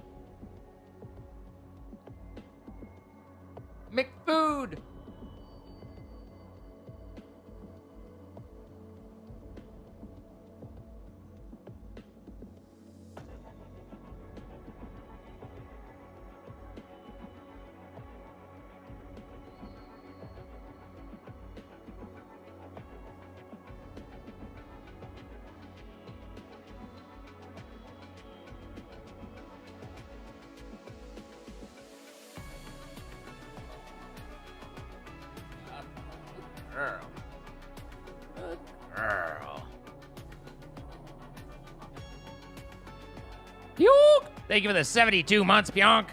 McFood. girl. Good girl. Pionk! Thank you for the 72 months, Pionk.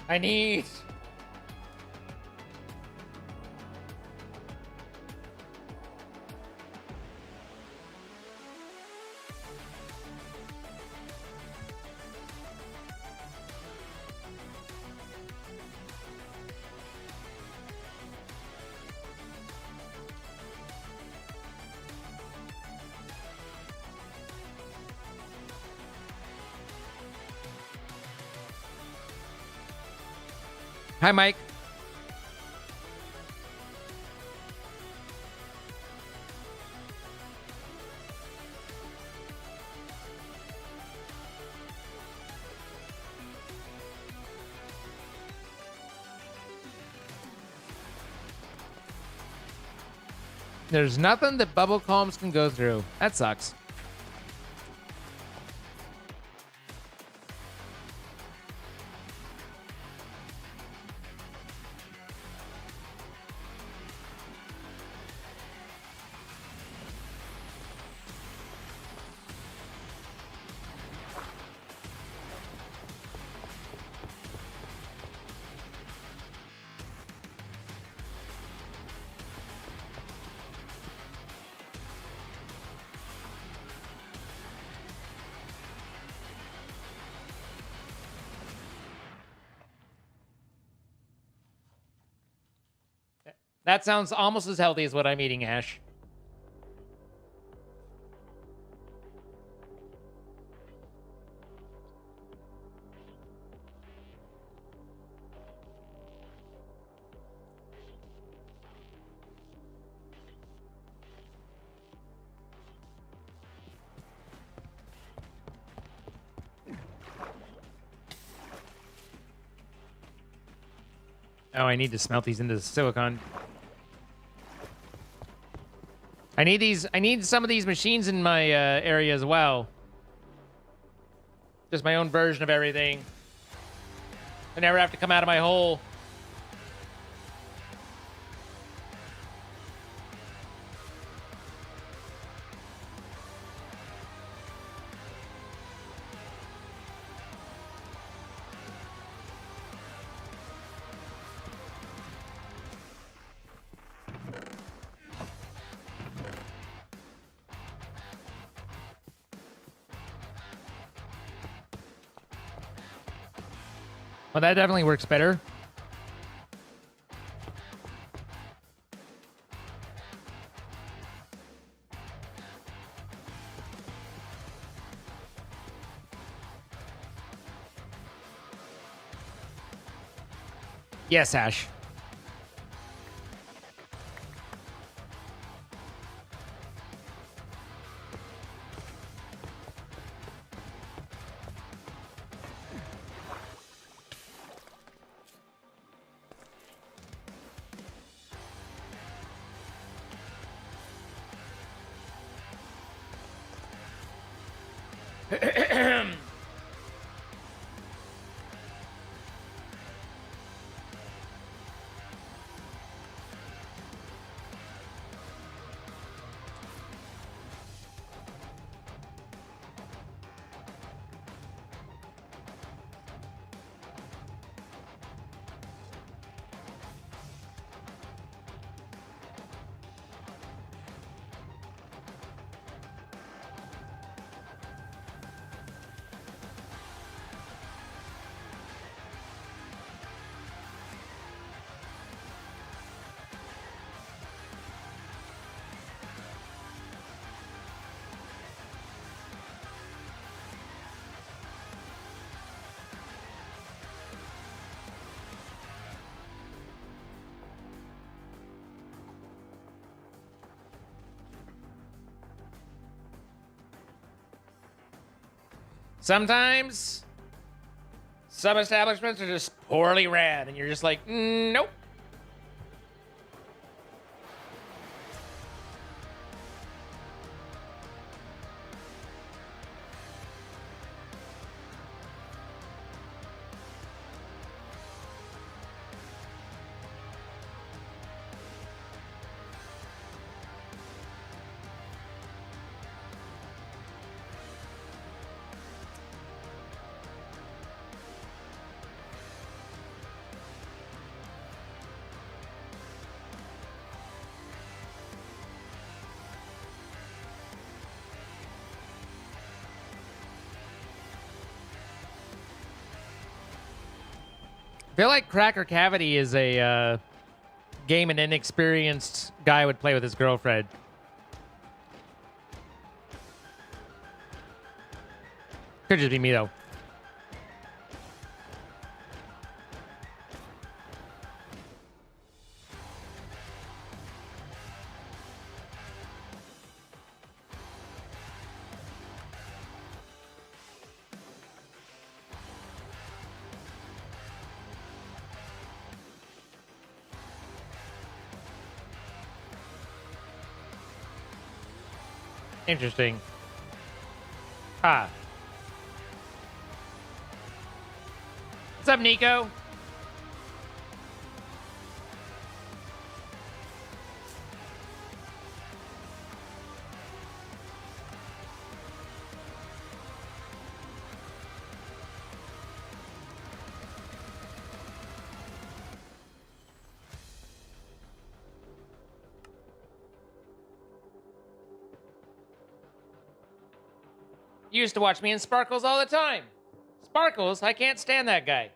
I need... Hi, Mike. There's nothing that bubble calms can go through. That sucks. That sounds almost as healthy as what I'm eating, Ash. Oh, I need to smelt these into the silicon. I need some of these machines in my area as well. Just my own version of everything. I never have to come out of my hole. Well, that definitely works better. Yes, Ash. Sometimes some establishments are just poorly ran, and you're just like, nope. feel like Cracker Cavity is a game an inexperienced guy would play with his girlfriend. Could just be me, though. Interesting. Ah. What's up, Nico? You used to watch me in Sparkles all the time. Sparkles? I can't stand that guy.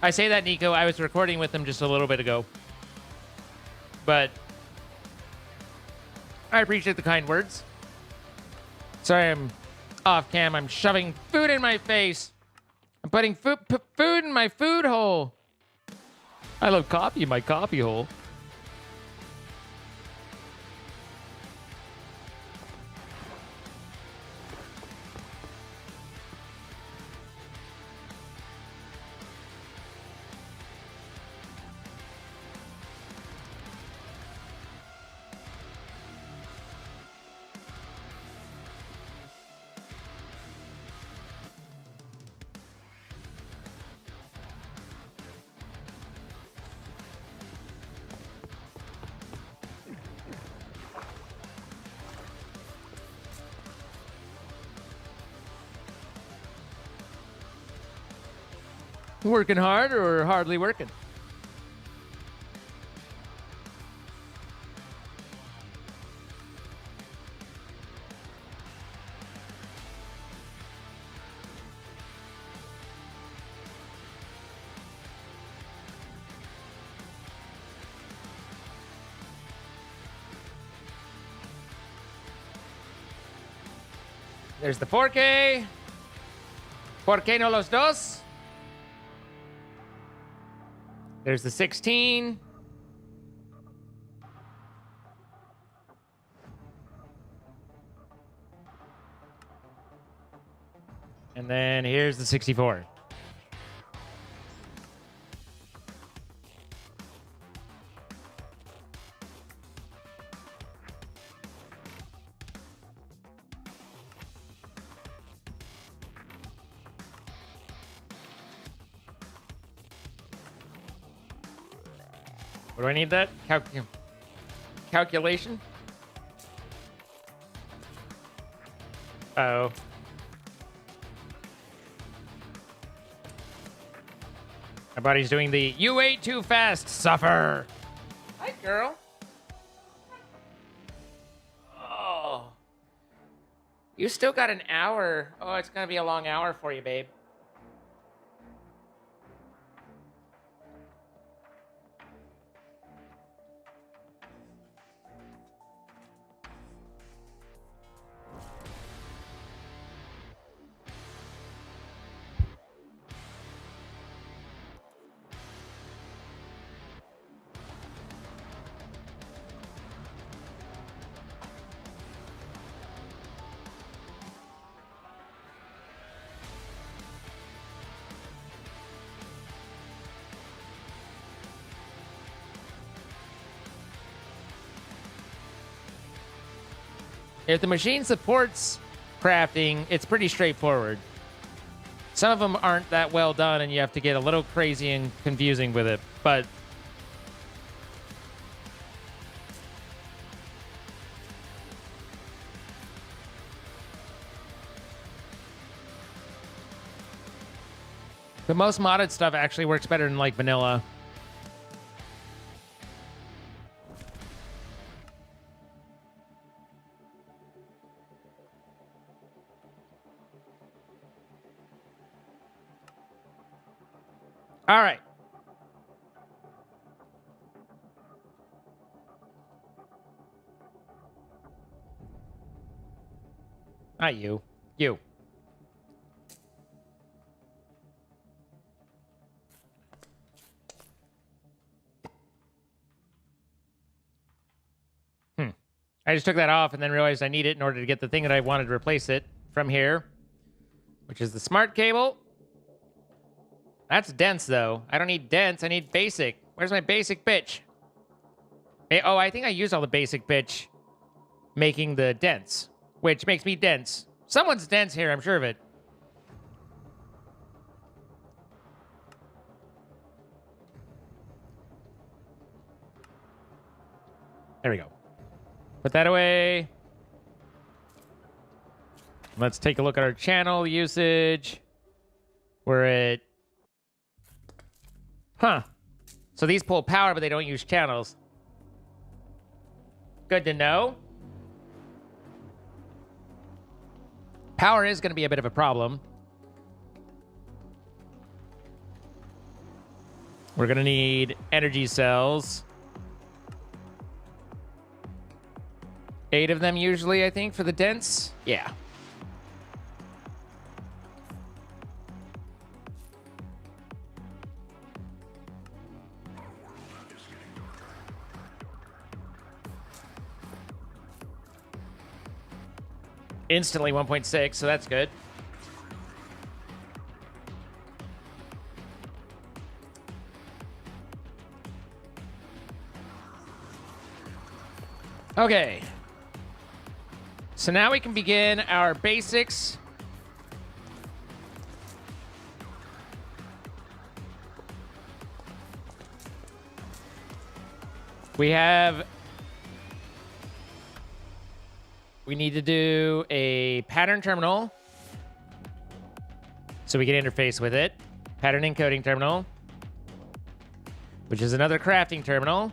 I say that, Nico. I was recording with him just a little bit ago. But I appreciate the kind words. Sorry, I'm off cam. I'm shoving food in my face. I'm putting food in my food hole. I love coffee in my coffee hole. Working hard or hardly working? There's the 4K. ¿Por qué no los dos? There's the 16. And then here's the 64. What do I need that? Calculation? Uh-oh. My body's doing the "you ate too fast, suffer." Hi, girl. Oh. You still got an hour. Oh, it's gonna be a long hour for you, babe. If the machine supports crafting, it's pretty straightforward. Some of them aren't that well done, and you have to get a little crazy and confusing with it, but the most modded stuff actually works better than like vanilla. All right. Not you. You. I just took that off and then realized I need it in order to get the thing that I wanted to replace it from here, which is the smart cable. That's dense, though. I don't need dense. I need basic. Where's my basic bitch? Oh, I think I used all the basic bitch making the dense, which makes me dense. Someone's dense here, I'm sure of it. There we go. Put that away. Let's take a look at our channel usage. We're at... Huh. So these pull power, but they don't use channels. Good to know. Power is going to be a bit of a problem. We're going to need energy cells. 8 of them usually, I think, for the dense. Yeah. Instantly 1.6, so that's good. Okay. So now we can begin our basics. We need to do a pattern terminal so we can interface with it. Pattern encoding terminal, which is another crafting terminal.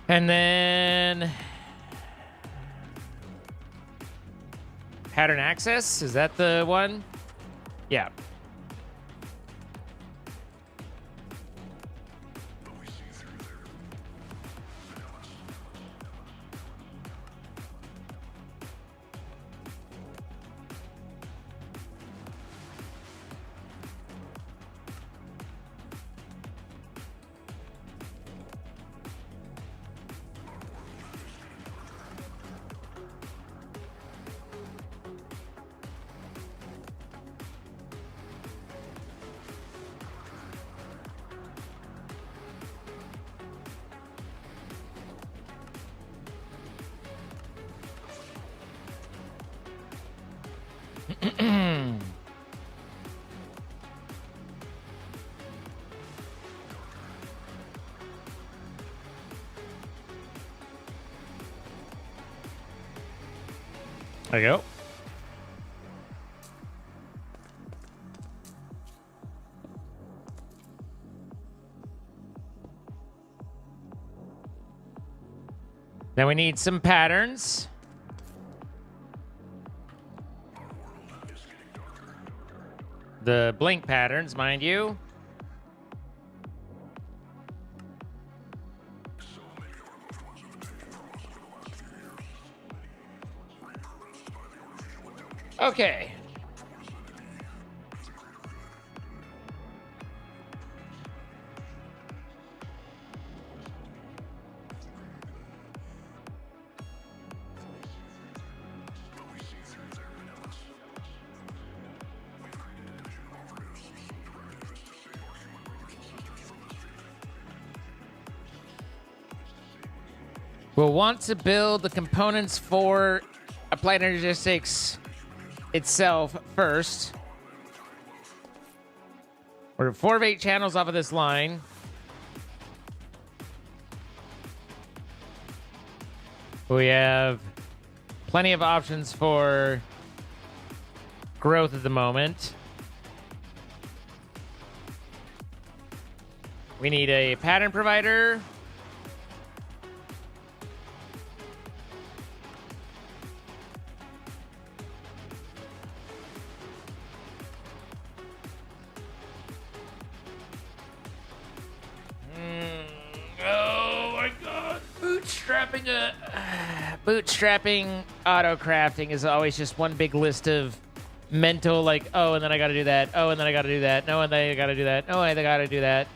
And then pattern access, is that the one? Yeah. There you go. Then we need some patterns. The blink patterns, mind you. Okay. We'll want to build the components for Applied Energistics itself first. We're 4 of 8 channels off of this line. We have plenty of options for growth at the moment. We need a pattern provider. Oh my god. Bootstrapping auto crafting is always just one big list of mental, like, oh, and then I gotta do that. Oh, and then I gotta do that. No, and then I gotta do that. Oh, and I gotta do that.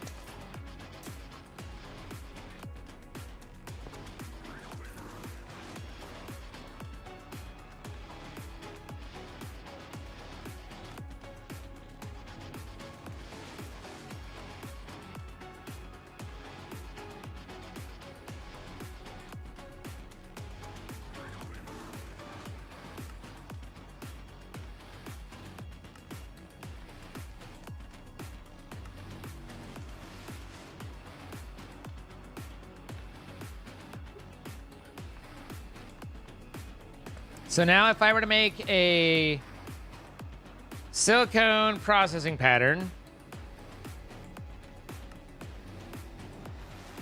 So now if I were to make a silicone processing pattern,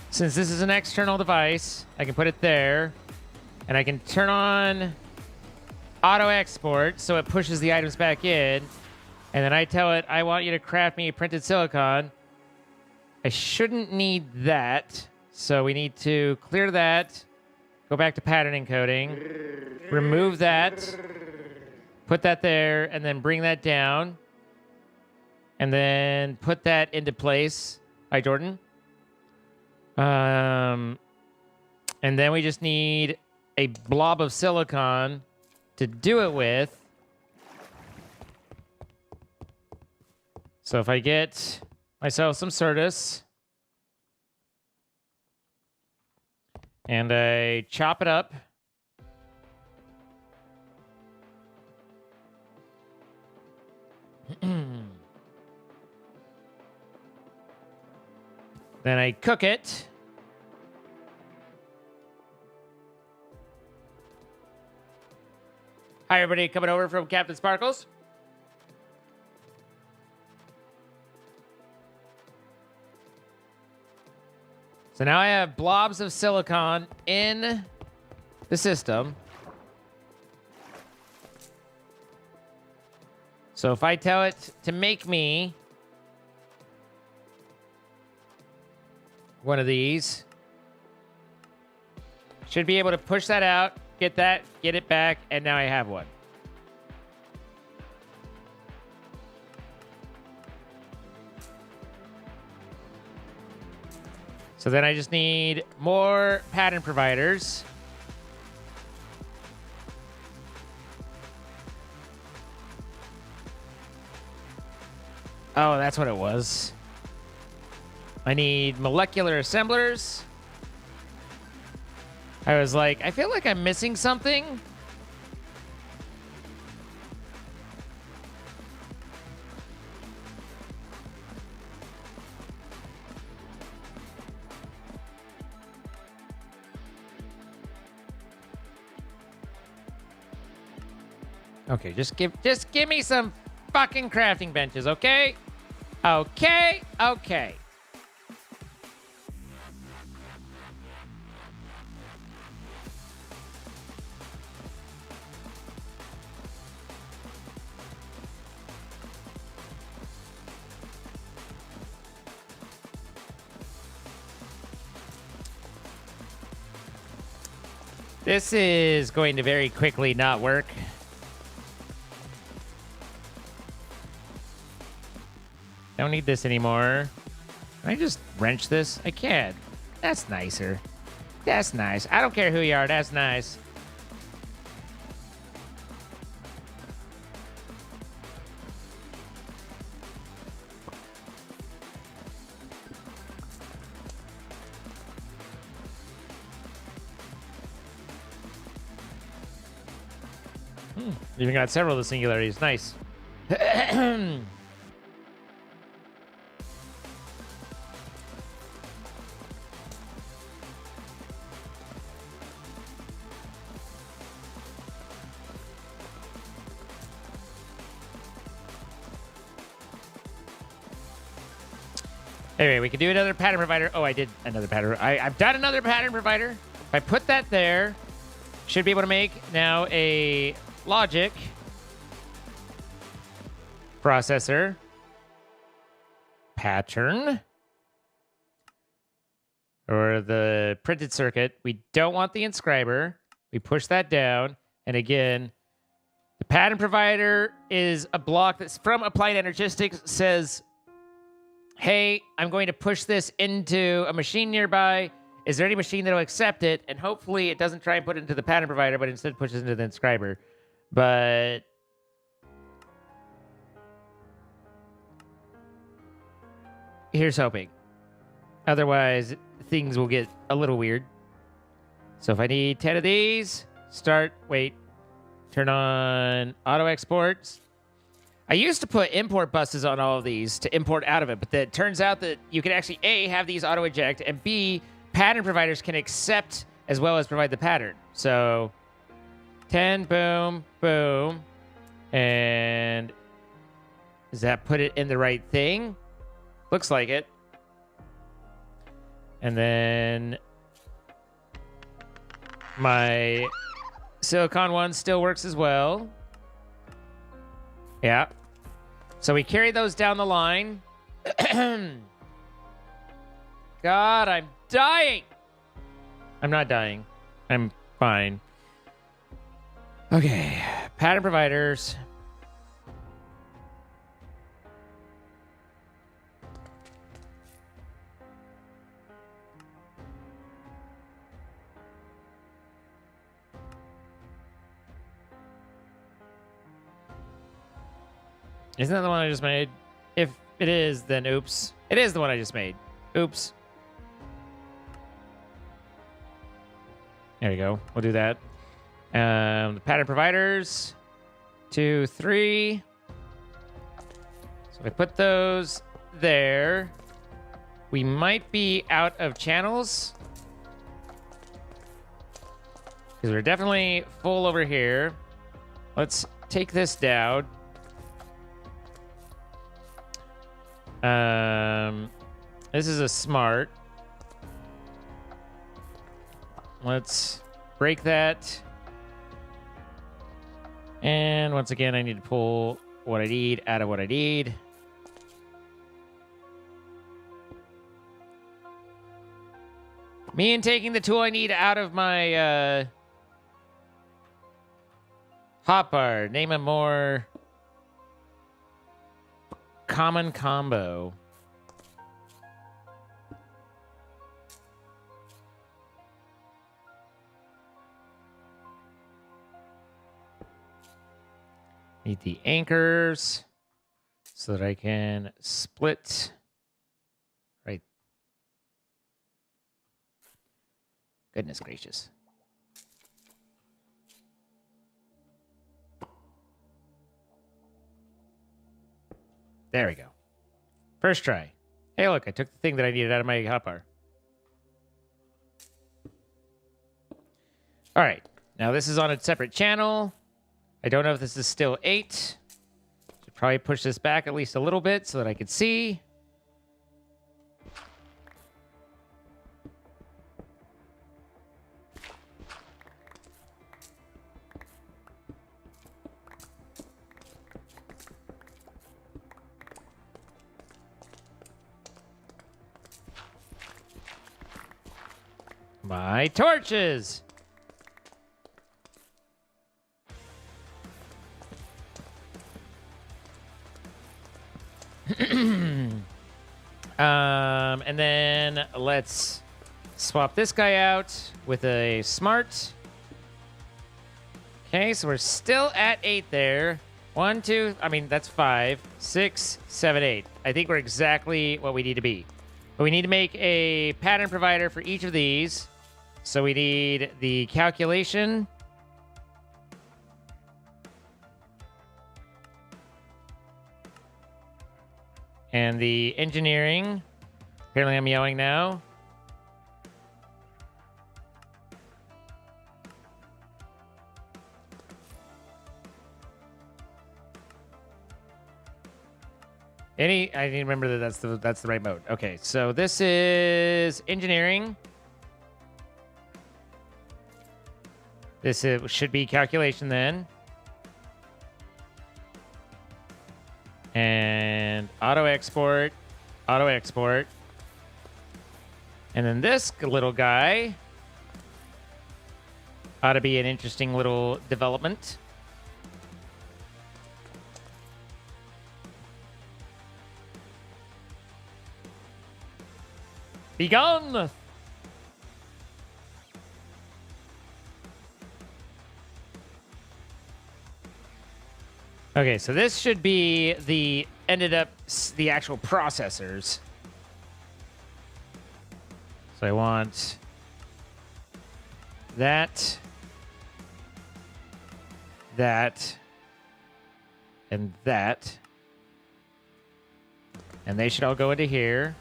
since this is an external device, I can put it there, and I can turn on auto export so it pushes the items back in, and then I tell it, I want you to craft me a printed silicon. I shouldn't need that, so we need to clear that, go back to pattern encoding, remove that, put that there, and then bring that down, and then put that into place. Hi, Jordan. And then we just need a blob of silicon to do it with. So if I get myself some Certus and I chop it up, then I cook it. Hi, everybody coming over from Captain Sparkles. So now I have blobs of silicon in the system. So if I tell it to make me one of these, should be able to push that out, get that, get it back, and now I have one. So then I just need more pattern providers. Oh, that's what it was. I need molecular assemblers. I was like, I feel like I'm missing something. Okay, just give me some fucking crafting benches, okay? Okay, okay. This is going to very quickly not work. Don't need this anymore. Can I just wrench this? I can. That's nicer. That's nice. I don't care who you are. That's nice. Even got several of the singularities. Nice. Anyway, we can do another pattern provider. Oh, I did another pattern. I've done another pattern provider. If I put that there, should be able to make now a logic processor pattern or the printed circuit. We don't want the inscriber. We push that down. And again, the pattern provider is a block that's from Applied Energistics, says, hey, I'm going to push this into a machine nearby. Is there any machine that will accept it? And hopefully it doesn't try and put it into the pattern provider, but instead pushes into the inscriber. But here's hoping. Otherwise, things will get a little weird. So if I need 10 of these, turn on auto exports. I used to put import buses on all of these to import out of it, but it turns out that you can actually, A, have these auto eject, and B, pattern providers can accept as well as provide the pattern. So 10, boom, boom. And does that put it in the right thing? Looks like it. And then my silicon one still works as well. Yeah. So we carry those down the line. God, I'm dying. I'm not dying. I'm fine. Okay. Pattern providers. Isn't that the one I just made? If it is, then oops. It is the one I just made. Oops. There you go. We'll do that. The pattern providers. 2, 3. So if I put those there, we might be out of channels. Because we're definitely full over here. Let's take this down. This is a smart. Let's break that. And once again, I need to pull what I need out of what I need. Me and taking the tool I need out of my hotbar. Name a more common combo. Need the anchors so that I can split. Right. Goodness gracious. There we go. First try. Hey, look, I took the thing that I needed out of my hotbar. All right. Now this is on a separate channel. I don't know if this is still 8. Should probably push this back at least a little bit so that I could see. My torches! And then let's swap this guy out with a smart. Okay, so we're still at 8 there. 1, 2, I mean, that's 5, 6, 7, 8. I think we're exactly what we need to be. But we need to make a pattern provider for each of these. So we need the calculation. And the engineering. Apparently I'm yelling now. I need to remember that that's the right mode. Okay, so this is engineering. Should be calculation then. And auto export. And then this little guy ought to be an interesting little development. Be gone! Okay, so this should be the actual processors. So I want that, and that. And they should all go into here.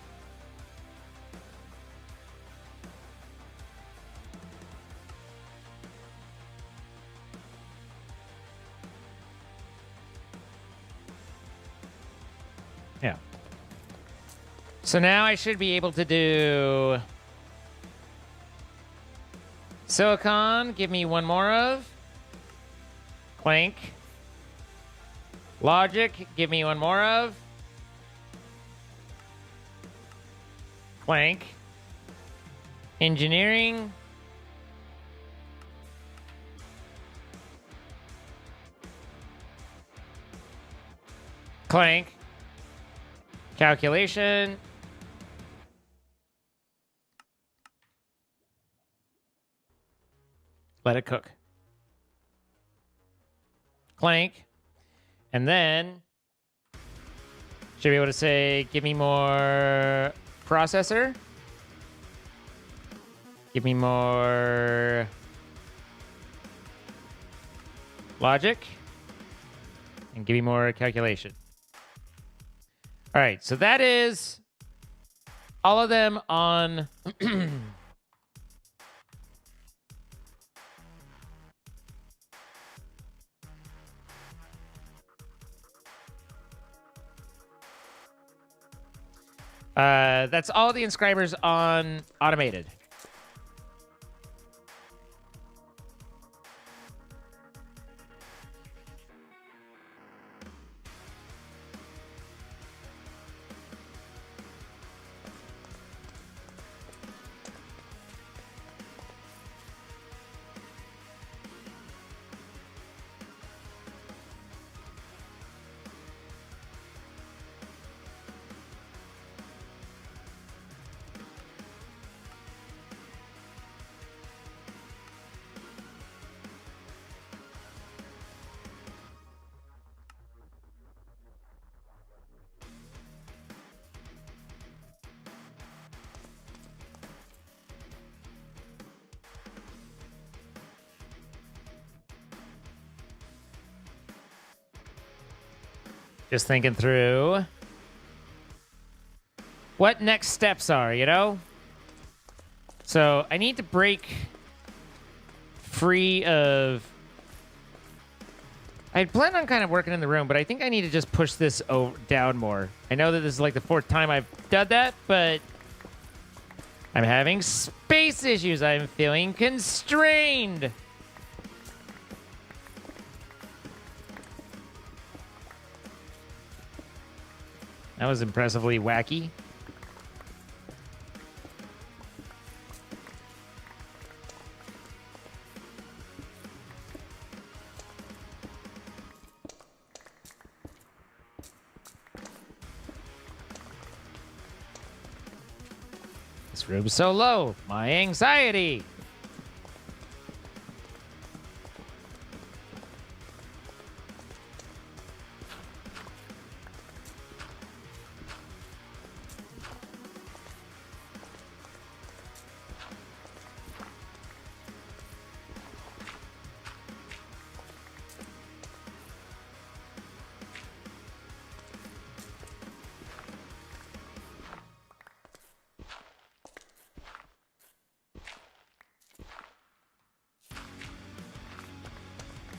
Yeah. So now I should be able to do silicon. Give me one more of. Clank. Logic. Give me one more of. Clank. Engineering. Clank. Calculation. Let it cook. Clank. And then should be able to say, give me more processor. Give me more logic. And give me more calculation. All right, so that is all of them on that's all the inscribers on automated. Just thinking through what next steps are, you know? So I need to break free of... I had planned on kind of working in the room, but I think I need to just push this down more. I know that this is like the 4th time I've done that, but I'm having space issues. I'm feeling constrained. That was impressively wacky. This room's so low. My anxiety.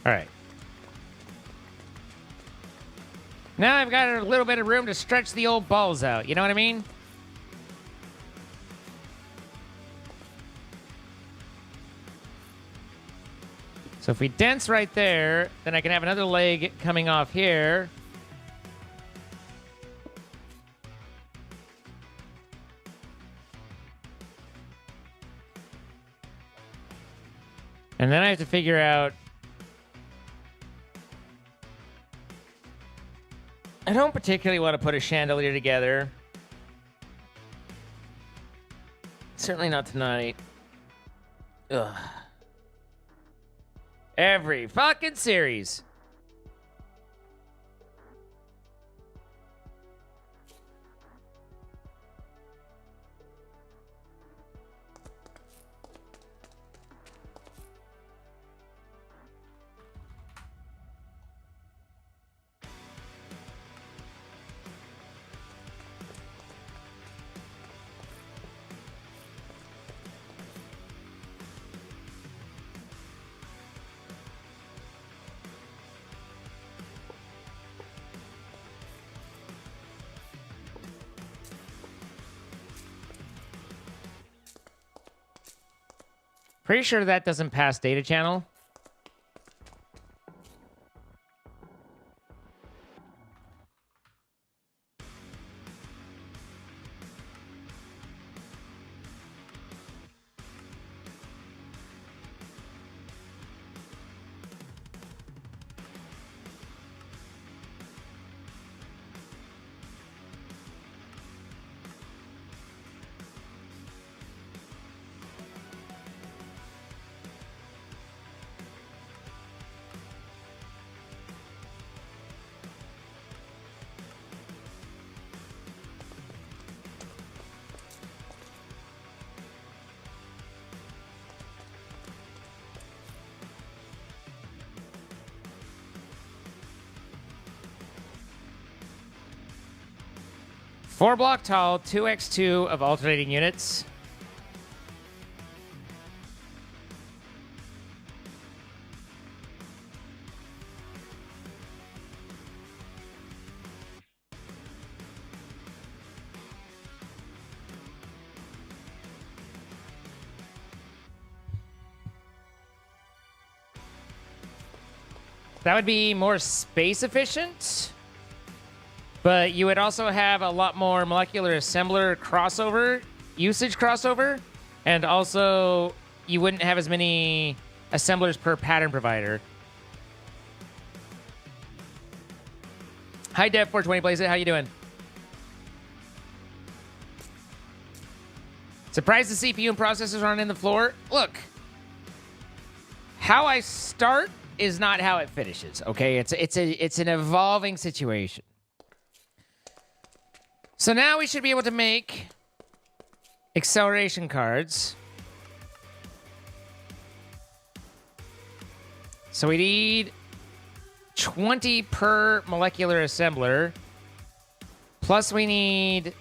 All right. Now I've got a little bit of room to stretch the old balls out. You know what I mean? So if we dents right there, then I can have another leg coming off here. And then I have to figure out... I don't particularly want to put a chandelier together. Certainly not tonight. Ugh. Every fucking series. Pretty sure that doesn't pass data channel. Four block tall, 2x2 of alternating units. That would be more space efficient. But you would also have a lot more molecular assembler crossover, usage crossover, and also you wouldn't have as many assemblers per pattern provider. Hi, Dev420 plays it. How you doing? Surprised the CPU and processors aren't in the floor. Look, how I start is not how it finishes. Okay, it's an evolving situation. So now we should be able to make acceleration cards. So we need 20 per molecular assembler. Plus we need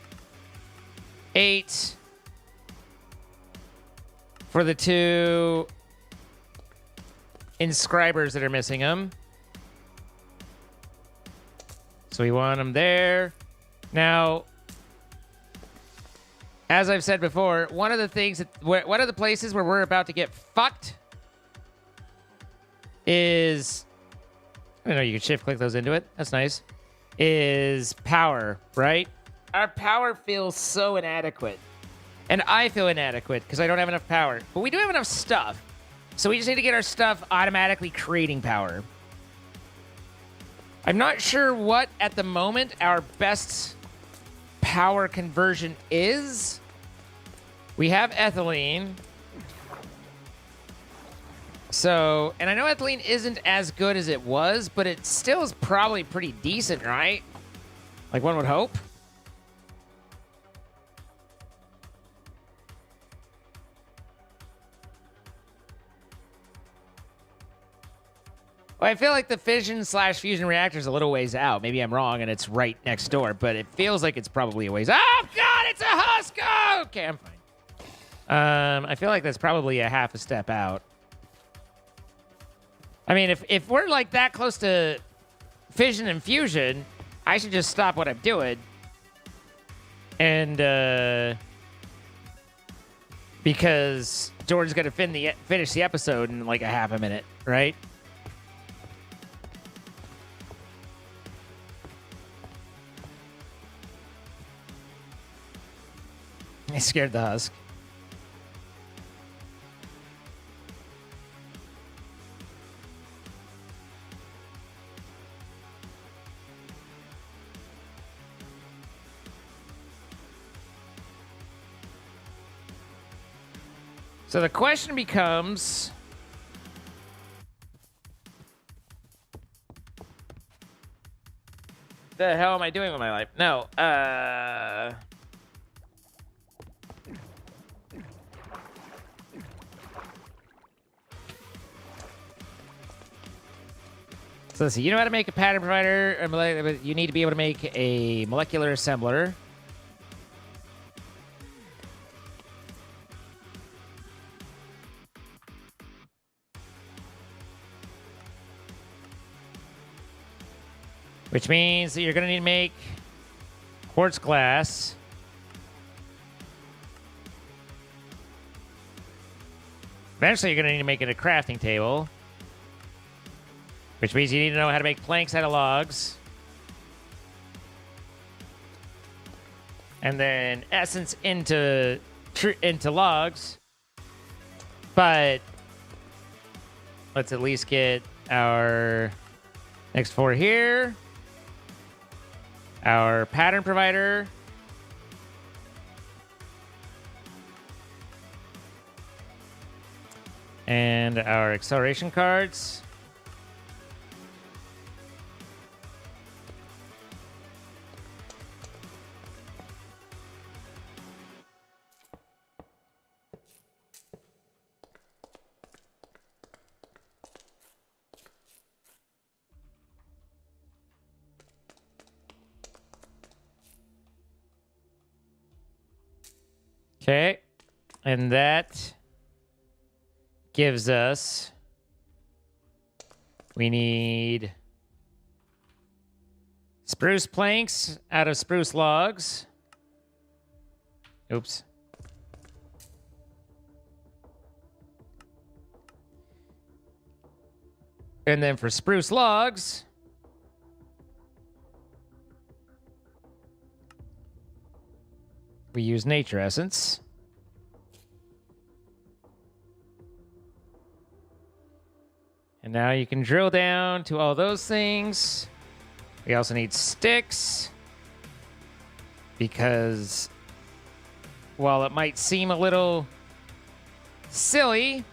8 for the 2 inscribers that are missing them. So we want them there. Now, as I've said before, one of the things that one of the places where we're about to get fucked is, I don't know, you can shift click those into it. That's nice. Is power, right? Our power feels so inadequate. And I feel inadequate because I don't have enough power. But we do have enough stuff. So we just need to get our stuff automatically creating power. I'm not sure what, at the moment, our best power conversion is. We have ethylene. So, and I know ethylene isn't as good as it was, but it still is probably pretty decent, right? Like one would hope. Well, I feel like the fission/fusion reactor is a little ways out. Maybe I'm wrong and it's right next door, but it feels like it's probably a ways. Oh, God, it's a husk! Oh, okay, I'm fine. I feel like that's probably a half a step out. I mean, if we're like that close to fission and fusion, I should just stop what I'm doing. And because George's gonna finish the episode in like a half a minute, right? I scared the husk. So the question becomes, the hell am I doing with my life? No, so let's see, you know how to make a pattern provider, you need to be able to make a molecular assembler. Which means that you're going to need to make quartz glass. Eventually, you're going to need to make it a crafting table. Which means you need to know how to make planks out of logs. And then essence into logs. But let's at least get our next 4 here. Our pattern provider. And our acceleration cards. Okay, and that gives us, we need spruce planks out of spruce logs. Oops. And then for spruce logs, we use nature essence. And now you can drill down to all those things. We also need sticks. Because while it might seem a little silly,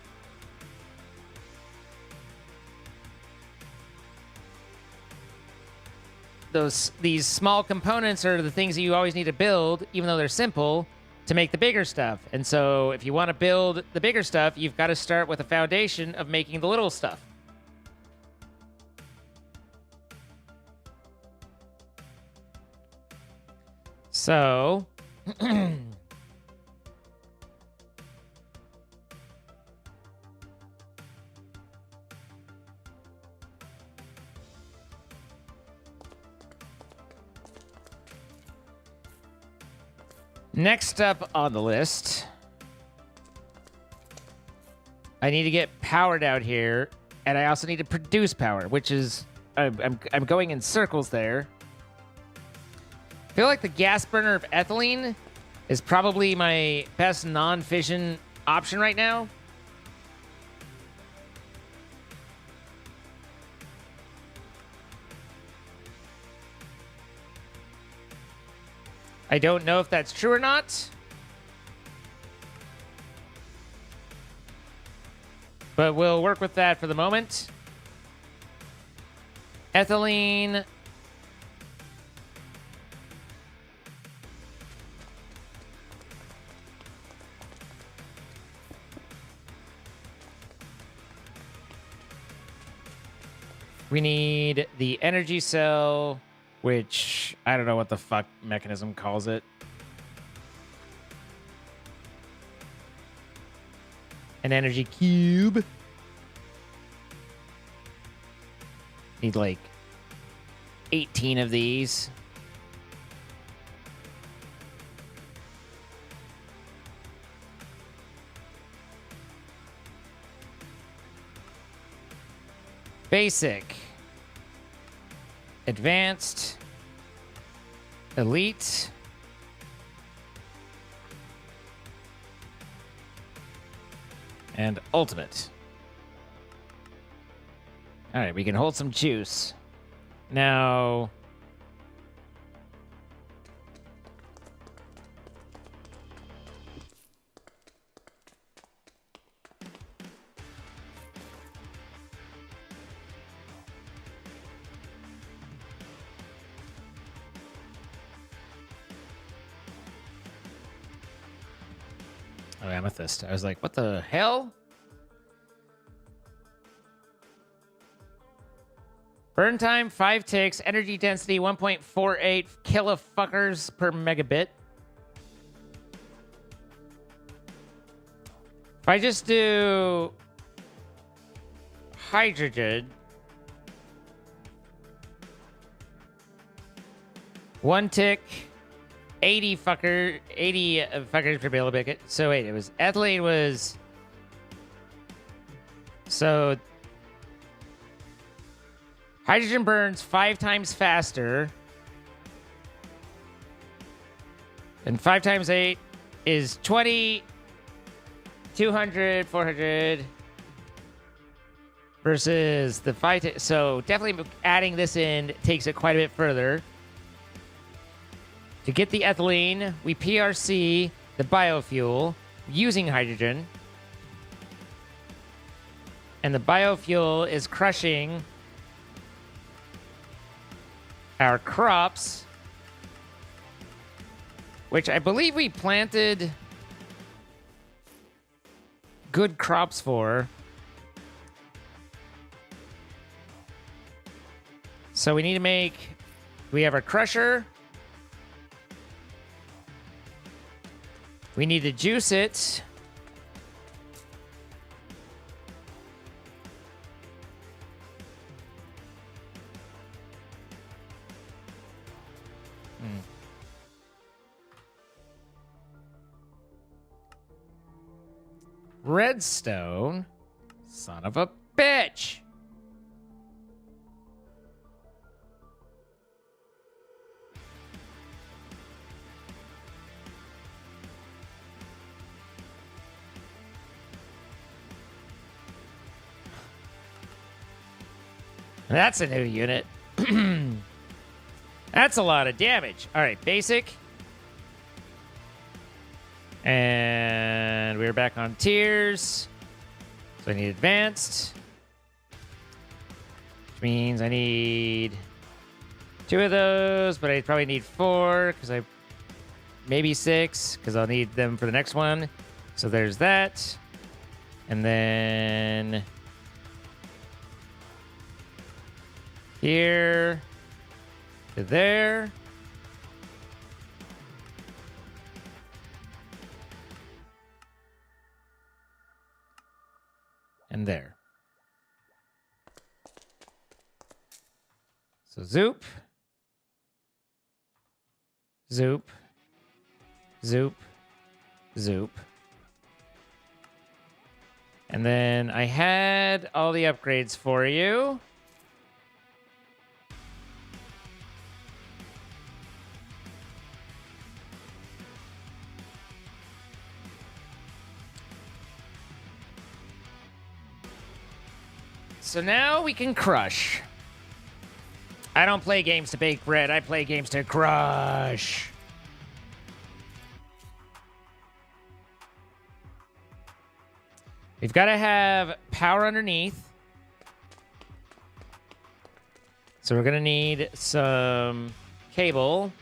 these small components are the things that you always need to build, even though they're simple, to make the bigger stuff. And so if you want to build the bigger stuff, you've got to start with a foundation of making the little stuff. So next up on the list, I need to get powered out here, and I also need to produce power, which is I'm going in circles there. I feel like the gas burner of ethylene is probably my best non-fission option right now. I don't know if that's true or not. But we'll work with that for the moment. Ethylene. We need the energy cell, which I don't know what the fuck mechanism calls it. An energy cube. Need like 18 of these. Basic. Advanced. Elite. And ultimate. All right, we can hold some juice. Now... Oh, amethyst. I was like, what the hell? Burn time, 5 ticks. Energy density, 1.48 kilofuckers per megabit. If I just do hydrogen, 1 tick, 80 fuckers per millibit. So wait, it was ethylene was so hydrogen burns 5 times faster, and 5 times 8 is 20, 200, 400 versus the 5. So definitely adding this in takes it quite a bit further. To get the ethylene, we PRC the biofuel using hydrogen. And the biofuel is crushing our crops, which I believe we planted good crops for. So we need to we have our crusher. We need to juice it. Redstone. Son of a bitch. That's a new unit. That's a lot of damage. All right, basic. And we're back on tiers. So I need advanced. Which means I need 2 of those, but I probably need 4 because maybe 6 because I'll need them for the next one. So there's that. And then here to there. And there. So zoop. Zoop. Zoop. Zoop. And then I had all the upgrades for you. So now we can crush. I don't play games to bake bread. I play games to crush. We've got to have power underneath. So we're going to need some cable.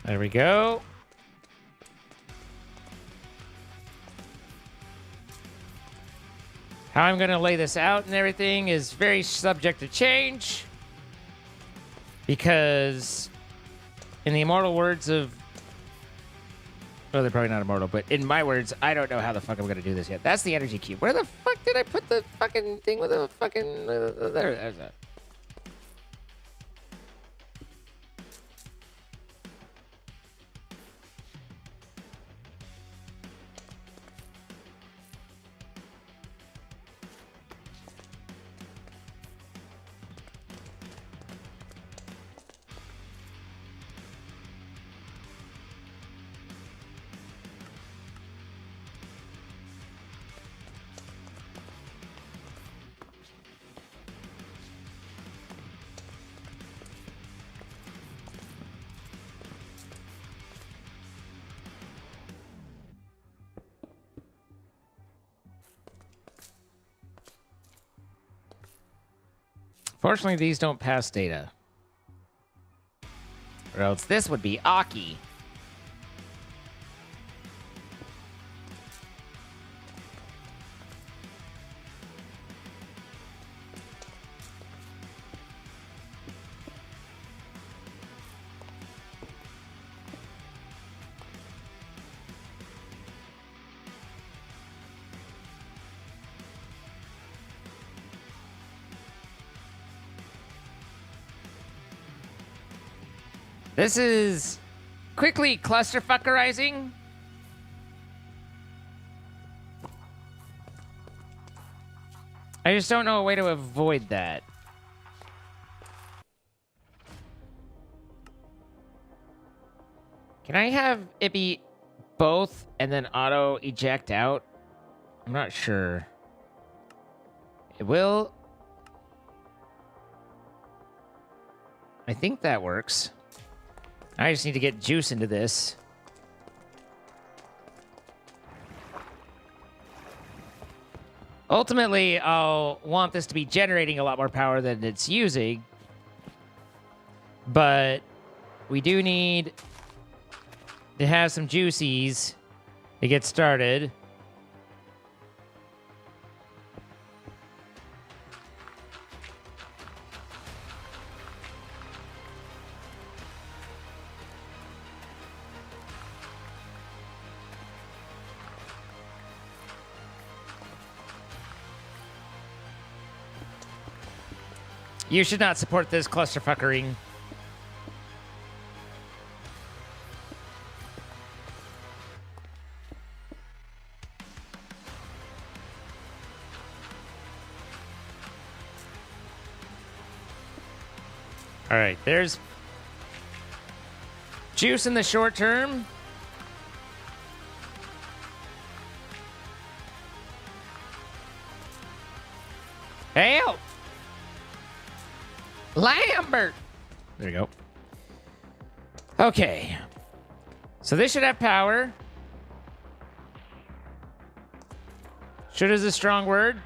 There we go. How I'm going to lay this out and everything is very subject to change. Because in the immortal words of... Well, they're probably not immortal, but in my words, I don't know how the fuck I'm going to do this yet. That's the energy cube. Where the fuck did I put the fucking thing with the fucking... there's that. Fortunately, these don't pass data. Or else this would be Aki. This is quickly clusterfuckerizing. I just don't know a way to avoid that. Can I have it be both and then auto eject out? I'm not sure. It will. I think that works. I just need to get juice into this. Ultimately, I'll want this to be generating a lot more power than it's using. But we do need to have some juices to get started. You should not support this clusterfuckering. All right, there's juice in the short term. Help! Lambert! There you go. Okay. So this should have power. Should is a strong word.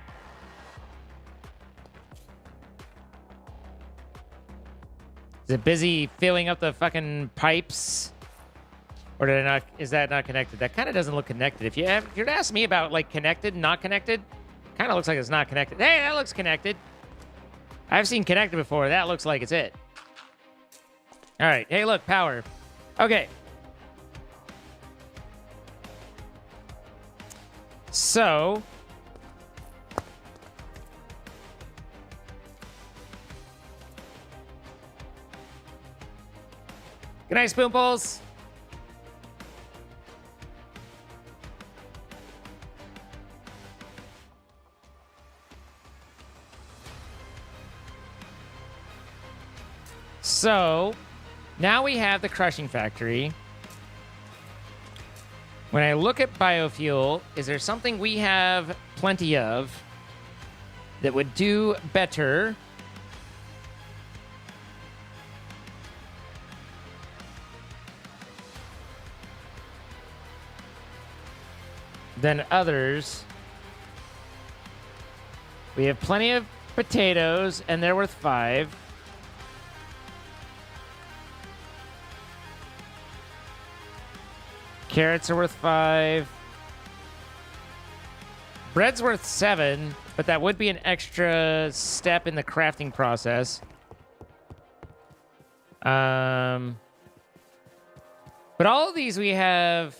Is it busy filling up the fucking pipes? Or did I not? Is that not connected? That kind of doesn't look connected. If you're to ask me about like connected and not connected, kind of looks like it's not connected. Hey, that looks connected. I've seen connected before. That looks like it's it. All right. Hey, look, power. Okay. So good night, Spoonfuls. So now we have the crushing factory. When I look at biofuel, is there something we have plenty of that would do better? Than others. We have plenty of potatoes, and they're worth 5. Carrots are worth 5. Bread's worth 7, but that would be an extra step in the crafting process. But all of these we have.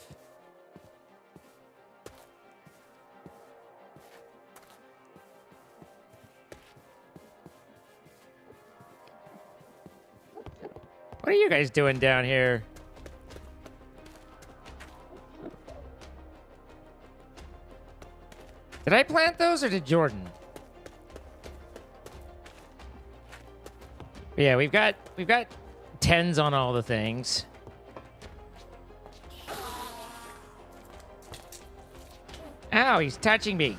What are you guys doing down here? Did I plant those or did Jordan? Yeah, we've got 10s on all the things. Ow, he's touching me.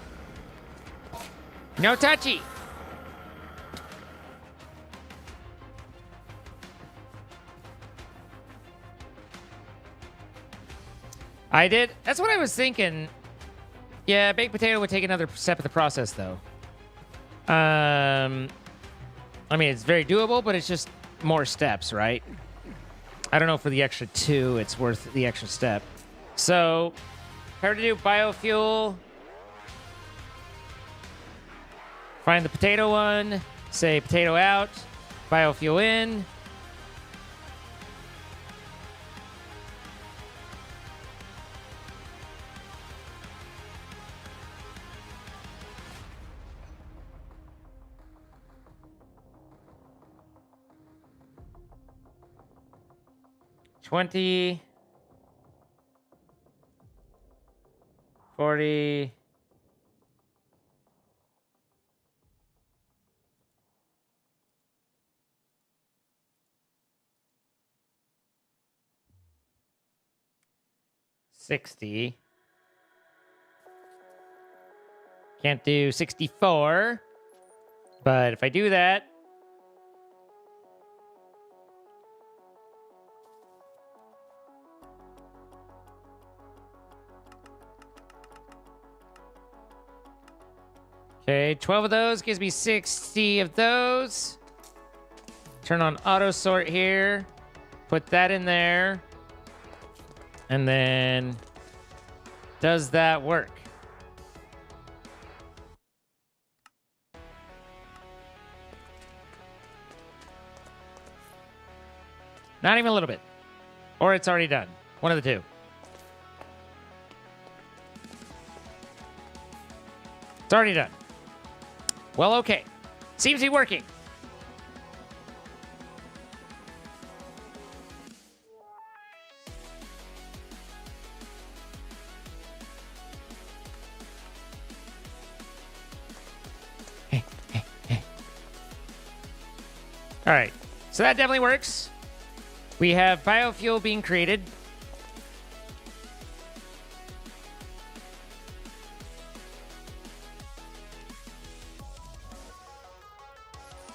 No touchy. I did. That's what I was thinking. Yeah, baked potato would take another step of the process, though. I mean, it's very doable, but it's just more steps, right? I don't know if for the extra 2, it's worth the extra step. So, how to do biofuel. Find the potato one. Say potato out. Biofuel in. $20, $40, $60. Can't do 64, but if I do that, okay, 12 of those gives me 60 of those. Turn on auto sort here. Put that in there. And then does that work? Not even a little bit. Or it's already done. One of the two. It's already done. Well, okay. Seems to be working. All right. So that definitely works. We have biofuel being created.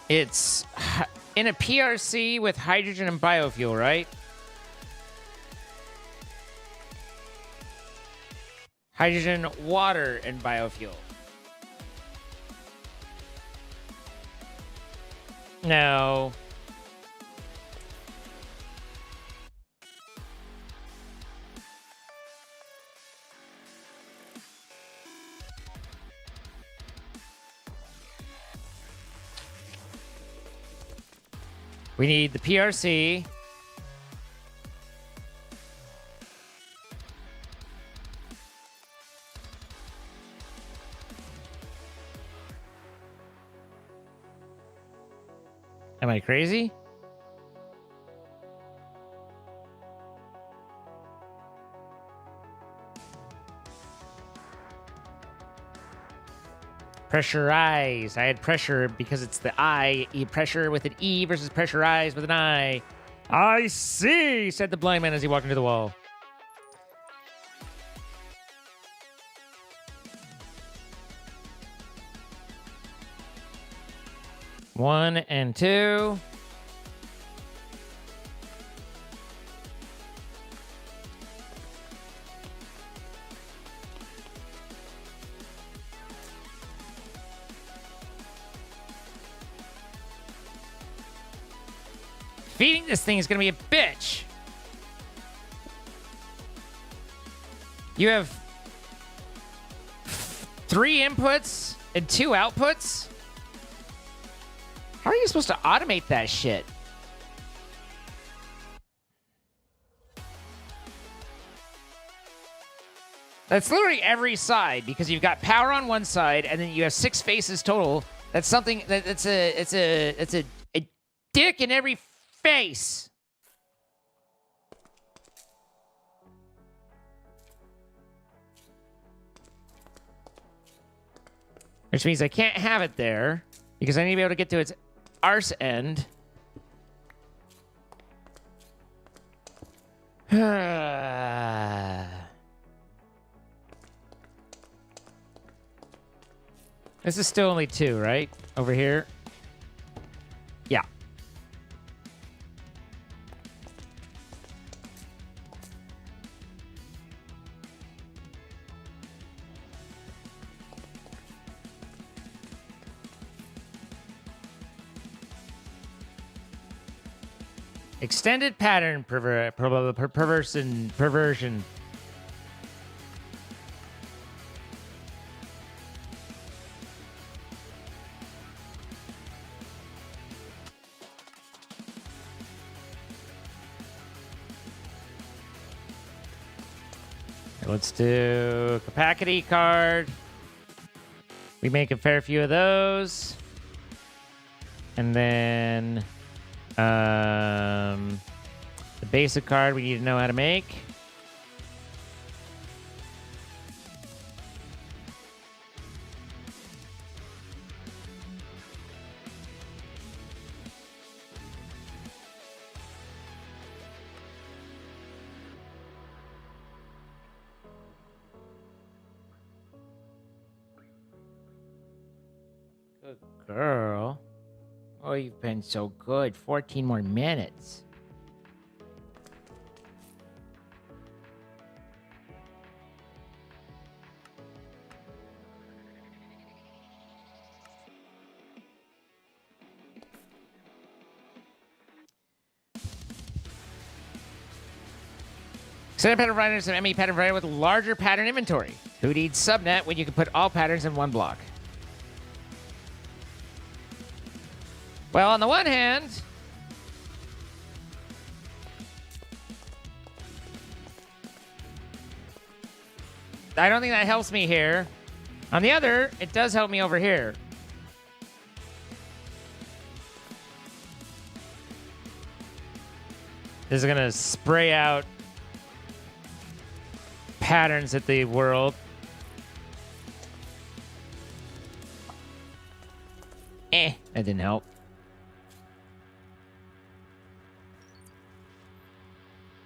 It's in a PRC with hydrogen and biofuel, right? Hydrogen, water, and biofuel. No. We need the PRC. Am I crazy? Pressurize. I had pressure because it's the I. Pressure with an E versus pressurize with an I. I see, said the blind man as he walked into the wall. One and two. Feeding this thing is going to be a bitch. You have 3 inputs and 2 outputs? How are you supposed to automate that shit? That's literally every side because you've got power on one side and then you have 6 faces total. That's something that it's a dick in every face. Which means I can't have it there because I need to be able to get to its arse end. This is still only 2, right? Over here. Yeah. Extended pattern perversion. Let's do capacity card. We make a fair few of those. And then the basic card we need to know how to make. Good girl. Oh, you've been so good. 14 more minutes. Extended pattern provider is an ME pattern provider with a larger pattern inventory. Who needs subnet when you can put all patterns in one block? Well, on the one hand, I don't think that helps me here. On the other, it does help me over here. This is going to spray out patterns at the world. That didn't help.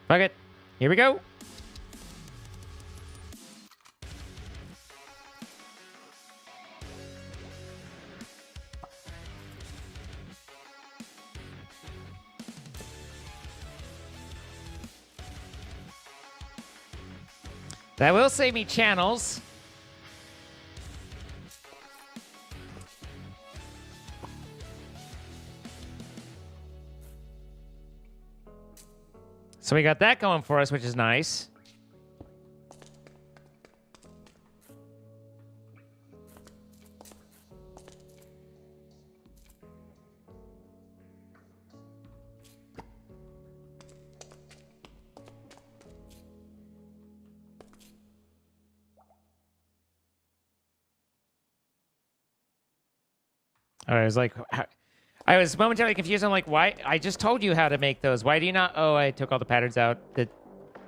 Fuck it. Here we go. That will save me channels. So we got that going for us, which is nice. I was like, I was momentarily confused. I'm like, why? I just told you how to make those. Why do you not? Oh, I took all the patterns out that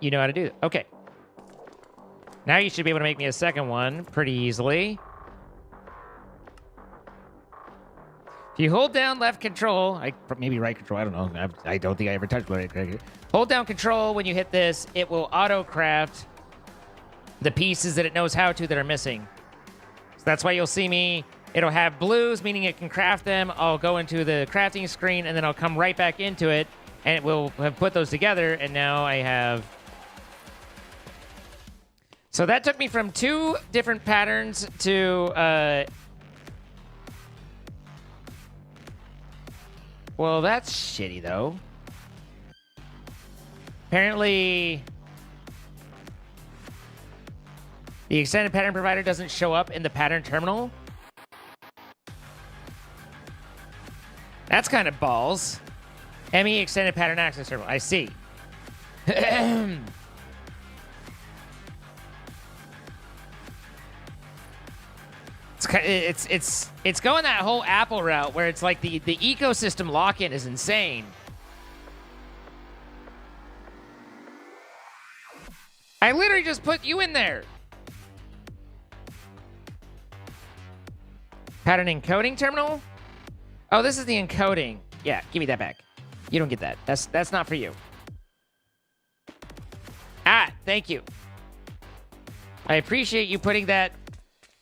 you know how to do. Okay. Now you should be able to make me a second one pretty easily. If you hold down left control, maybe right control, I don't know. I don't think I ever touched right control. Hold down control when you hit this. It will auto-craft the pieces that it knows how to that are missing. So that's why you'll see me. It'll have blues, meaning it can craft them. I'll go into the crafting screen, and then I'll come right back into it, and it will have put those together, and now I have... So that took me from 2 different patterns to... Well, that's shitty, though. Apparently... the extended pattern provider doesn't show up in the pattern terminal. That's kind of balls. ME extended pattern access terminal. I see. It's going that whole Apple route where it's like the ecosystem lock-in is insane. I literally just put you in there. Pattern encoding terminal? Oh, this is the encoding. Yeah, give me that back. You don't get that. That's not for you. Ah, thank you. I appreciate you putting that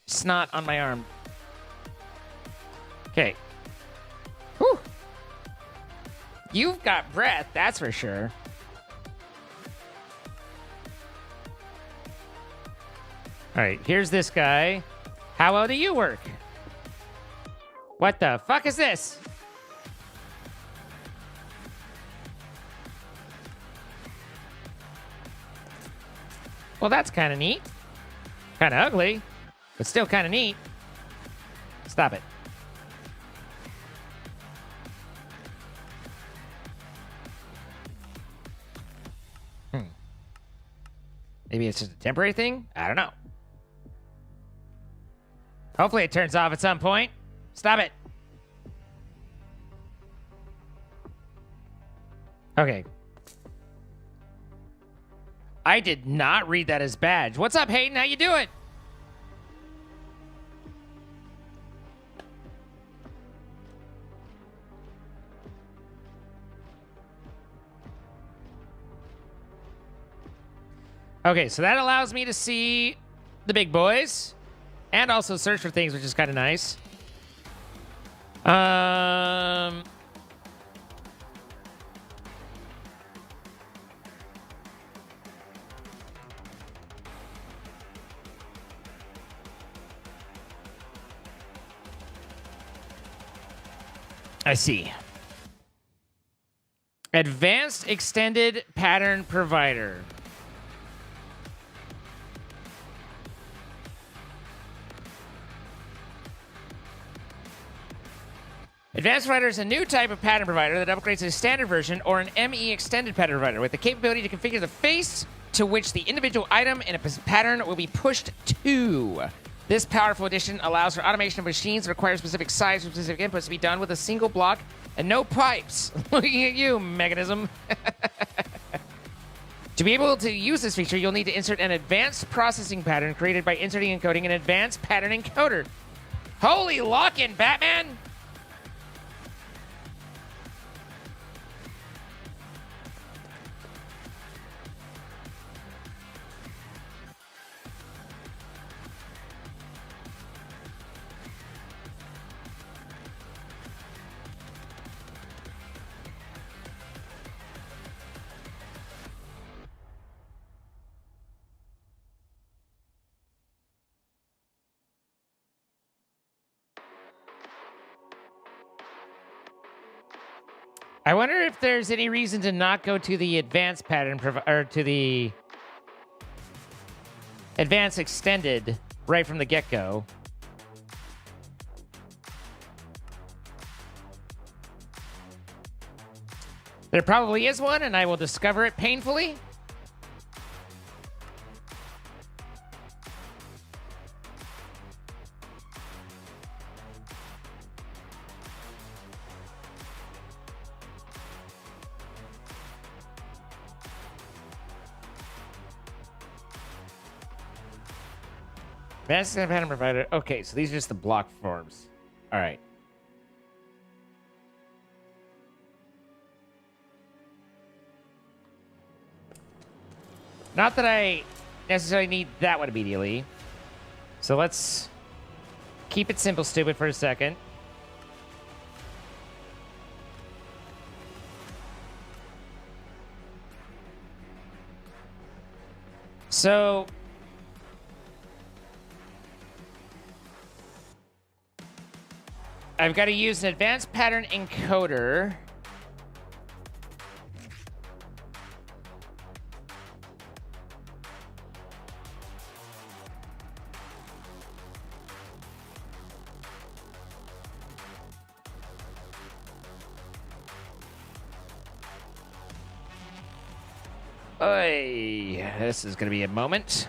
snot on my arm. Okay. Whew. You've got breath, that's for sure. All right, here's this guy. How well do you work? What the fuck is this? Well, that's kind of neat. Kind of ugly, but still kind of neat. Stop it. Maybe it's just a temporary thing? I don't know. Hopefully it turns off at some point. Stop it. Okay. I did not read that as badge. What's up, Hayden? How you doing? Okay, so that allows me to see the big boys and also search for things, which is kind of nice. I see. Advanced Extended Pattern Provider. Advanced Provider is a new type of pattern provider that upgrades a standard version or an ME extended pattern provider with the capability to configure the face to which the individual item in a pattern will be pushed to. This powerful addition allows for automation of machines that require specific size or specific inputs to be done with a single block and no pipes. Looking at you, mechanism. To be able to use this feature, you'll need to insert an advanced processing pattern created by inserting and encoding an advanced pattern encoder. Holy lock-in, Batman! I wonder if there's any reason to not go to the advanced pattern or to the advanced extended right from the get-go. There probably is one, and I will discover it painfully. Master pattern provider. Okay, so these are just the block forms. All right. Not that I necessarily need that one immediately. So let's keep it simple, stupid, for a second. So I've got to use an advanced pattern encoder. Oy, this is going to be a moment.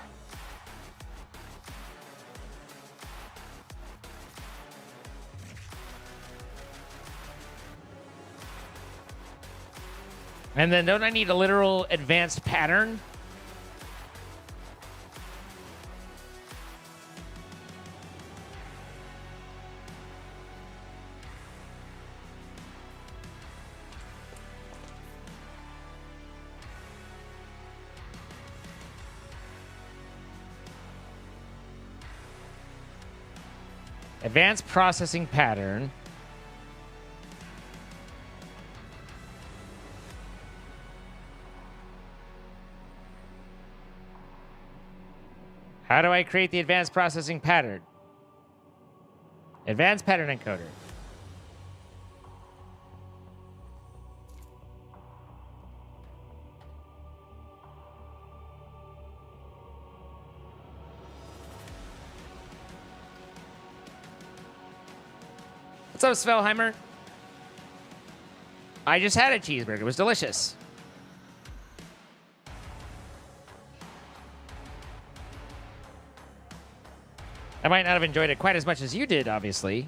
And then don't I need a literal advanced pattern? Advanced processing pattern. How do I create the advanced processing pattern? Advanced pattern encoder. What's up, Svelheimer? I just had a cheeseburger. It was delicious. I might not have enjoyed it quite as much as you did, obviously.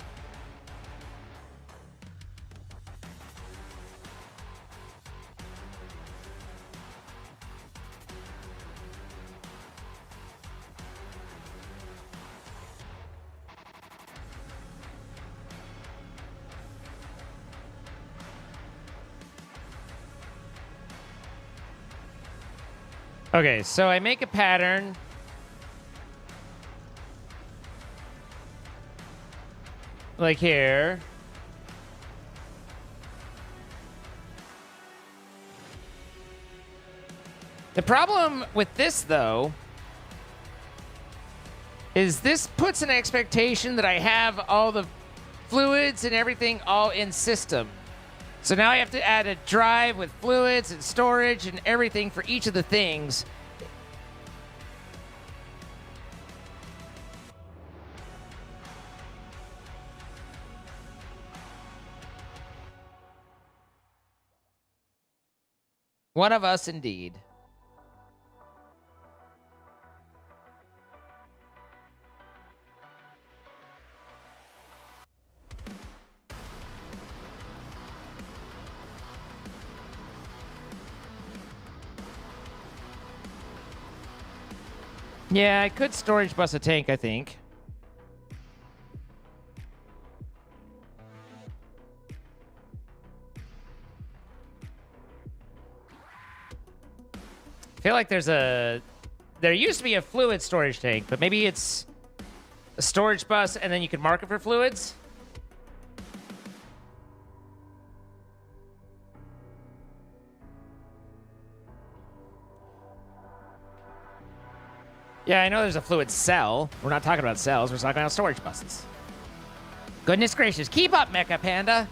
Okay, so I make a pattern. Like here. The problem with this, though, is this puts an expectation that I have all the fluids and everything all in system. So now I have to add a drive with fluids and storage and everything for each of the things. One of us, indeed. Yeah, I could storage bus a tank, I think. I feel like there used to be a fluid storage tank, but maybe it's a storage bus and then you can mark it for fluids. Yeah, I know there's a fluid cell. We're not talking about cells, we're talking about storage buses. Goodness gracious, keep up, Mecha Panda.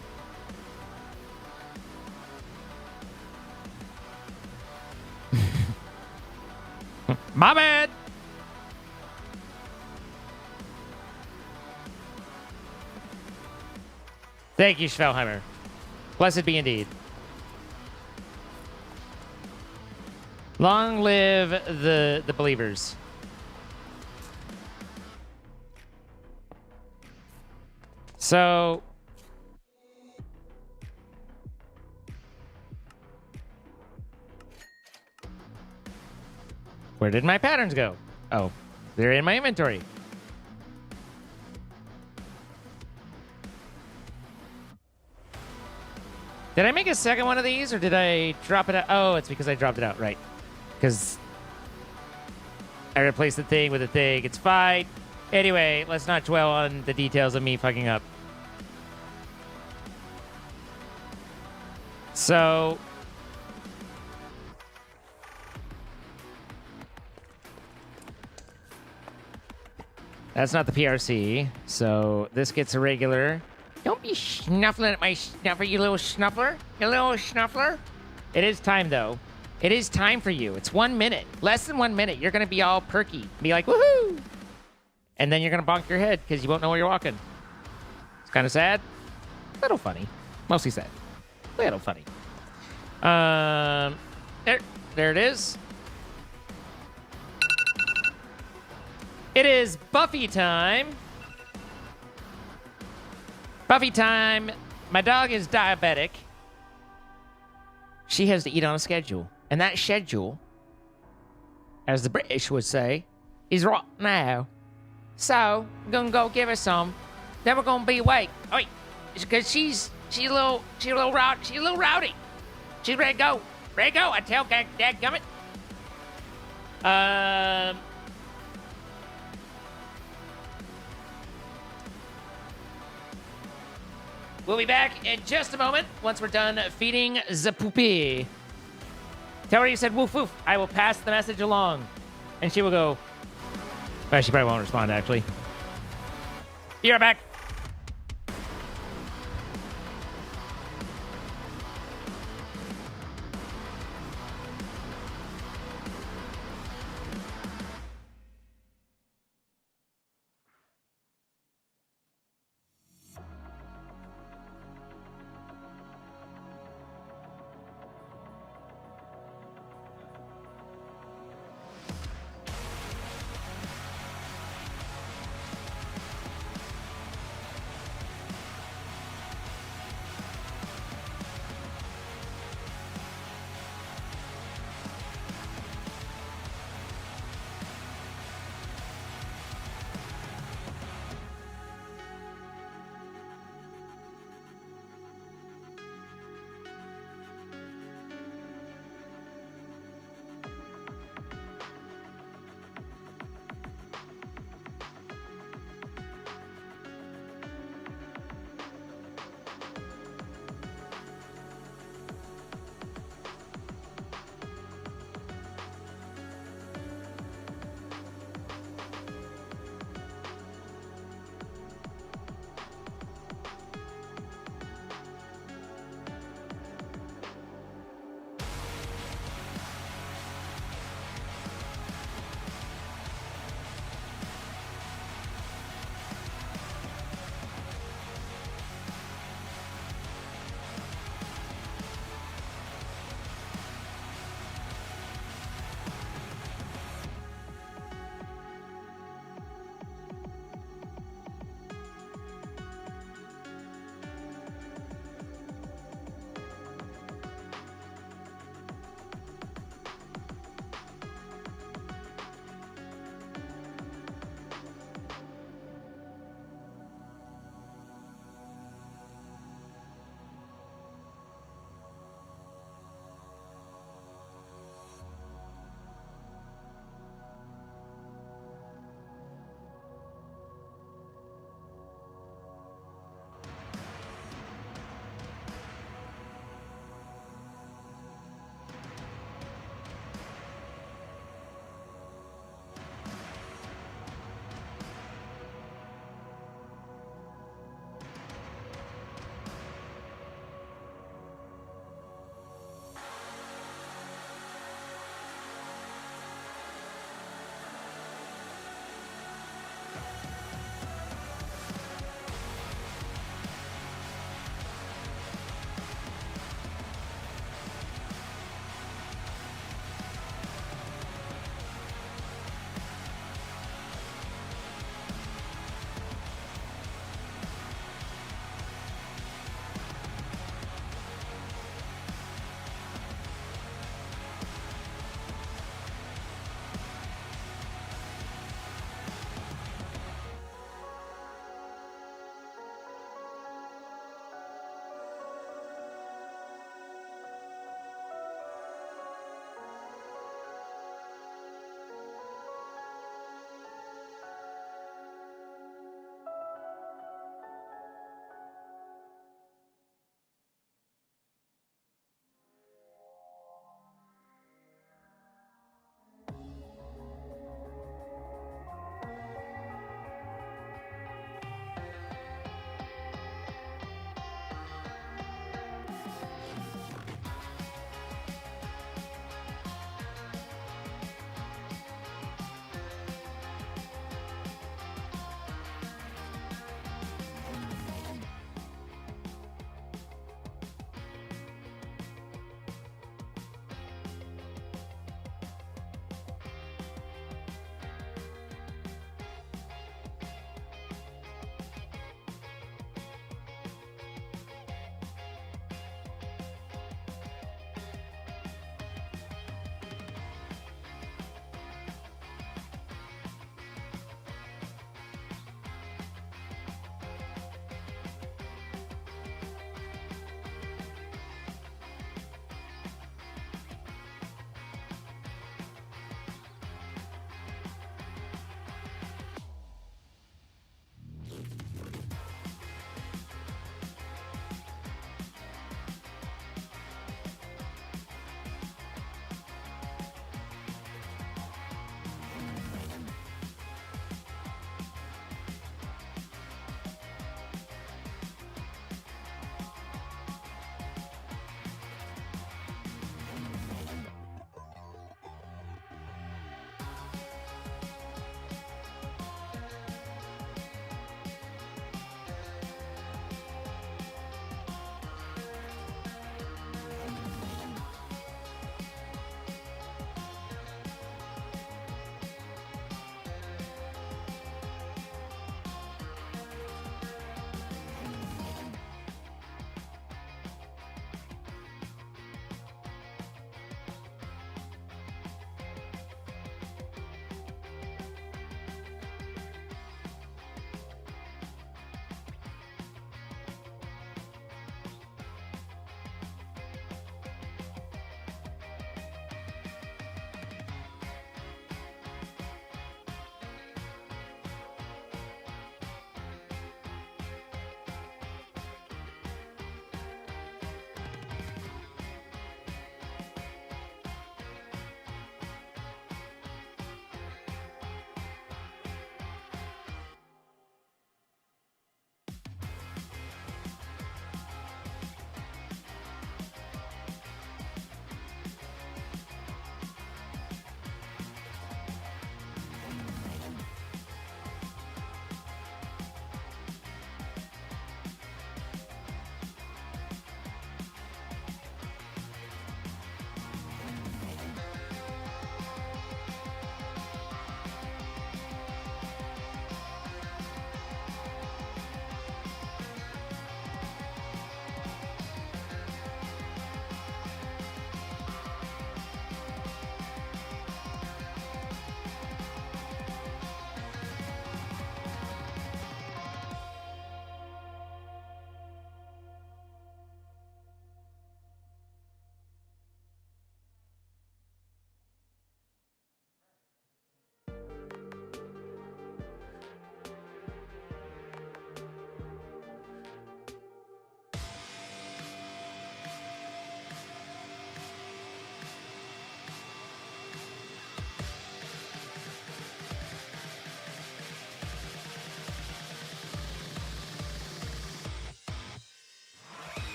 My bad. Thank you, Schvelheimer. Blessed be indeed. Long live the believers. So where did my patterns go? Oh, they're in my inventory. Did I make a second one of these, or did I drop it out? Oh, it's because I dropped it out, right. Because I replaced the thing with the thing. It's fine. Anyway, let's not dwell on the details of me fucking up. So that's not the PRC. So this gets a regular. Don't be snuffling at my snuffer, you little snuffler. You little snuffler. It is time, though. It is time for you. It's 1 minute. Less than 1 minute. You're going to be all perky. Be like, woohoo! And then you're going to bonk your head because you won't know where you're walking. It's kind of sad. Little funny. Mostly sad. Little funny. There it is. It is Buffy time. Buffy time. My dog is diabetic. she has to eat on a schedule. And that schedule, as the British would say, is right now. So, I'm gonna go give her some. Then we're gonna be awake. Oh, wait, because she's a little rowdy. She's ready to go. Ready to go. I tell dadgummit. We'll be back in just a moment once we're done feeding the poopy. Tell her you said woof woof. I will pass the message along. And she will go. Well, she probably won't respond, actually. Be right back.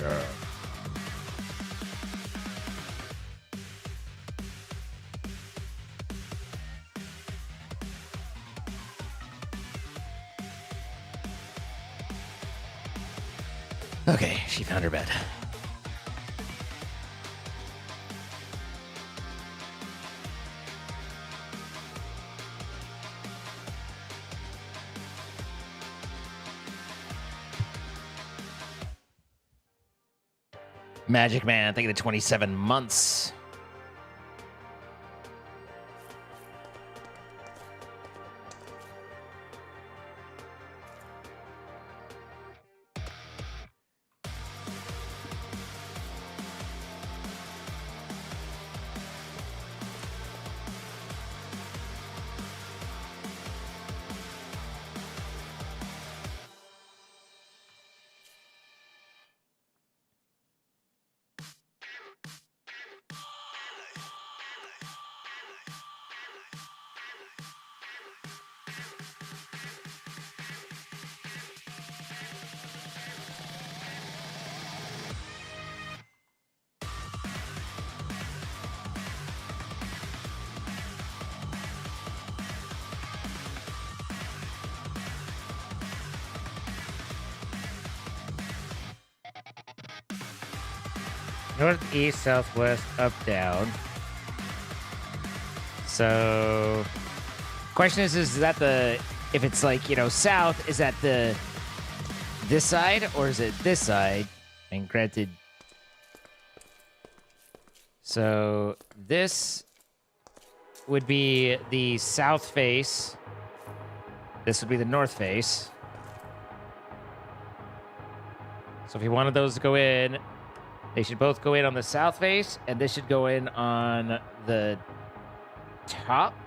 Yeah. Okay, she found her bed. Magic Man, thank you to 27 months. North, east, southwest, up, down. So, question is that the, if it's like, you know, south, is that this side or is it this side? And granted, so this would be the south face. This would be the north face. So if you wanted those to go in, they should both go in on the south face, and this should go in on the top.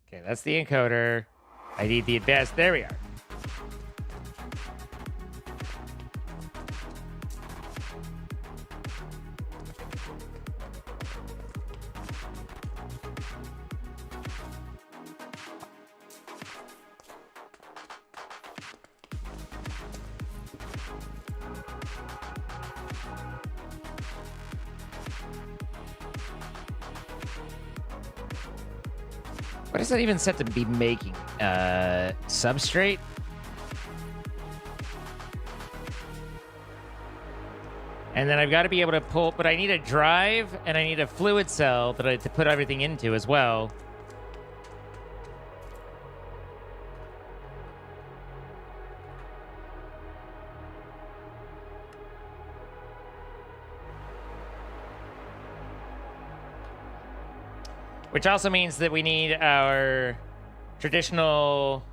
Okay, that's the encoder. I need the advanced. There we are. What is that even set to be making? Substrate? And then I've got to be able to pull, but I need a drive and I need a fluid cell that I to put everything into as well. Which also means that we need our traditional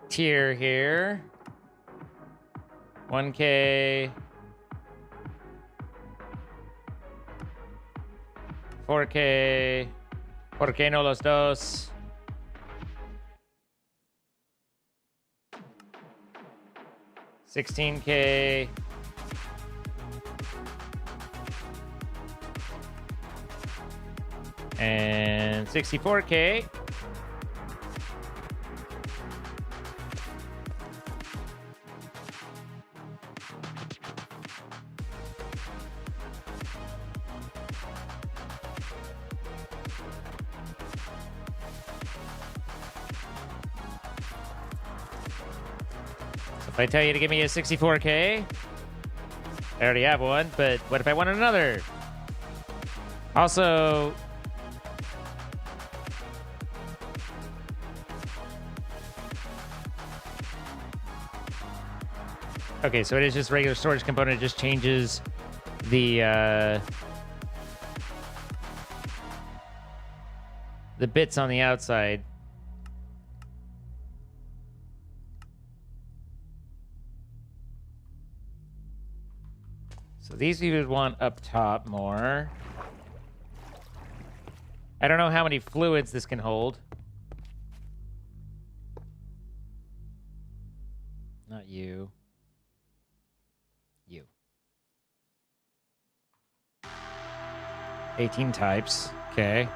tier here. 1K. 4K. ¿Por qué no los dos? $16K. And 64K. So if I tell you to give me a 64K, I already have one, but what if I want another? Also, okay, so it is just regular storage component. It just changes the bits on the outside. So these we would want up top more. I don't know how many fluids this can hold. 18 types. Okay.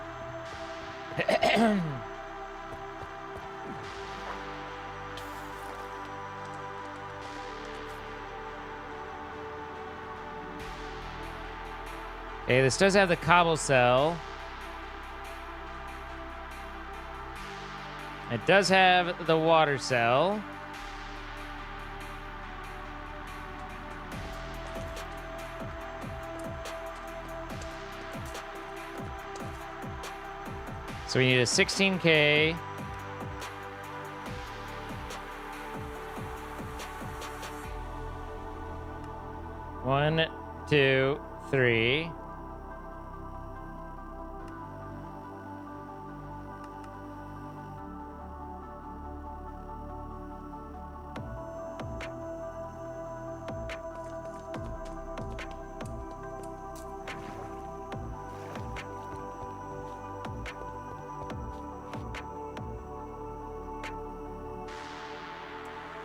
Okay, this does have the cobble cell. It does have the water cell. So we need a 16K. One, two, three.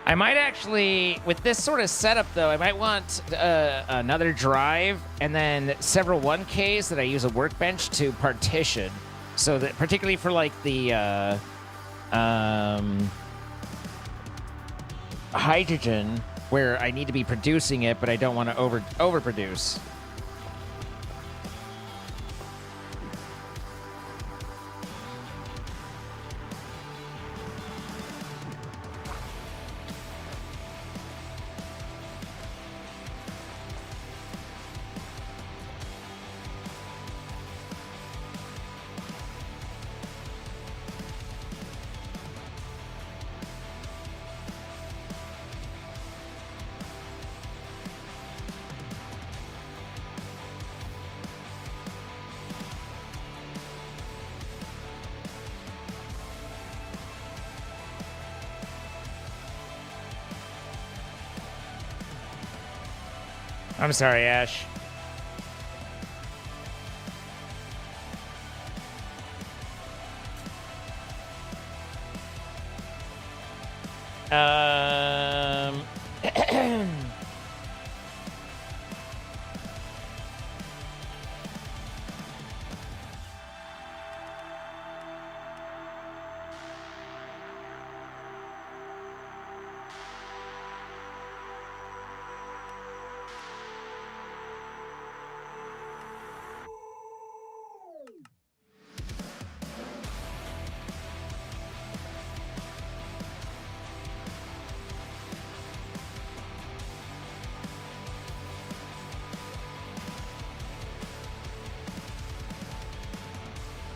I might actually, with this sort of setup though, I might want another drive and then several 1Ks that I use a workbench to partition. So that, particularly for like the hydrogen, where I need to be producing it, but I don't want to overproduce. I'm sorry, Ash.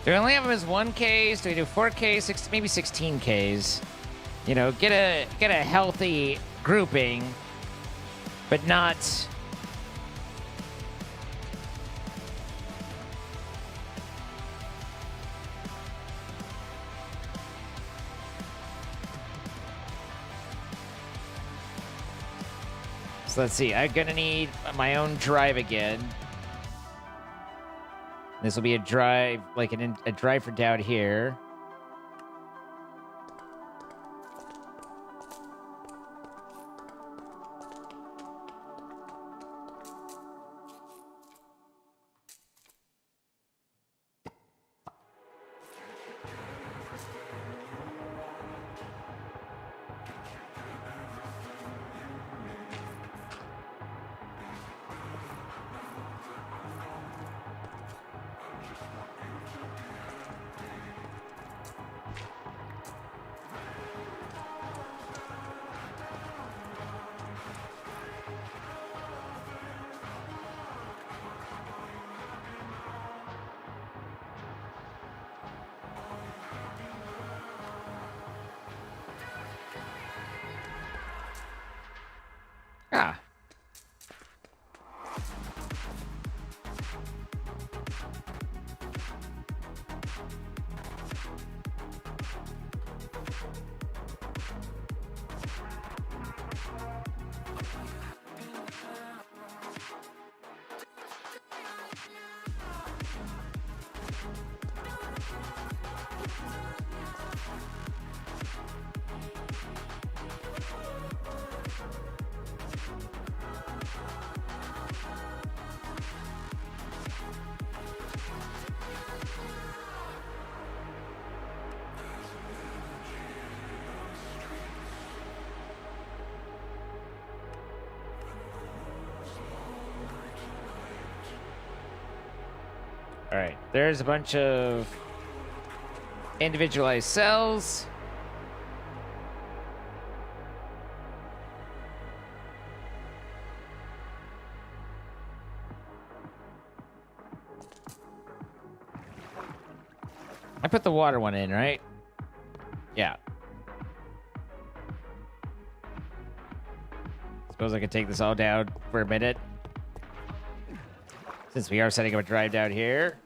Do we only have them as 1Ks? Do we do 4Ks, maybe 16Ks? You know, get a healthy grouping, but not. So let's see. I'm gonna need my own drive again. This will be a drive, like a drive for down here. Ah. All right, there's a bunch of individualized cells. I put the water one in, right? Yeah. Suppose I could take this all down for a minute. Since we are setting up a drive down here.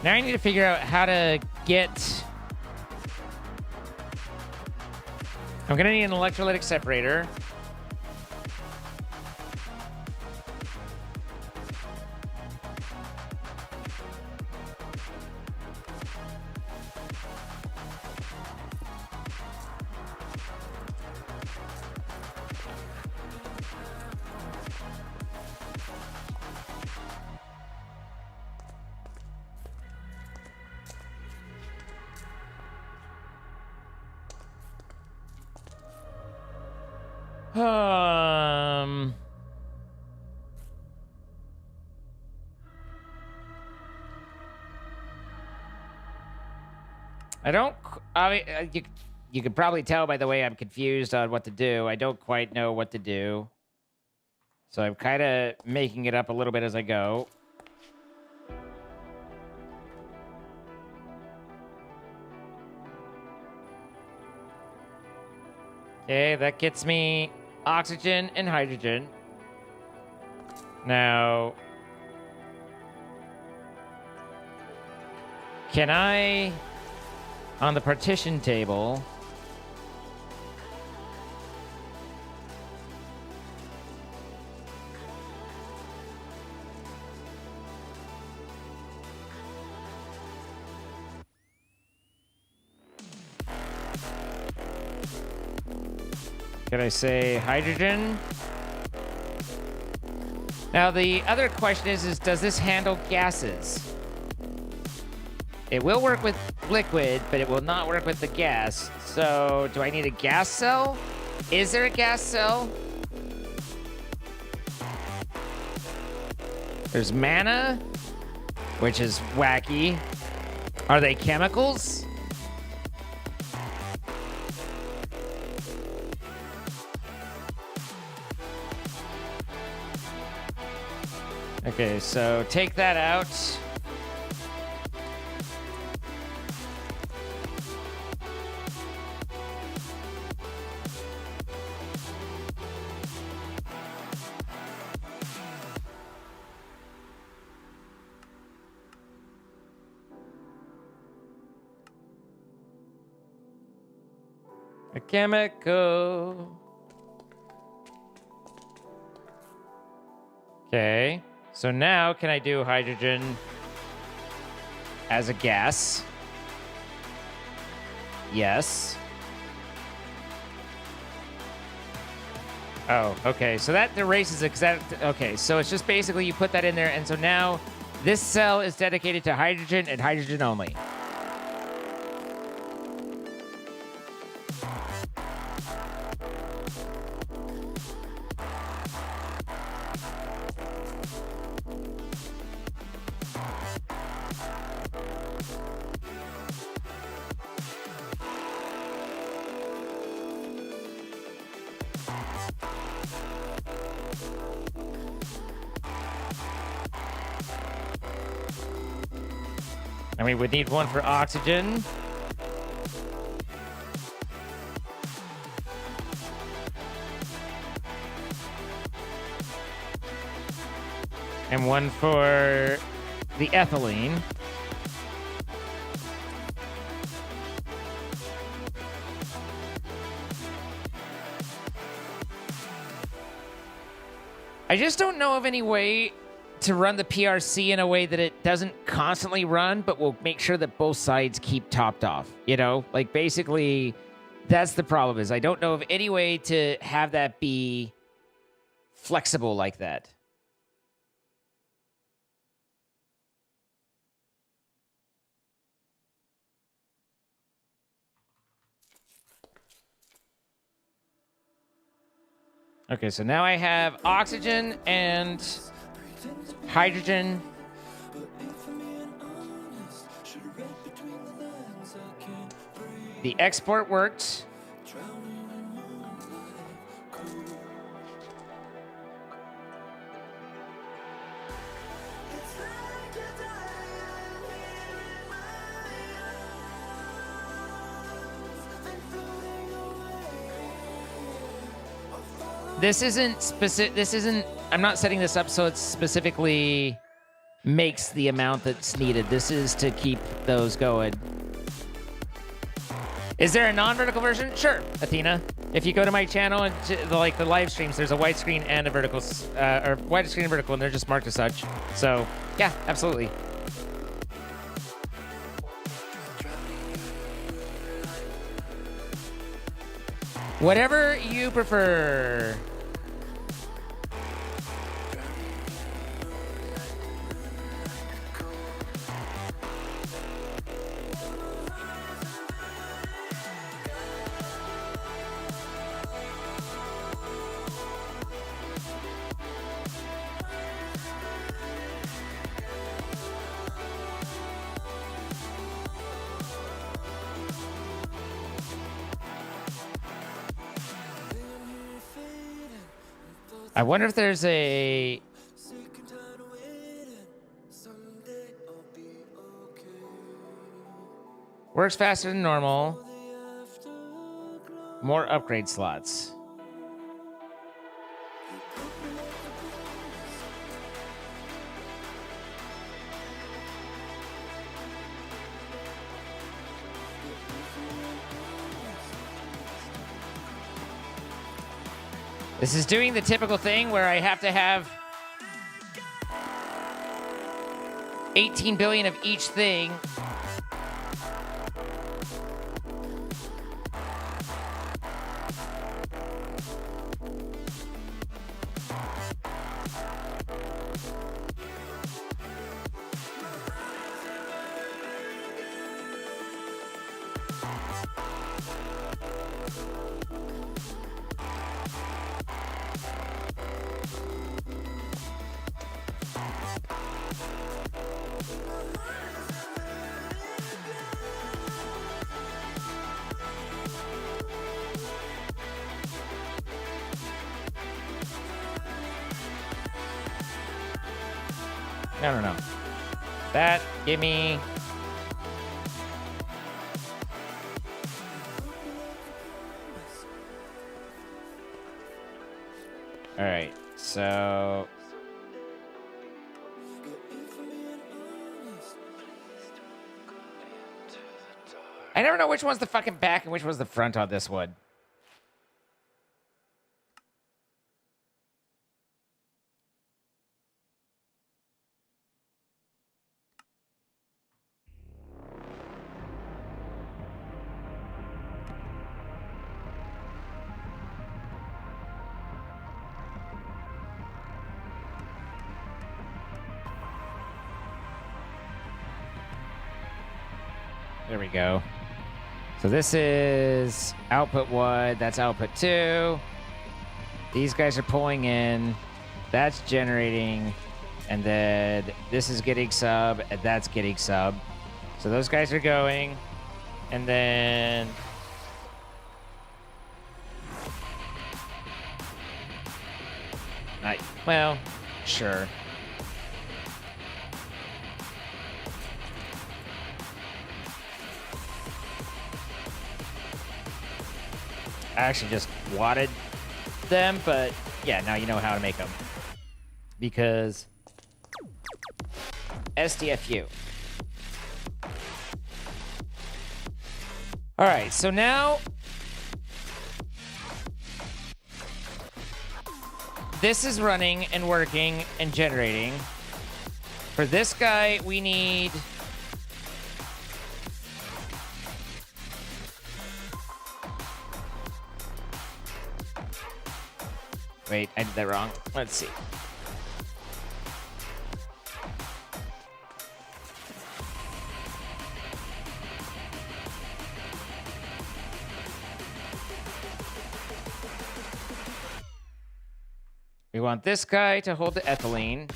Now I need to figure out how to get... I'm gonna need an electrolytic separator. I don't. You could probably tell by the way I'm confused on what to do. I don't quite know what to do, so I'm kind of making it up a little bit as I go. Okay, that gets me oxygen and hydrogen. Now, can I, on the partition table, can I say hydrogen? Now, the other question is does this handle gases? It will work with liquid, but it will not work with the gas. So, do I need a gas cell? Is there a gas cell? There's mana, which is wacky. Are they chemicals? Okay, so take that out. A chemical. Okay. So now, can I do hydrogen as a gas? Yes. Oh, okay. So that erases it. Okay, so it's just basically you put that in there, and so now this cell is dedicated to hydrogen and hydrogen only. And we would need one for oxygen. And one for the ethylene. I just don't know of any way to run the PRC in a way that it doesn't constantly run, but will make sure that both sides keep topped off. You know, like basically that's the problem is I don't know of any way to have that be flexible like that. Okay, so now I have oxygen and hydrogen. The export worked. This isn't specific. This isn't. I'm not setting this up so it specifically makes the amount that's needed. This is to keep those going. Is there a non-vertical version? Sure, Athena. If you go to my channel and like the live streams, there's a widescreen and a vertical, or widescreen and vertical, and they're just marked as such. So yeah, absolutely. Whatever you prefer. I wonder if there's a... Works faster than normal. More upgrade slots. This is doing the typical thing where I have to have 18 billion of each thing. I don't know. That, give me... All right, so... I never know which one's the fucking back and which one's the front on this one. There we go. So this is output 1, that's output 2. These guys are pulling in, that's generating, and then this is getting sub, and that's getting sub. So those guys are going, and then... well, sure. I actually just wadded them, but yeah, now you know how to make them. Because SDFU. All right, so now this is running and working and generating. For this guy, we need... Wait, I did that wrong. Let's see. We want this guy to hold the ethylene.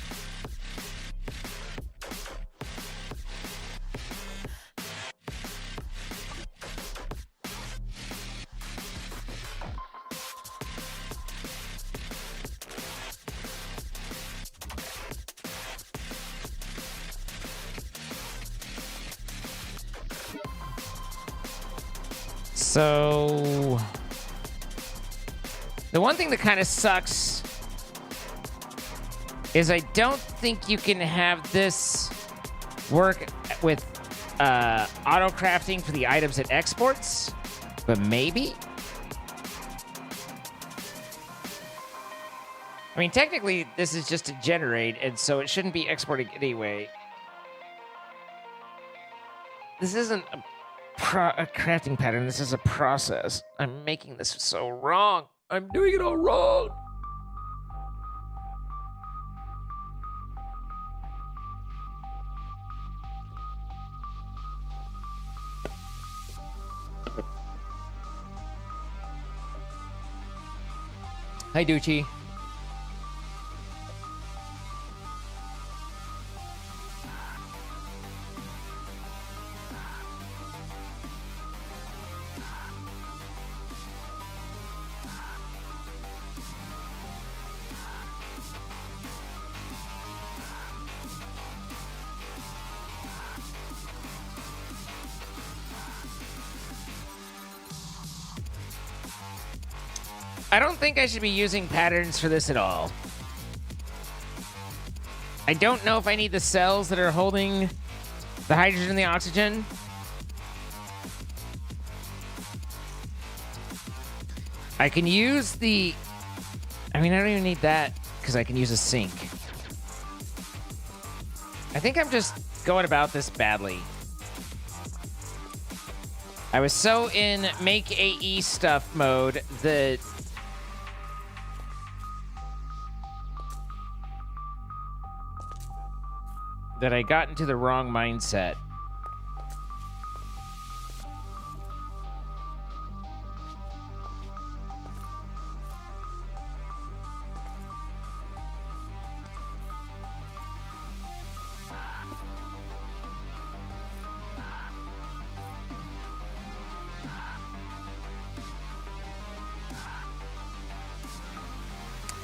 So, the one thing that kind of sucks is I don't think you can have this work with auto crafting for the items it exports, but maybe? I mean, technically, this is just a generate, and so it shouldn't be exporting anyway. This isn't a crafting pattern. This is a process. I'm making this so wrong. I'm doing it all wrong. Hi, Ducci. I don't think I should be using patterns for this at all. I don't know if I need the cells that are holding the hydrogen and the oxygen. I can use the... I mean, I don't even need that because I can use a sink. I think I'm just going about this badly. I was so in make AE stuff mode that... I got into the wrong mindset.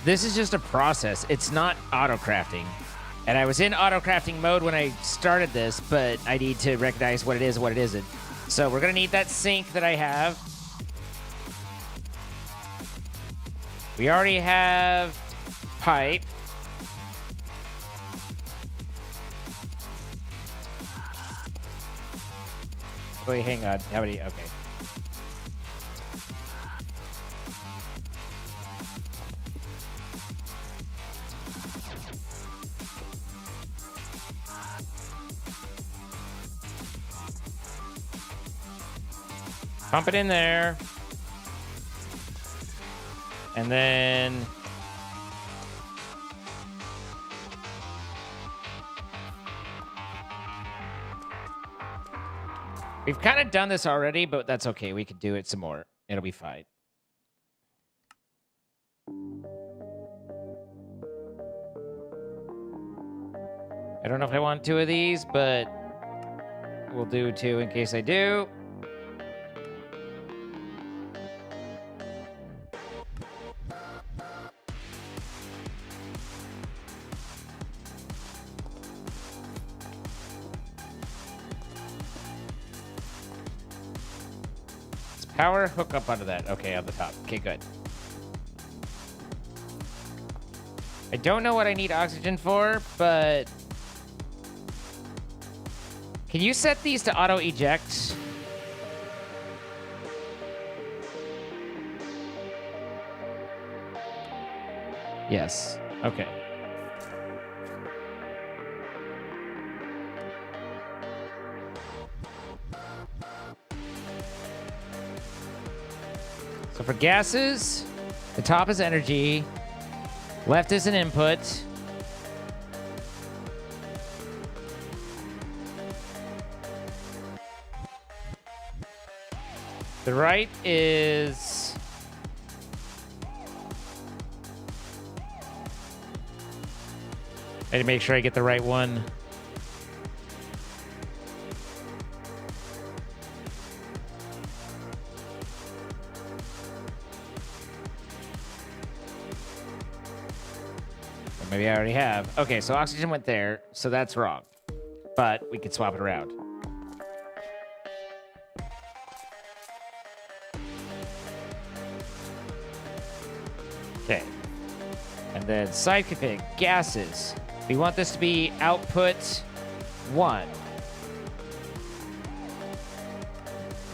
This is just a process. It's not auto crafting. And I was in auto crafting mode when I started this, but I need to recognize what it is and what it isn't. So we're gonna need that sink that I have. We already have pipe. Wait, hang on. How many? Okay. Pump it in there. And then... we've kind of done this already, but that's okay. We can do it some more. It'll be fine. I don't know if I want 2 of these, but we'll do 2 in case I do. Power, hook up onto that. Okay, on the top. Okay, good. I don't know what I need oxygen for, but... can you set these to auto-eject? Yes. Okay. So for gases, the top is energy, left is an input. The right is... I need to make sure I get the right one. Or maybe I already have. Okay, so oxygen went there, so that's wrong. But we could swap it around. Okay. And then side config, gases. We want this to be output 1.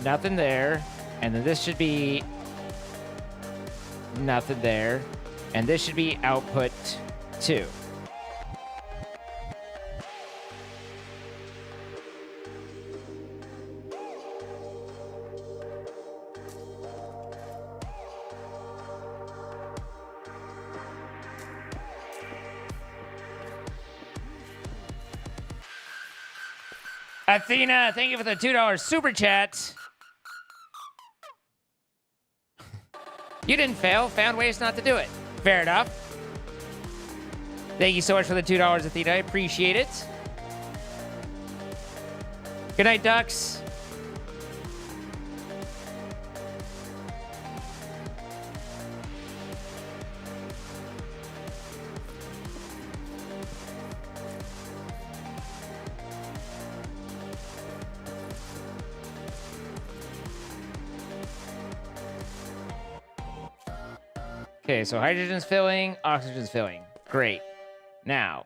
Nothing there. And then this should be nothing there. And this should be output 2. Athena, thank you for the $2 super chat. You didn't fail. Found ways not to do it. Fair enough. Thank you so much for the $2, Athena. I appreciate it. Good night, ducks. Okay, so hydrogen's filling, oxygen's filling. Great. Now,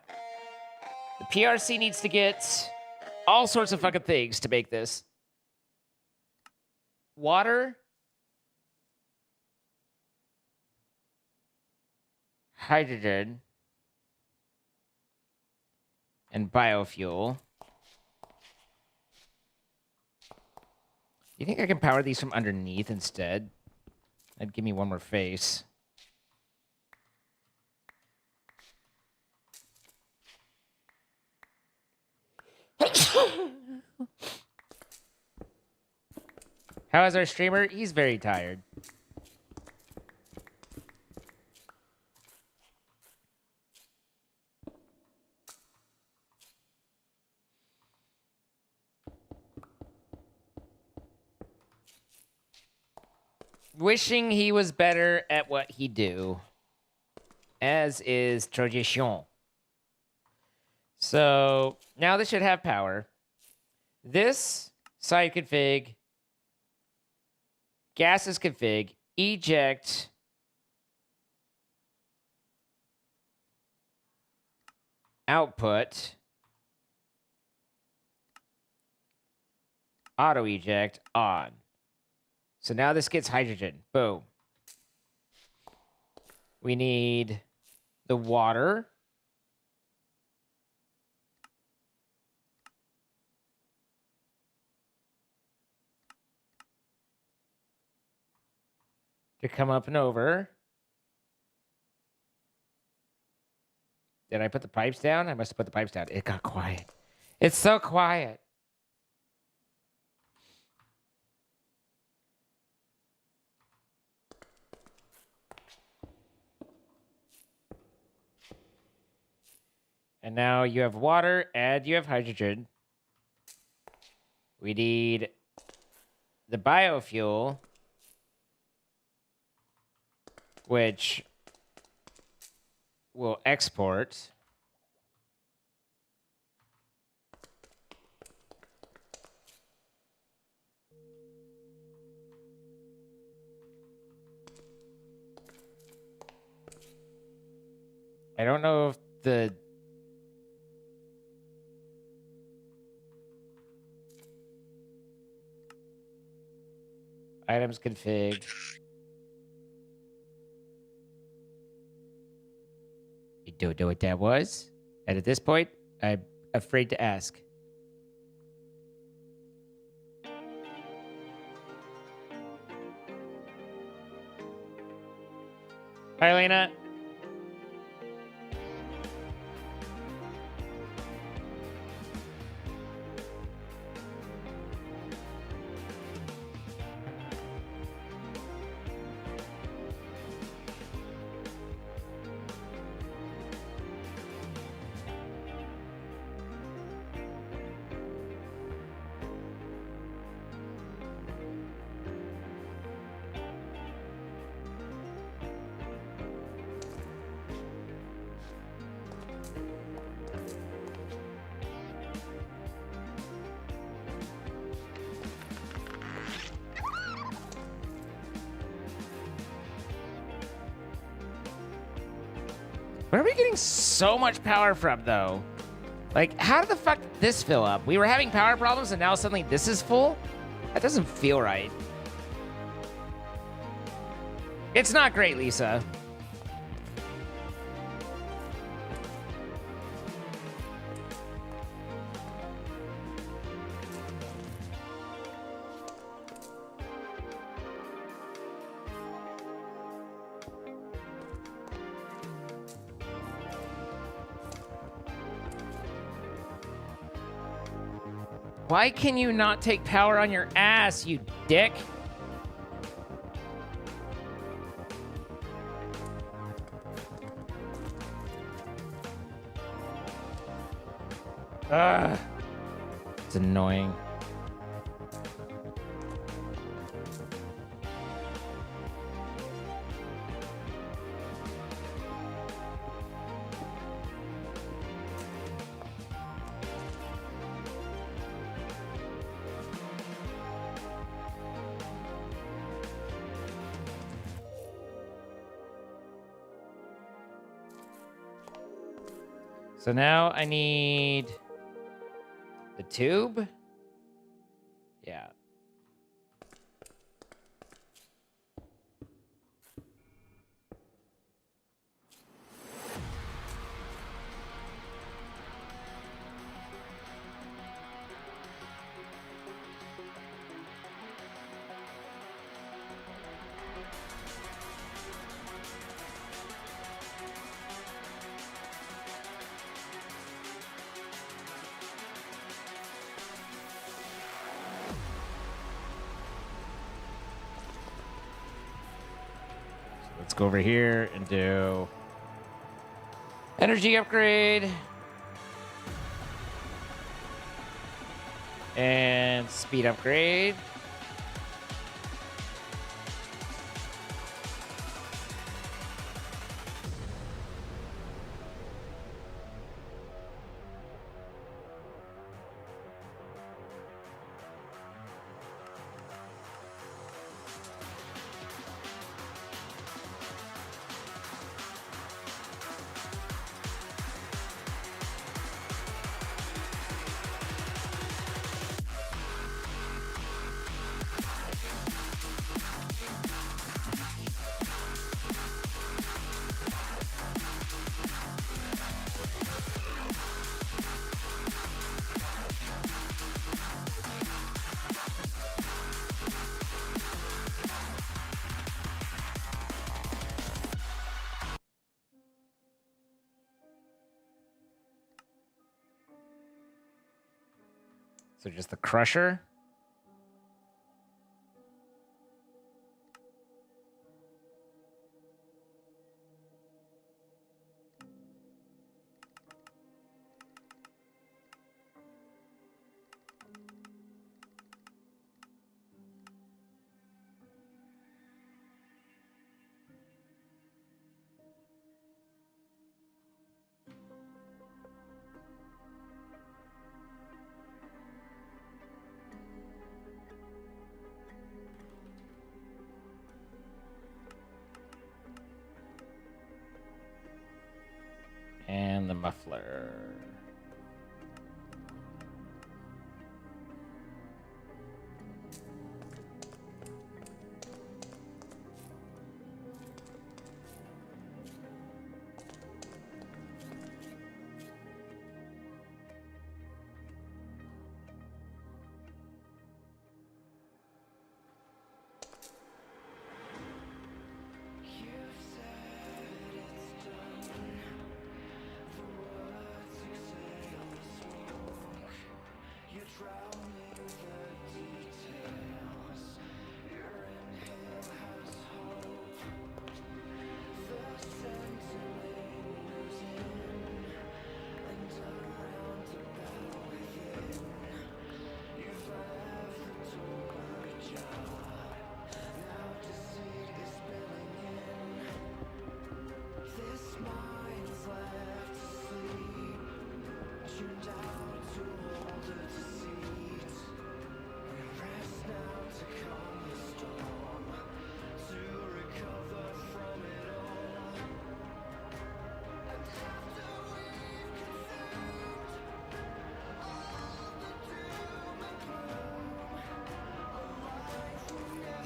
the PRC needs to get all sorts of fucking things to make this. Water. Hydrogen. And biofuel. You think I can power these from underneath instead? That'd give me one more face. How is our streamer? He's very tired. Wishing he was better at what he do. As is tradition. So now this should have power. This side config, gases config, eject, output, auto eject on. So now this gets hydrogen. Boom. We need the water. To come up and over. Did I put the pipes down? I must have put the pipes down. It got quiet. It's so quiet. And now you have water and you have hydrogen. We need the biofuel, which will export. I don't know if the items config. You don't know what that was? And at this point, I'm afraid to ask. Hi, Lena. Where are we getting so much power from, though? Like, how did the fuck did this fill up? We were having power problems, and now suddenly this is full? That doesn't feel right. It's not great, Lisa. Why can you not take power on your ass, you dick? Ugh. It's annoying. So now I need the tube. Yeah. Let's go over here and do energy upgrade and speed upgrade. So just the crusher. And the muffler.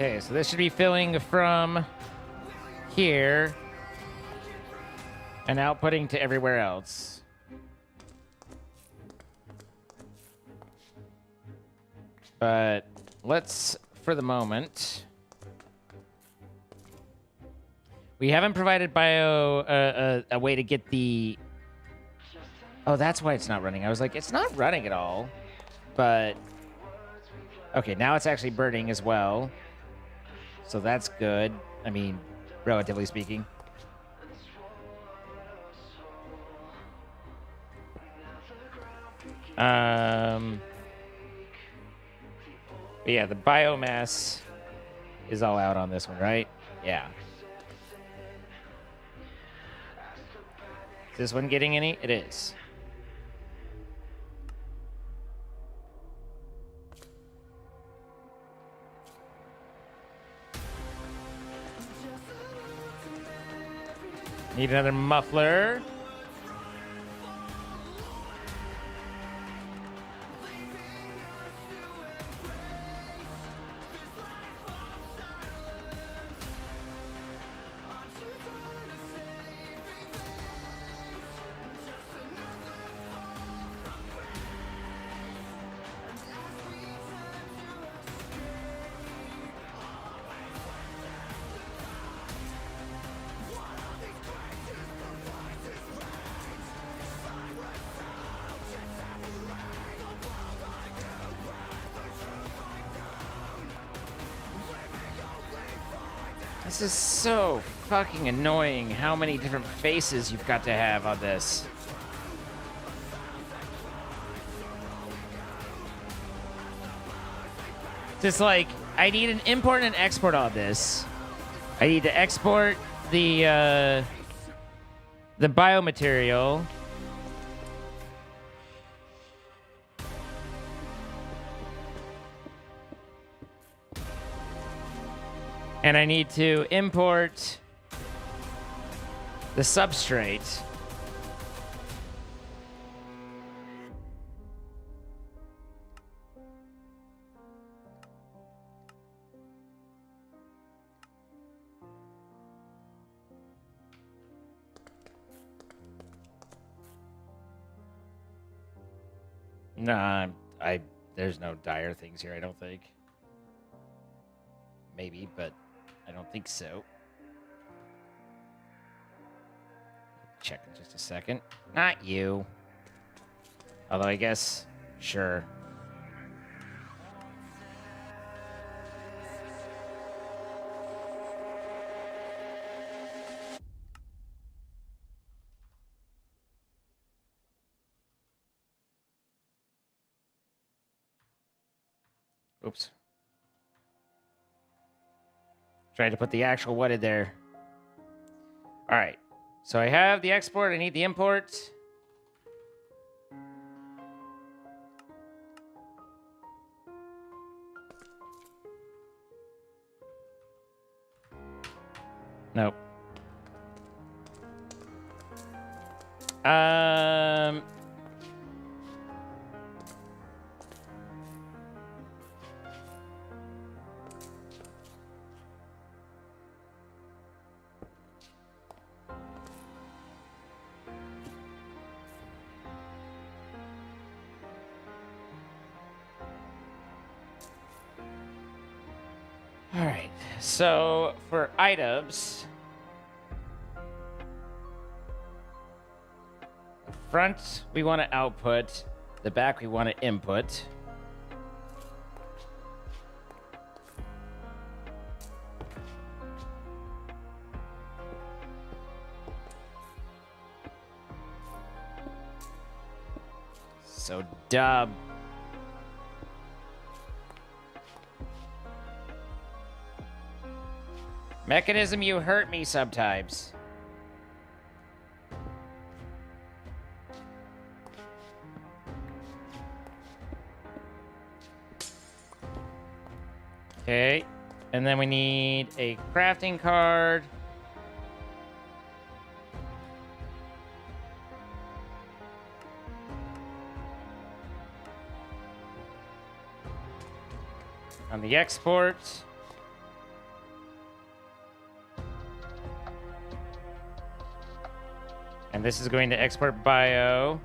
Okay, so this should be filling from here and outputting to everywhere else. But let's, for the moment, we haven't provided bio a way to get the. Oh, that's why it's not running. I was like, it's not running at all. But okay, now it's actually burning as well. So that's good. I mean, relatively speaking. But yeah, the biomass is all out on this one, right? Yeah. Is this one getting any? It is. Need another muffler. This is so fucking annoying how many different faces you've got to have on this. Just like, I need an import and export on this. I need to export the biomaterial. And I need to import the substrate. Nah, there's no dire things here, I don't think. Maybe, but I don't think so. Check in just a second. Not you. Although I guess, sure. Oops. Tried to put the actual WODDED there. All right. So I have the export. I need the import. Nope. All right. So for items, the front we want to output, the back we want to input. So dub. Mechanism, you hurt me sometimes. Okay, and then we need a crafting card. On the export. And this is going to export bio.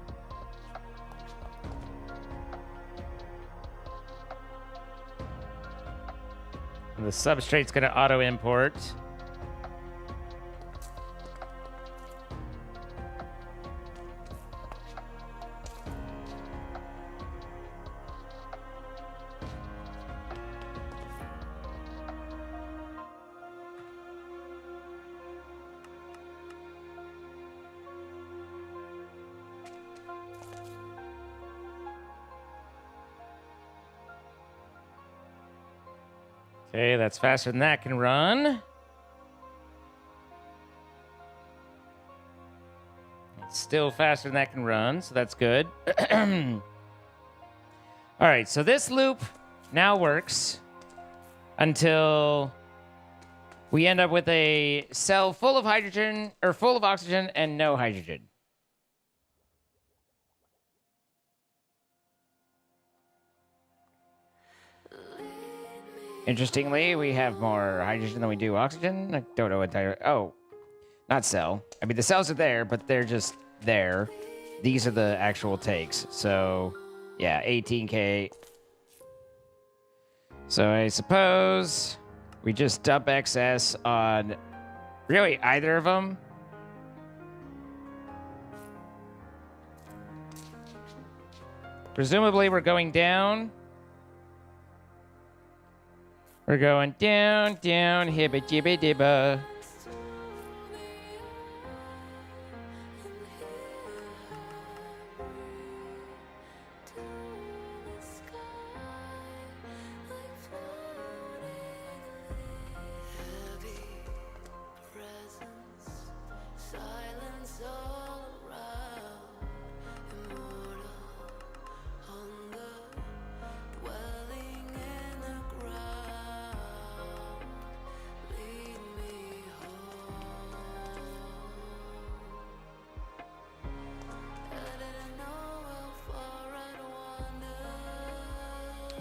And the substrate's going to auto import. Okay, that's faster than that can run. It's still faster than that can run, so that's good. All right, so this loop now works until we end up with a cell full of hydrogen, or full of oxygen and no hydrogen. Interestingly, we have more hydrogen than we do oxygen. I don't know what oh, not cell. I mean, the cells are there, but they're just there. These are the actual takes. So, yeah, 18K. So I suppose we just dump excess on really either of them. Presumably, we're going down. We're going down, down, hibba jibba dibba.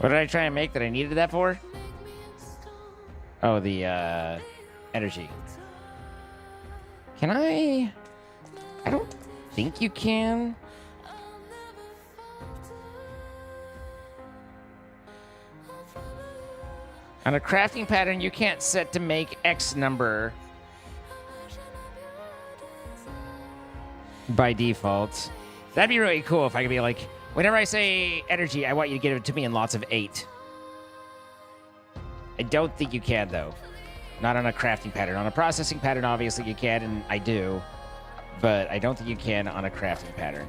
What did I try and make that I needed that for? Oh, the energy. Can I don't think you can. On a crafting pattern, you can't set to make X number by default. That'd be really cool if I could be like, whenever I say energy, I want you to give it to me in lots of 8. I don't think you can, though. Not on a crafting pattern. On a processing pattern, obviously you can, and I do. But I don't think you can on a crafting pattern.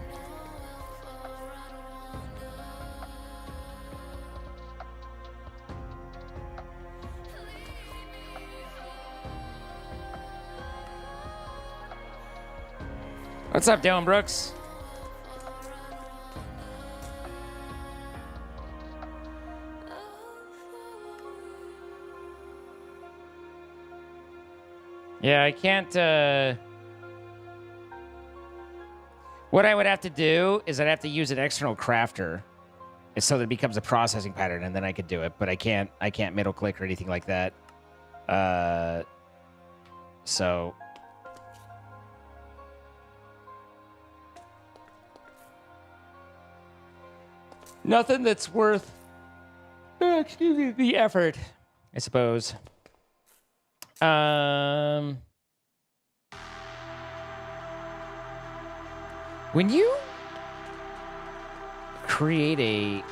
What's up, Dylan Brooks? Yeah, I can't, what I would have to do is I'd have to use an external crafter so that it becomes a processing pattern, and then I could do it, but I can't middle click or anything like that. So... nothing that's worth, excuse me, the effort, I suppose. When you create a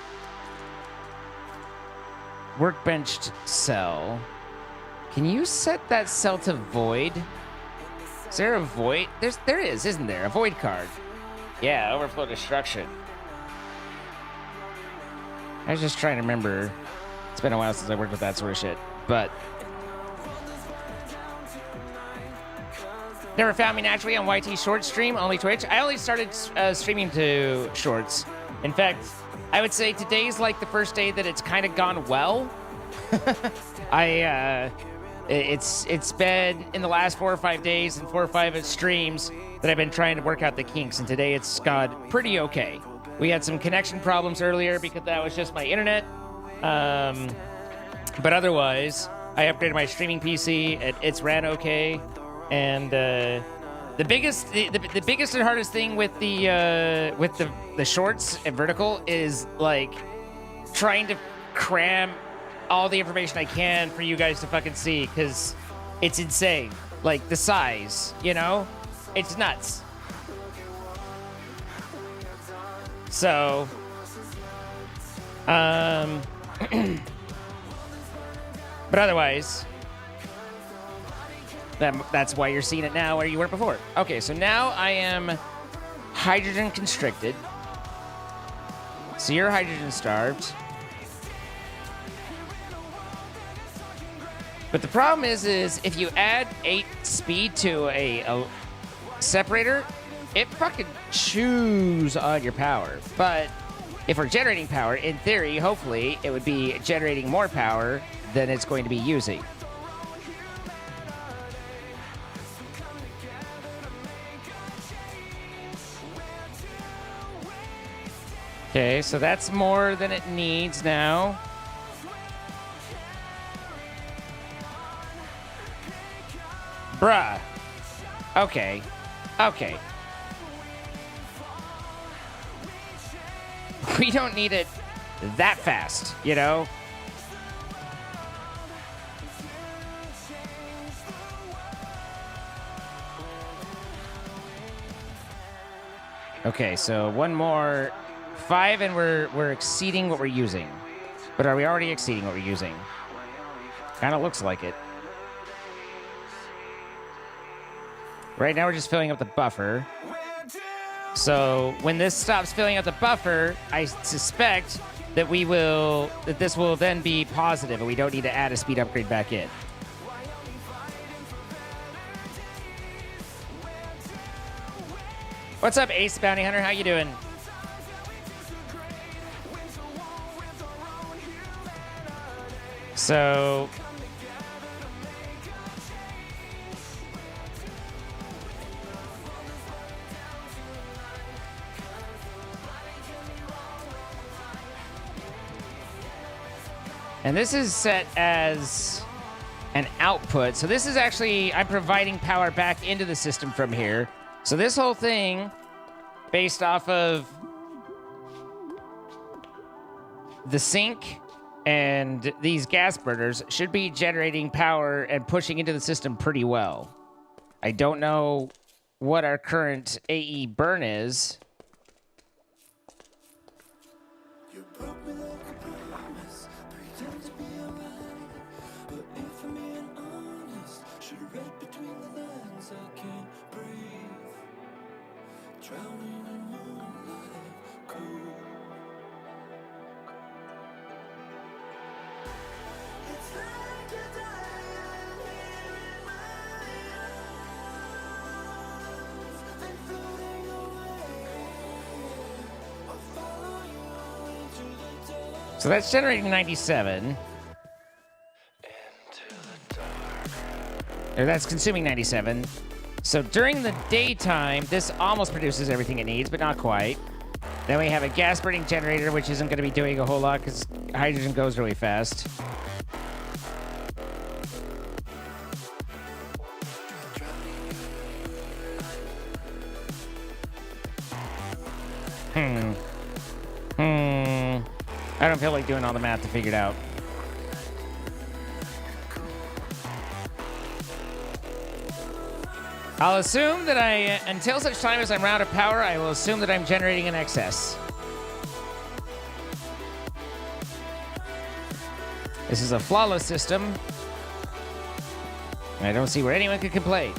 workbench cell, can you set that cell to void? Is there a void? There is, isn't there? A void card. Yeah, overflow destruction. I was just trying to remember. It's been a while since I worked with that sort of shit. But never found me naturally on YT Short Stream, only Twitch. I only started streaming to Shorts. In fact, I would say today's like the first day that it's kind of gone well. It's been in the last 4 or 5 days and 4 or 5 streams that I've been trying to work out the kinks, and today it's gone pretty okay. We had some connection problems earlier because that was just my internet. But otherwise, I upgraded my streaming PC. It's ran okay. And The biggest and hardest thing with the shorts and vertical is like trying to cram all the information I can for you guys to fucking see, because it's insane. Like the size, you know, it's nuts. So, but otherwise, that's why you're seeing it now where you weren't before. Okay, so now I am hydrogen constricted. So you're hydrogen starved. But the problem is if you add 8 speed to a separator, it fucking chews on your power. But if we're generating power, in theory, hopefully, it would be generating more power than it's going to be using. Okay, so that's more than it needs now. Bruh. Okay. Okay. We don't need it that fast, you know? Okay, so one more 5 and we're exceeding what we're using. But are we already exceeding what we're using? Kind of looks like it. Right now we're just filling up the buffer. So when this stops filling up the buffer, I suspect that this will then be positive and we don't need to add a speed upgrade back in. What's up, Ace Bounty Hunter? How you doing? So and this is set as an output. So this is actually, I'm providing power back into the system from here. So this whole thing, based off of the sink and these gas burners, should be generating power and pushing into the system pretty well. I don't know what our current AE burn is. So that's generating 97. Or that's consuming 97. So during the daytime, this almost produces everything it needs, but not quite. Then we have a gas burning generator, which isn't going to be doing a whole lot because hydrogen goes really fast. I don't feel like doing all the math to figure it out. I'll assume that until such time as I'm out of power, I will assume that I'm generating an excess. This is a flawless system. And I don't see where anyone could complain.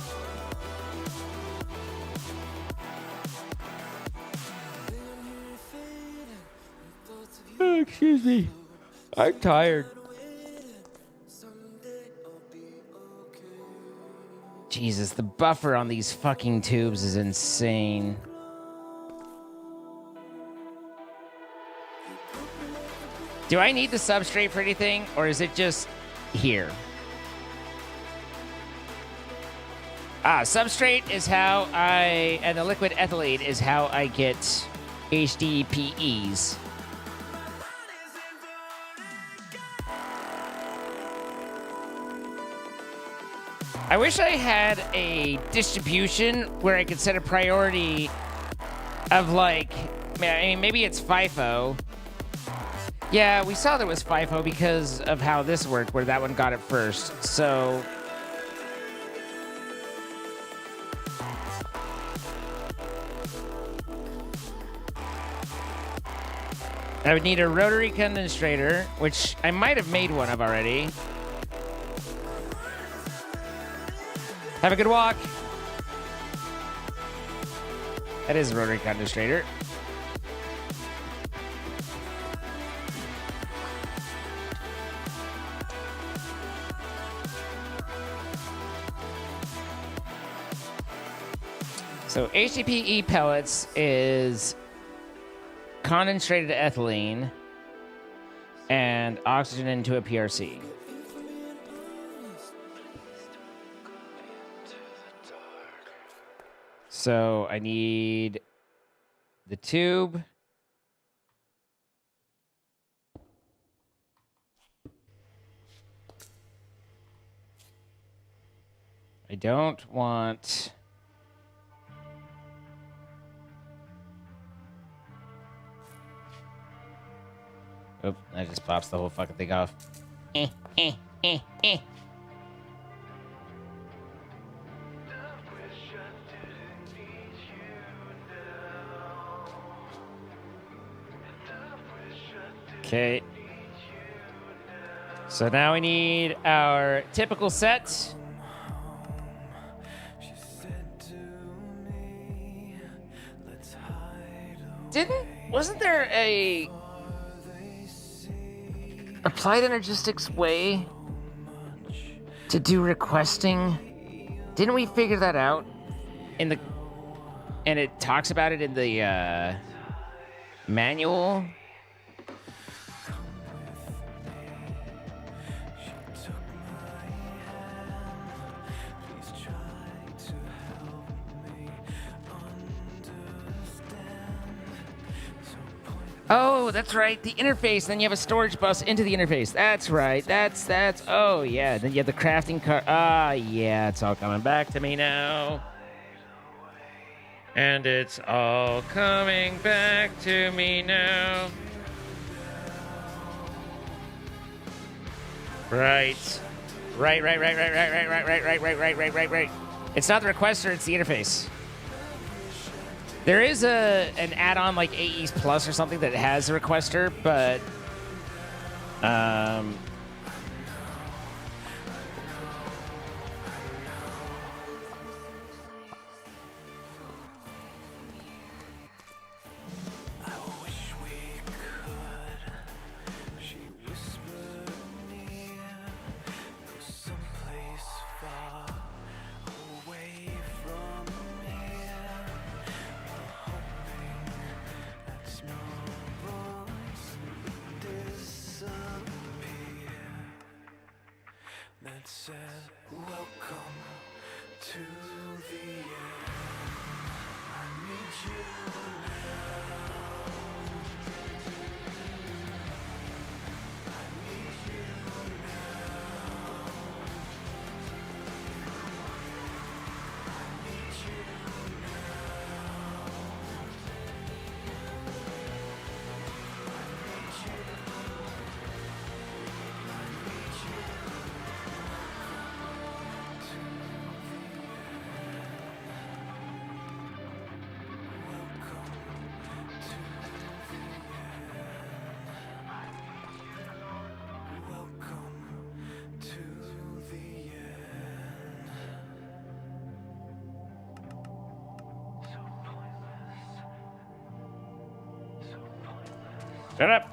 Oh, excuse me. I'm tired. Jesus, the buffer on these fucking tubes is insane. Do I need the substrate for anything, or is it just here? Substrate is how and the liquid ethylene is how I get HDPEs. I wish I had a distribution where I could set a priority of like, I mean, maybe it's FIFO. Yeah, we saw there was FIFO because of how this worked, where that one got it first. So I would need a rotary condensator, which I might have made one of already. Have a good walk. That is a rotary condensator. So HDPE pellets is concentrated ethylene and oxygen into a PRC. So I need the tube. I don't want... Oop, that just pops the whole fucking thing off. Okay. So now we need our typical set. Wasn't there a applied energistics way to do requesting? Didn't we figure that out in the, and it talks about it in the manual? Oh, that's right. The interface. Then you have a storage bus into the interface. That's right. That's. Oh, yeah. Then you have the crafting card. Ah, yeah. It's all coming back to me now. And it's all coming back to me now. Right. Right. It's not the requester. It's the interface. There is an add-on like AES Plus or something that has a requester, but shut up.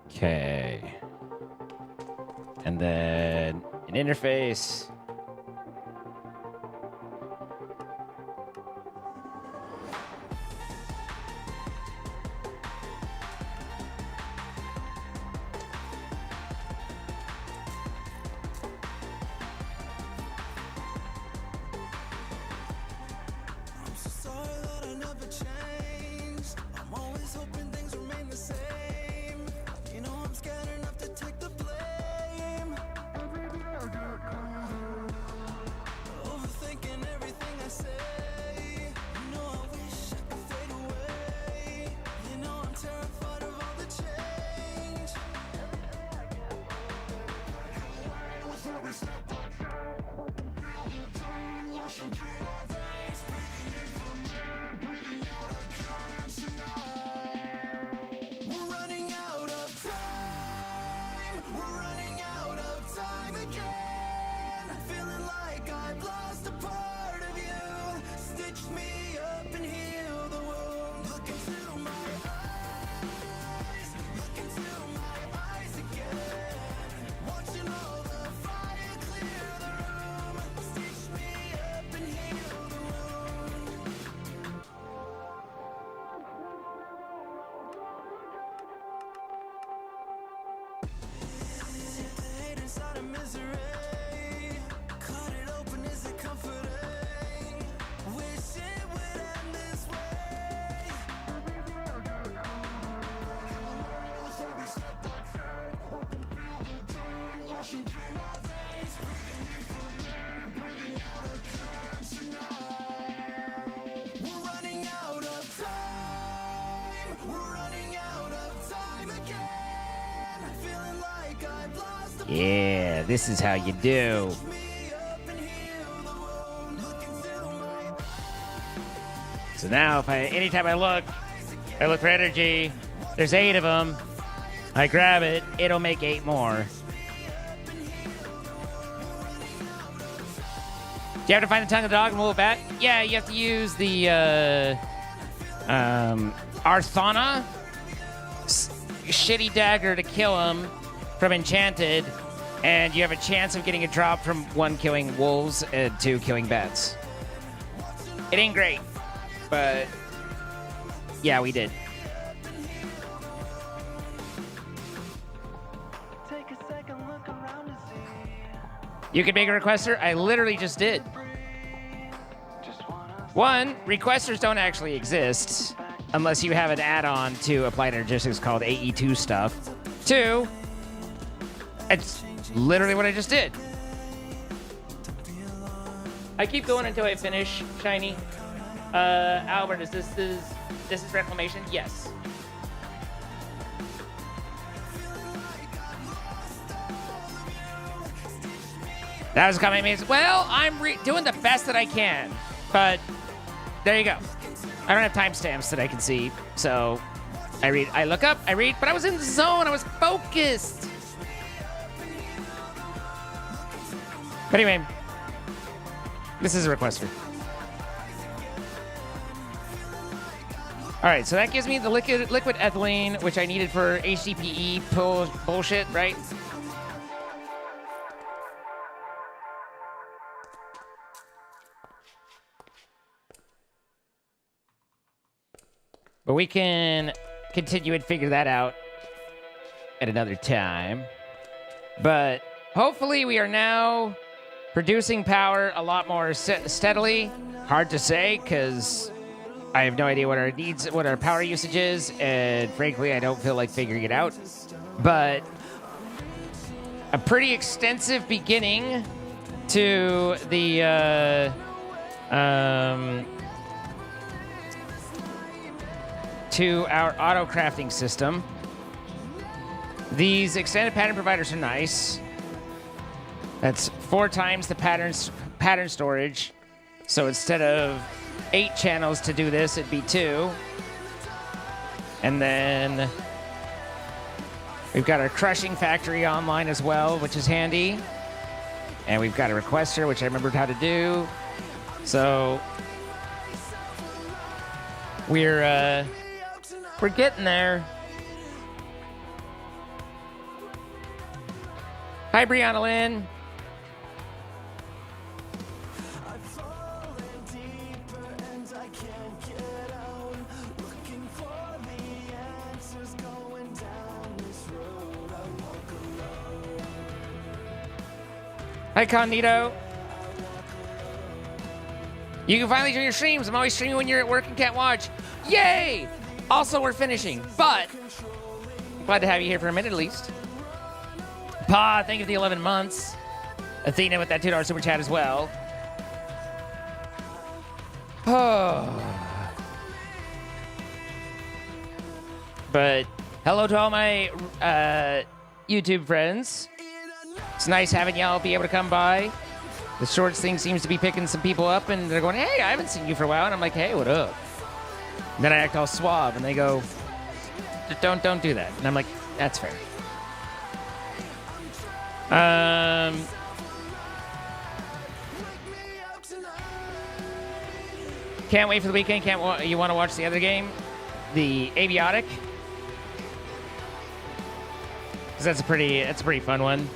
Okay. And then an interface. Yeah, this is how you do. So now, anytime I look for energy. There's 8 of them. I grab it. It'll make 8 more. Do you have to find the tongue of the dog and move it back? Yeah, you have to use the Arthana shitty dagger to kill him from Enchanted, and you have a chance of getting a drop from 1 killing wolves and 2 killing bats. It ain't great, but yeah, we did. You can make a requester. I literally just did. 1, requesters don't actually exist unless you have an add-on to Applied Energistics called AE2 stuff. 2, it's literally what I just did. I keep going until I finish, Shiny. Albert, this is Reclamation? Yes. That was coming means, well, I'm doing the best that I can, but there you go. I don't have timestamps that I can see, so I look up, I read, but I was in the zone, I was focused. But anyway, this is a requester. All right, so that gives me the liquid ethylene, which I needed for HDPE bullshit, right? But we can continue and figure that out at another time. But hopefully we are now producing power a lot more steadily. Hard to say, because I have no idea what our power usage is, and frankly, I don't feel like figuring it out. But a pretty extensive beginning to the to our auto crafting system. These extended pattern providers are nice. That's 4 times the pattern storage. So instead of 8 channels to do this, it'd be 2. And then we've got our crushing factory online as well, which is handy. And we've got a requester, which I remembered how to do. So we're getting there. Hi, Brianna Lynn. Hi, Cognito. You can finally join your streams. I'm always streaming when you're at work and can't watch. Yay! Also, we're finishing, but glad to have you here for a minute at least. Pa, thank you for the 11 months. Athena with that $2 super chat as well. Oh. But hello to all my YouTube friends. It's nice having y'all be able to come by. The shorts thing seems to be picking some people up, and they're going, hey, I haven't seen you for a while. And I'm like, hey, what up? And then I act all suave, and they go, don't do that. And I'm like, that's fair. Can't wait for the weekend. You want to watch the other game? The Aviotic? Because that's a pretty fun one.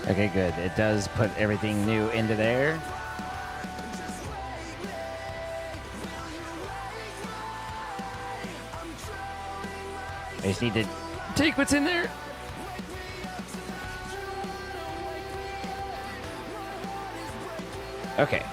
Okay, good. It does put everything new into there. I just need to take what's in there. Okay.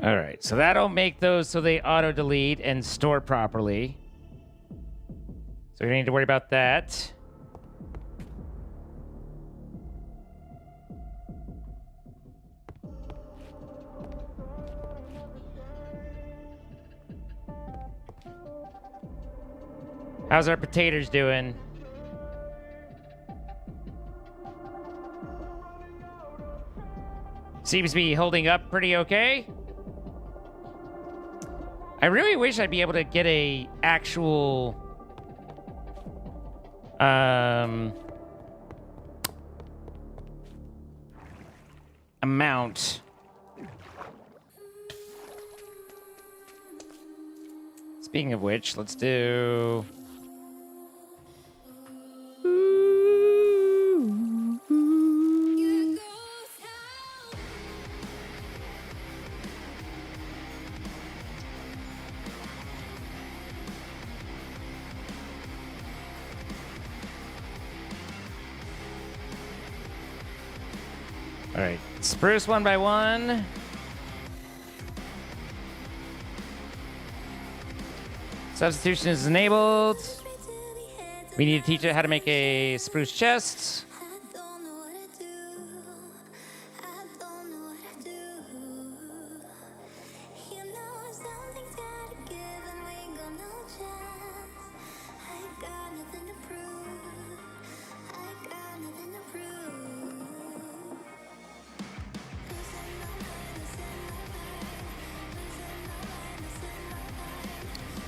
All right, so that'll make those so they auto-delete and store properly. So we don't need to worry about that. How's our potatoes doing? Seems to be holding up pretty okay. I really wish I'd be able to get a actual amount. Speaking of which, let's do all right, spruce one by one. Substitution is enabled. We need to teach it how to make a spruce chest.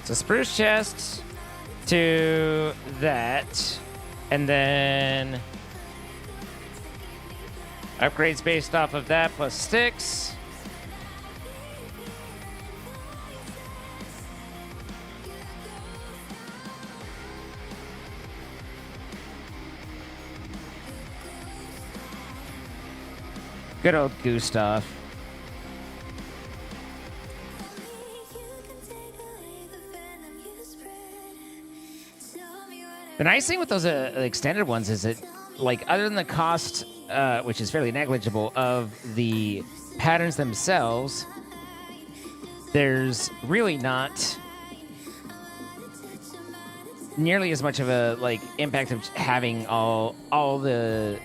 So spruce chest to that, and then upgrades based off of that plus sticks. Good old Gustav. The nice thing with those extended ones is that, like, other than the cost, which is fairly negligible, of the patterns themselves, there's really not nearly as much of a impact of having all of the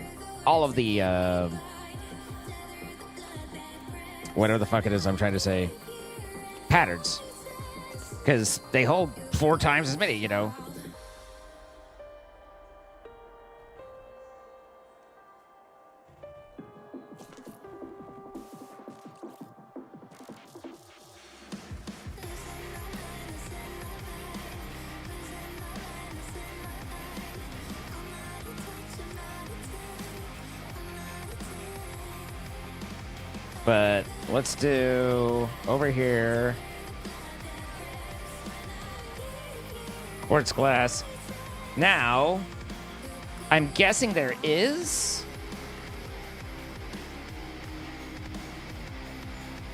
whatever the fuck it is I'm trying to say, patterns, because they hold 4 times as many, you know. But let's do over here quartz glass. Now, I'm guessing there is.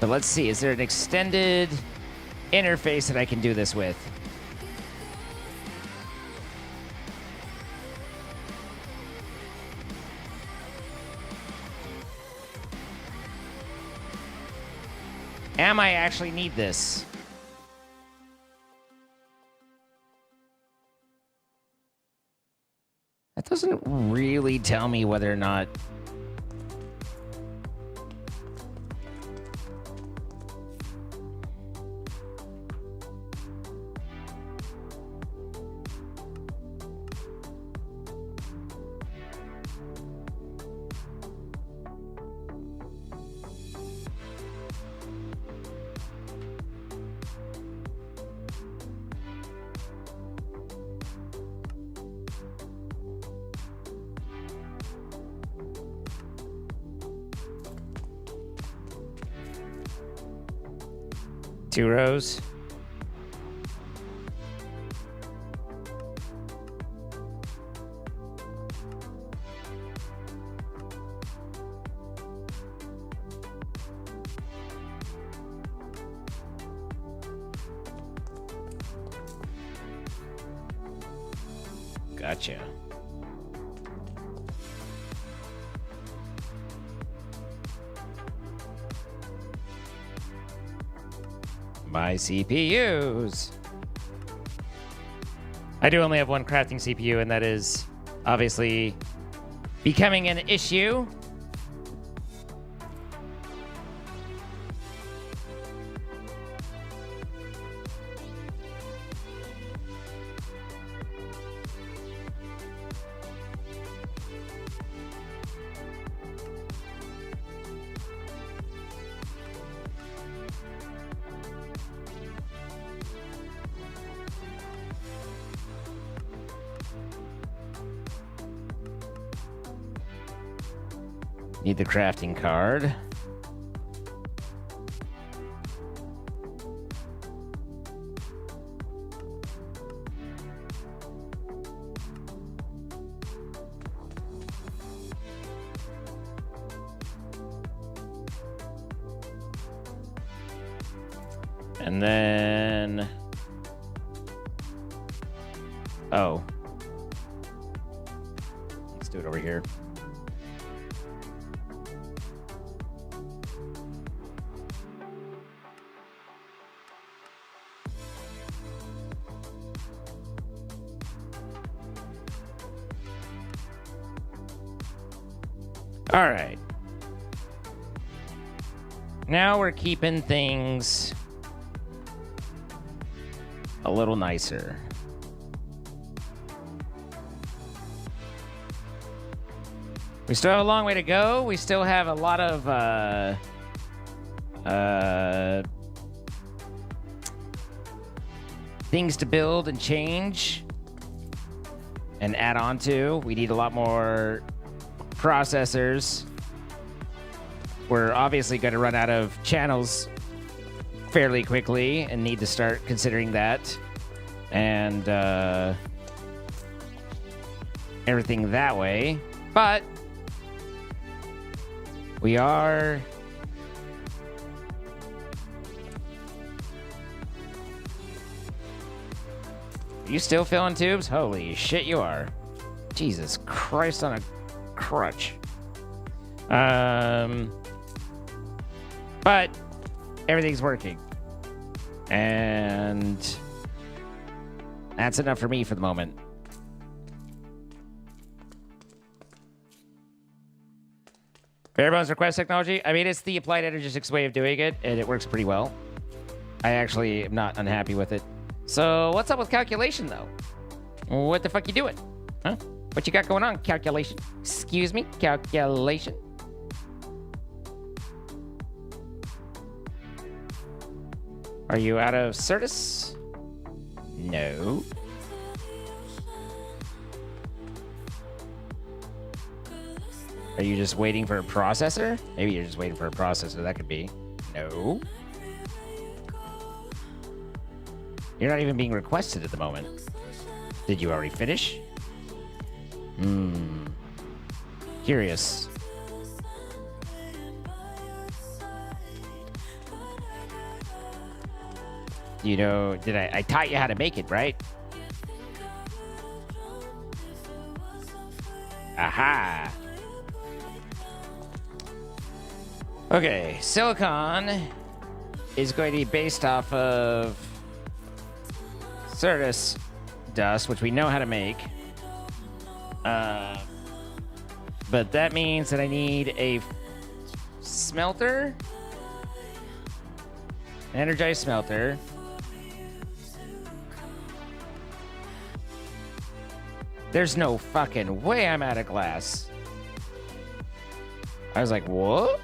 But let's see, is there an extended interface that I can do this with? Am I actually need this? That doesn't really tell me whether or not. Two rows. Gotcha. My CPUs. I do only have one crafting CPU, and that is obviously becoming an issue. Need the crafting card. And then... Oh. Let's do it over here. All right. Now we're keeping things a little nicer. We still have a long way to go. We still have a lot of things to build and change and add on to. We need a lot more processors. We're obviously going to run out of channels fairly quickly and need to start considering that and everything that way. But we are you still filling tubes? Holy shit, you are. Jesus Christ on a crutch. But everything's working. And that's enough for me for the moment. Bare bones request technology. I mean, it's the applied energistics way of doing it, and it works pretty well. I actually am not unhappy with it. So what's up with calculation, though? What the fuck you doing? Huh? What you got going on, calculation? Excuse me, calculation? Are you out of Certus? No. Are you just waiting for a processor? Maybe you're just waiting for a processor. That could be. No. You're not even being requested at the moment. Did you already finish? Curious. You know, I taught you how to make it, right? Aha. Okay, silicon is going to be based off of Certus dust, which we know how to make. But that means that I need a smelter, an energized smelter. There's no fucking way I'm out of glass. I was like, what?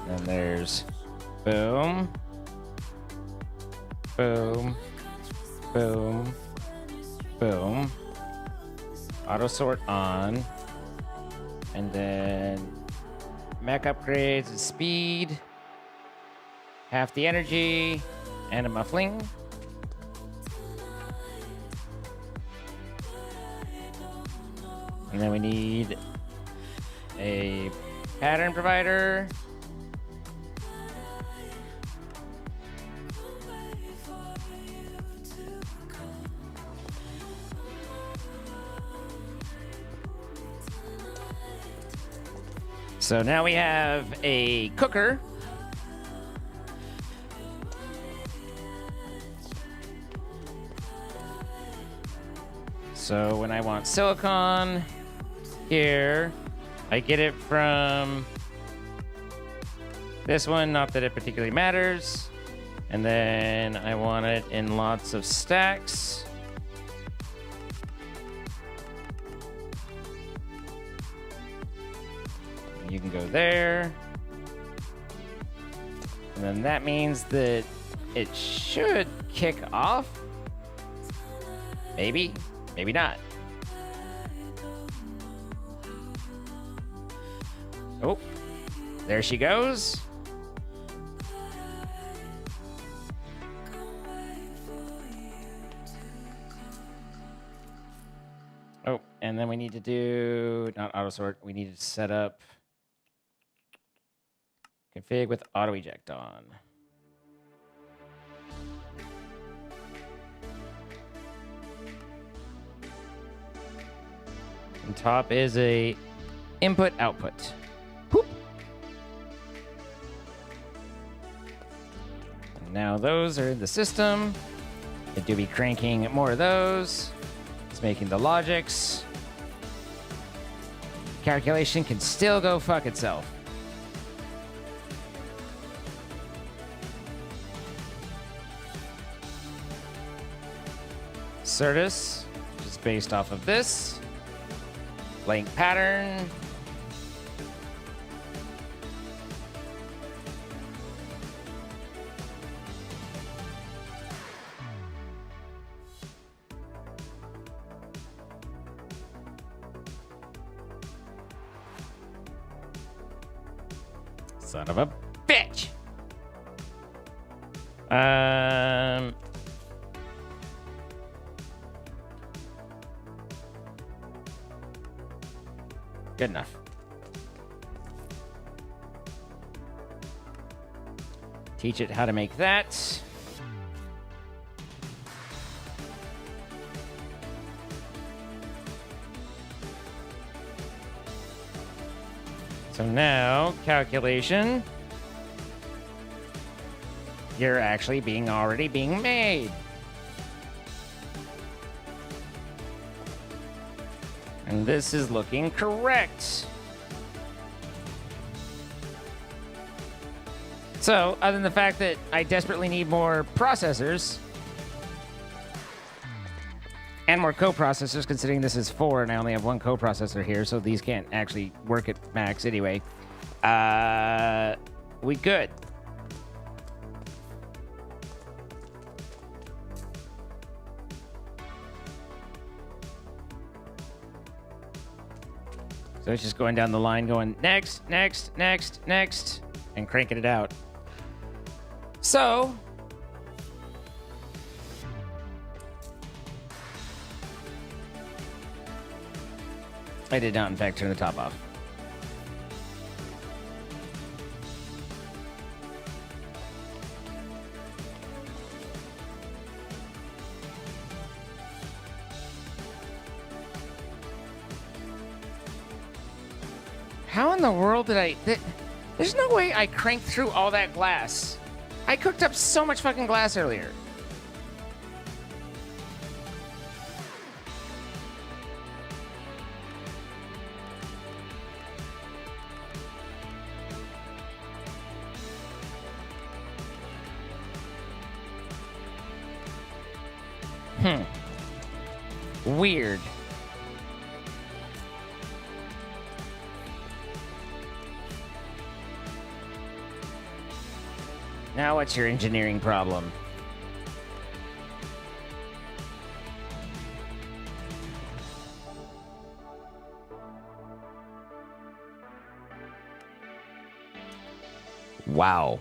And there's boom, boom, boom, boom. Auto sort on. And then mech upgrades and speed. Half the energy and a muffling. And then we need a pattern provider. So now we have a cooker. So when I want silicon here, I get it from this one, not that it particularly matters. And then I want it in lots of stacks. You can go there. And then that means that it should kick off. Maybe, maybe not. Oh, there she goes. Oh, and then we need to do, not auto sort, we need to set up config with auto eject on. And top is a input output. Whoop. And now those are in the system. I do be cranking more of those. It's making the logics. Calculation can still go fuck itself. Certus, which is based off of this. Blank pattern. Son of a bitch. Good enough. Teach it how to make that. So now, calculation. You're actually already being made. And this is looking correct. So, other than the fact that I desperately need more processors and more coprocessors, considering this is 4 and I only have 1 coprocessor here, so these can't actually work at max anyway. We good. So it's just going down the line, going next, next, next, next, and cranking it out. So, I did not, in fact, turn the top off. How in the world did I... There's no way I cranked through all that glass. I cooked up so much fucking glass earlier. Weird. Now what's your engineering problem? Wow.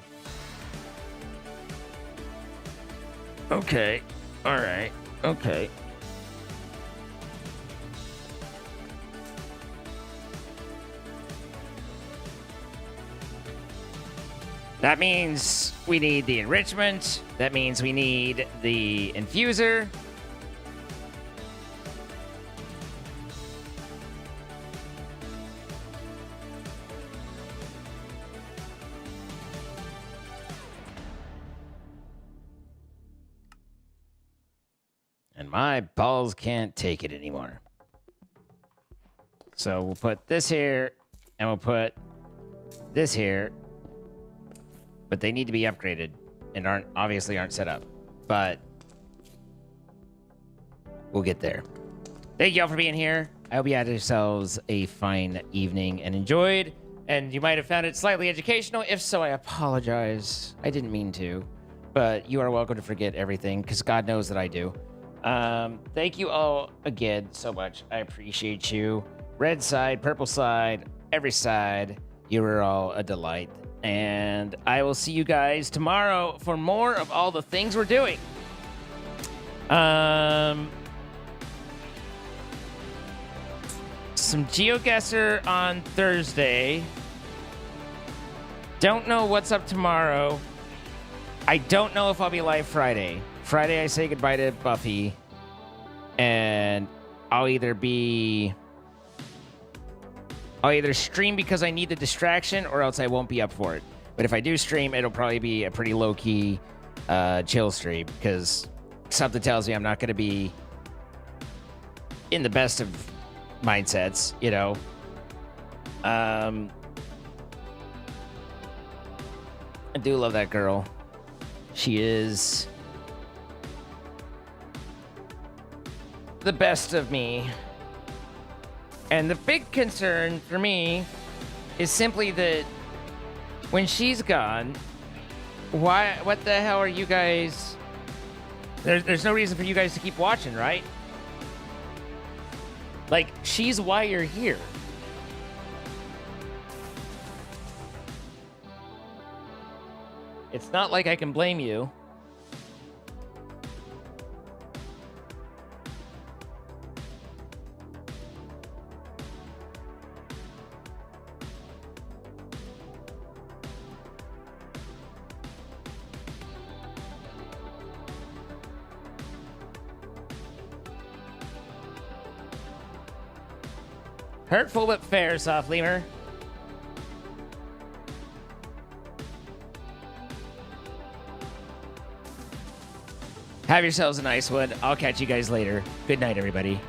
Okay. All right. Okay. That means we need the enrichment. That means we need the infuser. And my balls can't take it anymore. So we'll put this here, and we'll put this here. But they need to be upgraded and obviously aren't set up. But we'll get there. Thank you all for being here. I hope you had yourselves a fine evening and enjoyed. And you might have found it slightly educational. If so, I apologize. I didn't mean to. But you are welcome to forget everything, because God knows that I do. Thank you all again so much. I appreciate you. Red side, purple side, every side. You were all a delight. And I will see you guys tomorrow for more of all the things we're doing. Some GeoGuessr on Thursday. Don't know what's up tomorrow. I don't know if I'll be live Friday. Friday, I say goodbye to Buffy. And I'll either stream because I need the distraction, or else I won't be up for it. But if I do stream, it'll probably be a pretty low-key, chill stream, because something tells me I'm not going to be in the best of mindsets, you know. I do love that girl. She is the best of me. And the big concern for me is simply that when she's gone, what the hell are you guys... There's no reason for you guys to keep watching, right? Like, she's why you're here. It's not like I can blame you. Hurtful but fair, Soft Lemur. Have yourselves a nice one. I'll catch you guys later. Good night, everybody.